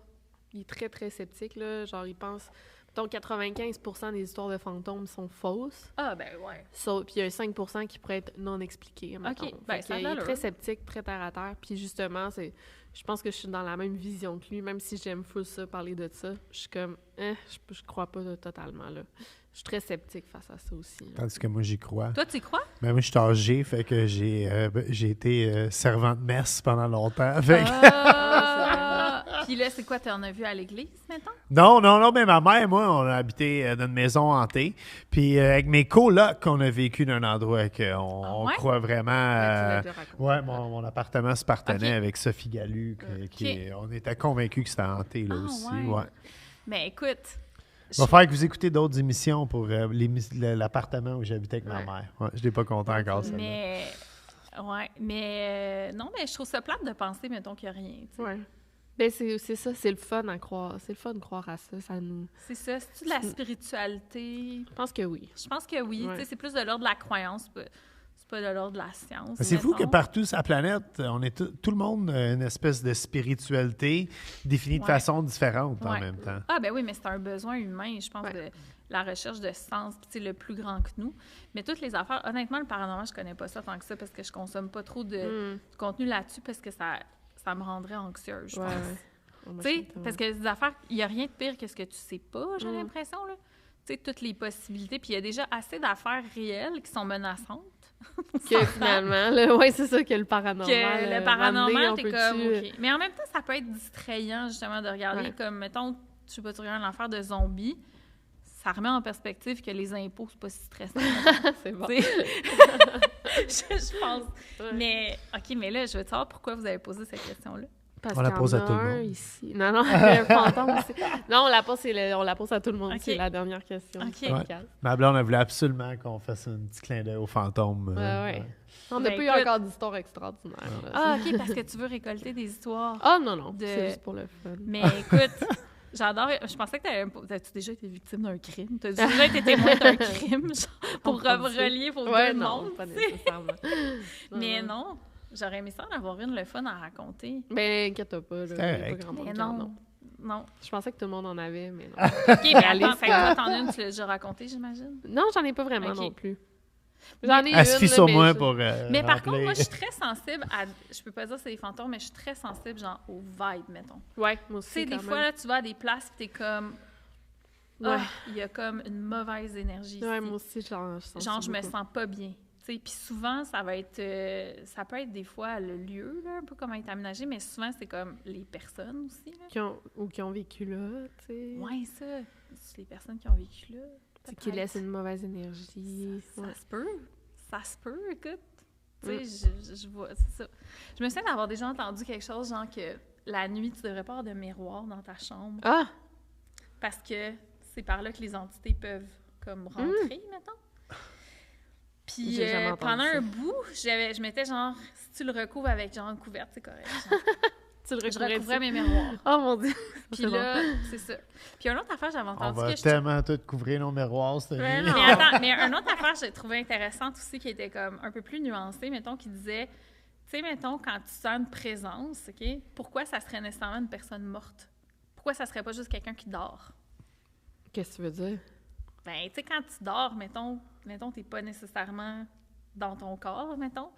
Speaker 3: Il est très, très sceptique, là. Genre, il pense... Mettons, 95% des histoires de fantômes sont fausses.
Speaker 2: Ah, ben ouais.
Speaker 3: Puis il y a 5% qui pourraient être non expliqués, mettons.
Speaker 2: OK, ben ça
Speaker 3: il est très sceptique, très terre-à-terre. Puis justement, je pense que je suis dans la même vision que lui, même si j'aime full ça, parler de ça. Je suis comme, je crois pas totalement, là. Je suis très sceptique face à ça aussi. Là.
Speaker 1: Tandis que moi, j'y crois.
Speaker 2: Toi, tu y crois?
Speaker 1: Ben, moi, je suis âgé, fait que j'ai été servant de messe pendant longtemps. Fait
Speaker 2: Puis là, c'est quoi, t'en as vu à l'église, maintenant?
Speaker 1: Non, mais ma mère et moi, on a habité dans une maison hantée. Puis avec mes colocs, on a vécu dans un endroit qu'on croit vraiment... mon appartement se partenait avec Sophie Galu. On était convaincus que c'était hanté, là, aussi. Ouais.
Speaker 2: Mais écoute...
Speaker 1: Il va falloir que vous écoutez d'autres émissions pour l'appartement où j'habitais avec ma mère. Ouais, je n'ai pas content encore, ça.
Speaker 2: Mais non, mais je trouve ça plate de penser, mettons, qu'il n'y a rien.
Speaker 3: Oui. Bien, c'est ça, c'est le fun à croire. C'est le fun de croire à ça.
Speaker 2: C'est ça. C'est-tu de la spiritualité?
Speaker 3: Je pense que oui.
Speaker 2: Je pense que oui. C'est plus de l'ordre de la croyance. C'est pas de l'ordre de la science.
Speaker 1: C'est fou que partout sur la planète, on est tout le monde a une espèce de spiritualité définie de façon différente en même temps.
Speaker 2: Ah ben oui, mais c'est un besoin humain, je pense, de la recherche de sens, puis c'est le plus grand que nous. Mais toutes les affaires, honnêtement, le paranormal, je connais pas ça tant que ça parce que je consomme pas trop de contenu là-dessus parce que ça me rendrait anxieuse, je pense. Tu sais, parce que les affaires, il y a rien de pire que ce que tu sais pas, j'ai l'impression, là. Tu sais, toutes les possibilités, puis il y a déjà assez d'affaires réelles qui sont menaçantes.
Speaker 3: Que finalement, oui, c'est ça que le paranormal.
Speaker 2: Que le paranormal, t'es comme, OK. Mais en même temps, ça peut être distrayant, justement, de regarder comme, mettons, je sais pas, tu regardes l'affaire de zombies, ça remet en perspective que les impôts, c'est pas si stressant.
Speaker 3: C'est bon.
Speaker 2: je pense. Mais, OK, mais là, je veux savoir pourquoi vous avez posé cette question-là.
Speaker 3: Parce
Speaker 1: on la pose à tout le monde.
Speaker 3: Ici. Non, le fantôme aussi. Non, on la pose à tout le monde.
Speaker 2: Okay.
Speaker 3: C'est la dernière question.
Speaker 2: Okay.
Speaker 1: Ma blonde a voulu absolument qu'on fasse un petit clin d'œil aux fantômes.
Speaker 3: On n'a pas eu encore d'histoires extraordinaires.
Speaker 2: OK, parce que tu veux récolter des histoires.
Speaker 3: Ah, non. C'est juste pour le fun.
Speaker 2: Mais écoute, j'adore. Je pensais que t'as-tu déjà été victime d'un crime? T'as déjà été témoin d'un crime, genre, pour relier vos deux mondes?
Speaker 3: Pas nécessairement.
Speaker 2: Mais non. J'aurais aimé ça d'avoir une, le fun à raconter.
Speaker 3: Ben, inquiète-toi pas, là.
Speaker 1: Correct.
Speaker 3: Pas grand monde
Speaker 2: Mais
Speaker 3: qui en
Speaker 2: non. Non.
Speaker 3: Je pensais que tout le monde en avait, mais non.
Speaker 2: OK, mais attends, fait que toi, t'en as une, tu l'as déjà raconté, j'imagine?
Speaker 3: Non, j'en ai pas vraiment
Speaker 2: Ok.
Speaker 3: non plus. J'en ai
Speaker 1: Elle se
Speaker 3: une,
Speaker 1: fie
Speaker 3: là,
Speaker 1: sur
Speaker 3: mais
Speaker 1: moi
Speaker 3: je-
Speaker 1: pour
Speaker 2: Mais par contre,
Speaker 1: remplir.
Speaker 2: moi, je suis très sensible à... Je peux pas dire que c'est des fantômes, mais je suis très sensible, genre, aux vibes, mettons.
Speaker 3: Ouais, moi
Speaker 2: Tu
Speaker 3: aussi,
Speaker 2: sais, des
Speaker 3: quand
Speaker 2: fois,
Speaker 3: même.
Speaker 2: là, tu vas à des places pis t'es comme...
Speaker 3: Ouais.
Speaker 2: Ah, il y a comme une mauvaise énergie
Speaker 3: Ouais,
Speaker 2: ici.
Speaker 3: moi aussi, genre, je sens
Speaker 2: Genre,
Speaker 3: ça
Speaker 2: je me
Speaker 3: beaucoup.
Speaker 2: sens pas bien. Tu sais, puis souvent, ça va être... ça peut être des fois le lieu, là, un peu comment est aménagé, mais souvent, c'est comme les personnes aussi, là.
Speaker 3: Qui ont vécu là, tu sais.
Speaker 2: Ouais, ça. C'est les personnes qui ont vécu là.
Speaker 3: Tu sais, qui laissent une mauvaise énergie.
Speaker 2: Ça
Speaker 3: Ouais.
Speaker 2: se peut. Ça se peut, écoute. Tu sais, je vois, c'est ça. Je me souviens d'avoir déjà entendu quelque chose, genre que la nuit, tu devrais pas avoir de miroir dans ta chambre.
Speaker 3: Ah!
Speaker 2: Parce que c'est par là que les entités peuvent, comme, rentrer, mettons. Puis
Speaker 3: J'ai jamais entendu
Speaker 2: pendant
Speaker 3: ça.
Speaker 2: un bout, je m'étais genre, si tu le recouvres avec genre une couverte, c'est correct. Genre.
Speaker 3: Tu le
Speaker 2: Je
Speaker 3: recouvrais
Speaker 2: recouvrais mes miroirs.
Speaker 3: Oh mon Dieu!
Speaker 2: Puis
Speaker 3: C'est
Speaker 2: là, c'est ça. Puis une autre affaire, j'avais
Speaker 1: On
Speaker 2: entendu
Speaker 1: va
Speaker 2: que je
Speaker 1: tellement tout couvrir nos miroirs cette
Speaker 3: Ouais,
Speaker 1: nuit.
Speaker 3: non.
Speaker 2: Mais attends, mais une autre affaire que j'ai trouvé intéressante aussi, qui était comme un peu plus nuancée, mettons, qui disait, tu sais, mettons, quand tu sens une présence, OK, pourquoi ça serait nécessairement une personne morte? Pourquoi ça serait pas juste quelqu'un qui dort?
Speaker 3: Qu'est-ce que tu veux dire?
Speaker 2: Ben, tu sais, quand tu dors, mettons, t'es pas nécessairement dans ton corps, mettons.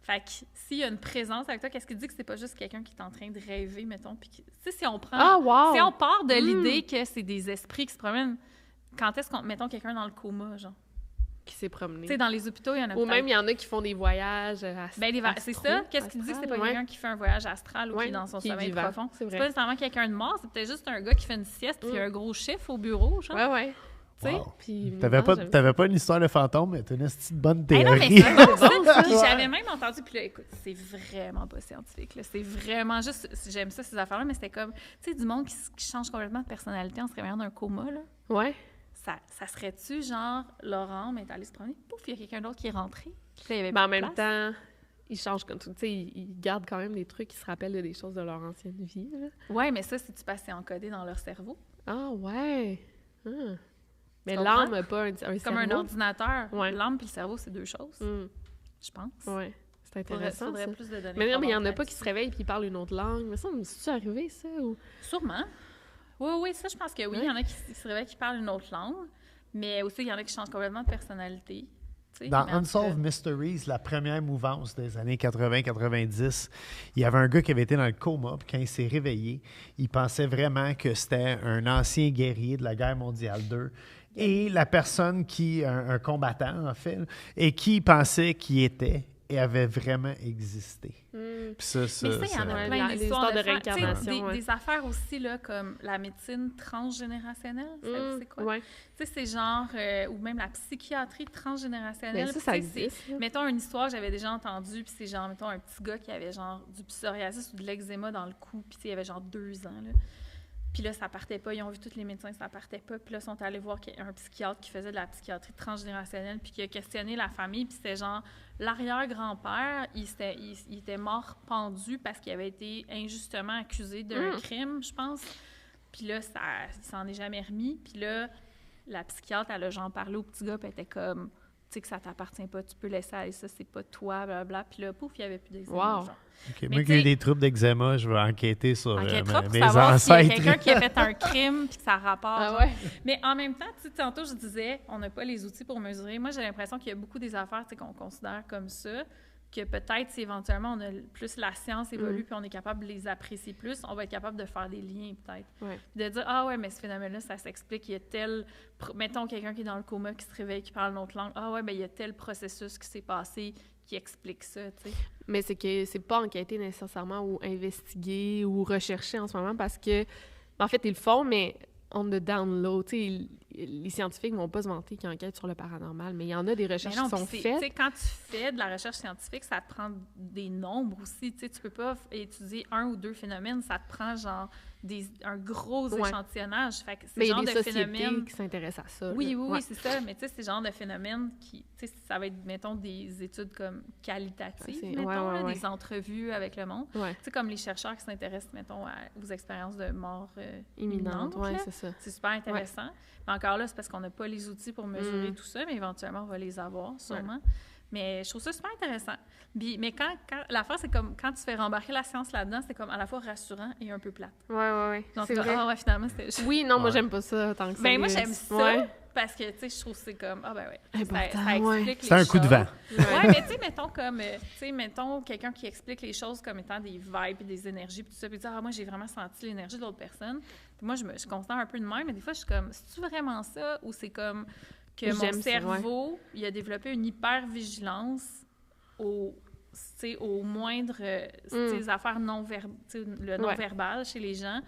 Speaker 2: Fait que s'il y a une présence avec toi, qu'est-ce qui dit que c'est pas juste quelqu'un qui est en train de rêver, mettons? Puis, tu sais, si on prend...
Speaker 3: Ah, wow!
Speaker 2: Si on part de l'idée que c'est des esprits qui se promènent, quand est-ce qu'on... Mettons quelqu'un dans le coma, genre?
Speaker 3: Qui s'est promené.
Speaker 2: Tu sais, dans les hôpitaux, il y en a
Speaker 3: Ou
Speaker 2: peut-être.
Speaker 3: même, il y en a qui font des voyages
Speaker 2: C'est ça. Qu'est-ce qui dit que c'est pas
Speaker 3: astral,
Speaker 2: quelqu'un qui fait un voyage astral ou qui
Speaker 3: Ouais,
Speaker 2: est dans son
Speaker 3: qui est
Speaker 2: sommeil
Speaker 3: vivant,
Speaker 2: profond?
Speaker 3: c'est vrai.
Speaker 2: pas nécessairement quelqu'un de mort, c'est peut-être juste un gars qui fait une sieste puis il y a un gros chiffre au bureau, genre.
Speaker 3: Ouais, ouais.
Speaker 2: Tu sais?
Speaker 1: Wow.
Speaker 3: Puis,
Speaker 1: T'avais
Speaker 3: non,
Speaker 1: pas,
Speaker 3: j'aime
Speaker 1: t'avais pas une histoire de fantôme, mais t'as une petite bonne
Speaker 2: Hey, non, mais
Speaker 1: théorie.
Speaker 2: c'est bon, ça. Puis
Speaker 1: Ouais.
Speaker 2: j'avais même entendu, puis là, écoute, c'est vraiment pas scientifique, là. C'est vraiment juste, j'aime ça, ces affaires-là, mais c'était comme, tu sais, du monde qui change complètement de personnalité en se réveillant d'un coma, là.
Speaker 3: Ouais.
Speaker 2: Ça serait-tu, genre, Laurent est allé se promener, pouf, il y a quelqu'un d'autre qui est rentré. Puis là, il y avait
Speaker 3: Mais en
Speaker 2: plus de
Speaker 3: même
Speaker 2: place.
Speaker 3: temps, ils changent comme tout. Tu sais, ils gardent quand même des trucs qui se rappellent de des choses de leur ancienne vie. Là.
Speaker 2: Ouais, mais ça, c'est-tu parce que c'est encodé dans leur cerveau?
Speaker 3: Ah, ouais. Ah. Mais
Speaker 2: Tu
Speaker 3: l'âme
Speaker 2: comprends?
Speaker 3: n'a pas un
Speaker 2: Comme un
Speaker 3: cerveau.
Speaker 2: ordinateur.
Speaker 3: Ouais.
Speaker 2: L'âme puis le cerveau, c'est deux choses,
Speaker 3: Hmm.
Speaker 2: je pense.
Speaker 3: Ouais. C'est
Speaker 2: Faudrait
Speaker 3: intéressant, ça.
Speaker 2: plus de données.
Speaker 3: Mais non, mais il y en a
Speaker 2: probantes
Speaker 3: pas qui se réveillent puis ils parlent une autre langue. Mais ça, c'est-tu arrivé, ça? Ou...
Speaker 2: Sûrement. Oui, ça, je pense que oui. Il y en a qui se réveillent qui parlent une autre langue, mais aussi, il y en a qui changent complètement de personnalité. Tu sais,
Speaker 1: Dans
Speaker 2: mais en tout
Speaker 1: Unsolved
Speaker 2: cas,
Speaker 1: Mysteries, la première mouvance des années 80-90, il y avait un gars qui avait été dans le coma, puis quand il s'est réveillé, il pensait vraiment que c'était un ancien guerrier de la guerre mondiale 2. Et la personne qui, un combattant en fait, et qui pensait qu'il était et avait vraiment existé.
Speaker 3: Hmm.
Speaker 1: Puis ça,
Speaker 2: Mais ça, il y en a
Speaker 3: Ouais,
Speaker 2: plein
Speaker 3: les
Speaker 2: d'histoires
Speaker 3: histoires de
Speaker 2: faire. Tu sais,
Speaker 3: réincarnation, ouais.
Speaker 2: des affaires aussi, là, comme la médecine transgénérationnelle. C'est quoi?
Speaker 3: Ouais.
Speaker 2: Tu sais, c'est genre... ou même la psychiatrie transgénérationnelle.
Speaker 3: Mais
Speaker 2: Puis
Speaker 3: ça
Speaker 2: tu sais,
Speaker 3: existe. là.
Speaker 2: Mettons une histoire que j'avais déjà entendue, puis c'est genre, mettons, un petit gars qui avait genre du psoriasis ou de l'eczéma dans le cou, puis tu sais, il avait genre 2 ans, là. Puis là, ça partait pas. Ils ont vu tous les médecins, ça partait pas. Puis là, ils sont allés voir un psychiatre qui faisait de la psychiatrie transgénérationnelle, puis qui a questionné la famille. Puis c'était genre, l'arrière-grand-père, il était mort pendu parce qu'il avait été injustement accusé d'un crime, je pense. Puis là, il s'en est jamais remis. Puis là, la psychiatre, elle a genre parlé au petit gars, puis elle était comme, tu sais que ça t'appartient pas, tu peux laisser aller ça, c'est pas toi, blablabla. Puis là, pouf, il y avait plus d'eczéma.
Speaker 3: Wow.
Speaker 2: genre.
Speaker 1: OK,
Speaker 2: Mais
Speaker 1: moi qui
Speaker 2: tu
Speaker 1: ai
Speaker 2: sais-
Speaker 1: eu des troubles d'eczéma, je vais enquêter sur
Speaker 2: Enquêtera pour
Speaker 1: mes
Speaker 2: savoir s'il y a
Speaker 1: ancêtres.
Speaker 2: quelqu'un qui a fait un crime puis que ça rapporte.
Speaker 3: Ah
Speaker 2: genre.
Speaker 3: ouais?
Speaker 2: Mais en même temps, tu sais, tantôt, je disais, on n'a pas les outils pour mesurer. Moi, j'ai l'impression qu'il y a beaucoup des affaires tu sais, qu'on considère comme ça, que peut-être si éventuellement on a plus la science évolue puis on est capable de les apprécier plus, on va être capable de faire des liens peut-être.
Speaker 3: Ouais.
Speaker 2: Puis de dire, ah ouais, mais ce phénomène-là, ça s'explique, il y a tel... Mettons quelqu'un qui est dans le coma, qui se réveille, qui parle une autre langue. Ah ouais, ben il y a tel processus qui s'est passé qui explique ça, tu sais.
Speaker 3: Mais c'est que c'est pas enquêté nécessairement ou investigué ou recherché en ce moment parce que, en fait, ils le font, mais on the down low. Tu sais, les scientifiques vont pas se vanter qu'ils enquêtent sur le paranormal, mais il y en a des recherches
Speaker 2: Mais non,
Speaker 3: qui sont
Speaker 2: puis tu sais,
Speaker 3: faites.
Speaker 2: quand tu fais de la recherche scientifique, ça te prend des nombres aussi. Tu sais, tu peux pas étudier un ou deux phénomènes, ça te prend genre un gros
Speaker 3: Ouais.
Speaker 2: échantillonnage. Fait que c'est
Speaker 3: Mais
Speaker 2: le
Speaker 3: il y a
Speaker 2: genre
Speaker 3: des
Speaker 2: de
Speaker 3: sociétés
Speaker 2: phénomène.
Speaker 3: qui s'intéressent à ça.
Speaker 2: Oui,
Speaker 3: là.
Speaker 2: oui,
Speaker 3: Ouais.
Speaker 2: oui, c'est ça. Mais tu sais, c'est le genre de phénomène qui, tu sais, ça va être, mettons, des études comme qualitatives,
Speaker 3: C'est-
Speaker 2: mettons,
Speaker 3: ouais,
Speaker 2: là,
Speaker 3: ouais.
Speaker 2: des entrevues avec le monde.
Speaker 3: Ouais.
Speaker 2: Tu sais, comme les chercheurs qui s'intéressent, mettons, aux expériences de mort
Speaker 3: Imminente, ouais,
Speaker 2: là.
Speaker 3: c'est ça.
Speaker 2: C'est super intéressant. Mais encore là, c'est parce qu'on n'a pas les outils pour mesurer
Speaker 3: Mm.
Speaker 2: tout ça, mais éventuellement, on va les avoir, sûrement. Mais je trouve ça super intéressant. Mais quand l'affaire, c'est comme quand tu fais rembarquer la science là-dedans, c'est comme à la fois rassurant et un peu plate.
Speaker 3: Ouais.
Speaker 2: Donc,
Speaker 3: c'est vrai.
Speaker 2: ouais, finalement, c'était...
Speaker 3: Oui, non, moi, j'aime pas ça tant que ça.
Speaker 2: Ben moi, j'aime ça parce que, tu sais, je trouve que c'est comme... Ah, ben ouais. Ça explique
Speaker 1: c'est un coup de vent.
Speaker 2: Ouais, mais tu sais, mettons comme... tu sais, mettons quelqu'un qui explique les choses comme étant des vibes et des énergies, puis tout ça, puis dire, moi, j'ai vraiment senti l'énergie de l'autre personne. Puis moi, je considère un peu de même, mais des fois, je suis comme, c'est-tu vraiment ça ou c'est comme que mon cerveau, il a développé une hyper-vigilance aux moindres affaires non-verbales chez les gens.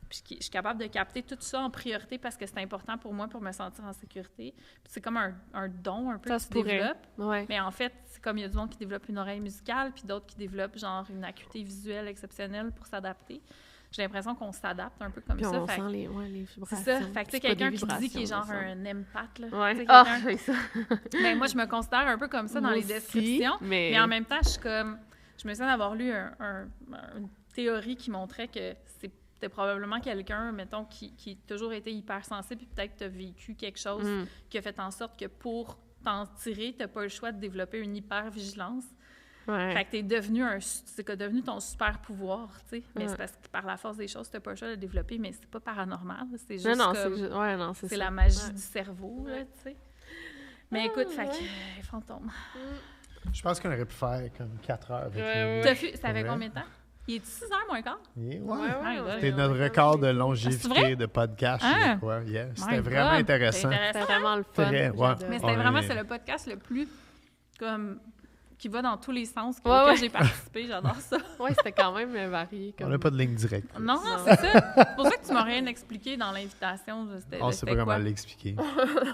Speaker 2: Puis je suis capable de capter tout ça en priorité parce que c'est important pour moi pour me sentir en sécurité. Puis c'est comme un don un peu
Speaker 3: ça
Speaker 2: qui se développe.
Speaker 3: Ouais.
Speaker 2: Mais en fait, c'est comme il y a du monde qui développe une oreille musicale puis d'autres qui développent genre une acuité visuelle exceptionnelle pour s'adapter. J'ai l'impression qu'on s'adapte un peu comme
Speaker 3: puis
Speaker 2: ça.
Speaker 3: On sent les vibrations.
Speaker 2: C'est ça. Fait que tu sais, quelqu'un qui dit qu'il est genre un empath, là.
Speaker 3: Ouais.
Speaker 2: C'est ça. Ben, moi, je me considère un peu comme ça dans les descriptions. Mais en même temps, je suis comme... Je me souviens d'avoir lu une théorie qui montrait que c'était probablement quelqu'un, mettons, qui a toujours été hypersensible puis peut-être tu as vécu quelque chose qui a fait en sorte que pour t'en tirer, tu n'as pas le choix de développer une hypervigilance.
Speaker 3: Ouais.
Speaker 2: Fait que c'est devenu ton super pouvoir, tu sais. Mais c'est parce que par la force des choses, tu n'as pas le choix de le développer, mais c'est pas paranormal. C'est juste c'est la magie du cerveau, là, tu sais. Mais écoute, fait que fantôme.
Speaker 1: Je pense qu'on aurait pu faire comme 4 heures avec lui.
Speaker 2: Ça avait combien de temps? Il est 6 heures moins quart?
Speaker 1: C'était notre record de longévité de podcast, je crois. Yeah. C'était vraiment intéressant.
Speaker 3: C'était vraiment le fun.
Speaker 2: Mais c'était vraiment le podcast le plus comme qui va dans tous les sens auxquels j'ai participé. J'adore ça.
Speaker 3: Oui, c'était quand même varié.
Speaker 1: On n'a pas de ligne directe.
Speaker 2: Non, c'est ça. C'est pour ça que tu m'as rien expliqué dans l'invitation.
Speaker 1: On sait pas comment l'expliquer.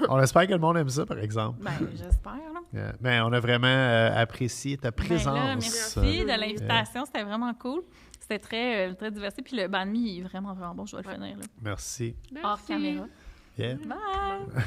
Speaker 1: On espère que le monde aime ça, par exemple.
Speaker 2: Ben, j'espère. Là.
Speaker 1: Ben, on a vraiment apprécié ta présence.
Speaker 2: Ben là, merci de l'invitation. C'était vraiment cool. C'était très, très diversifié. Puis le banh mi est vraiment, vraiment bon. Je vais le finir. Là.
Speaker 1: Merci.
Speaker 2: Hors caméra.
Speaker 1: Yeah.
Speaker 2: Bye!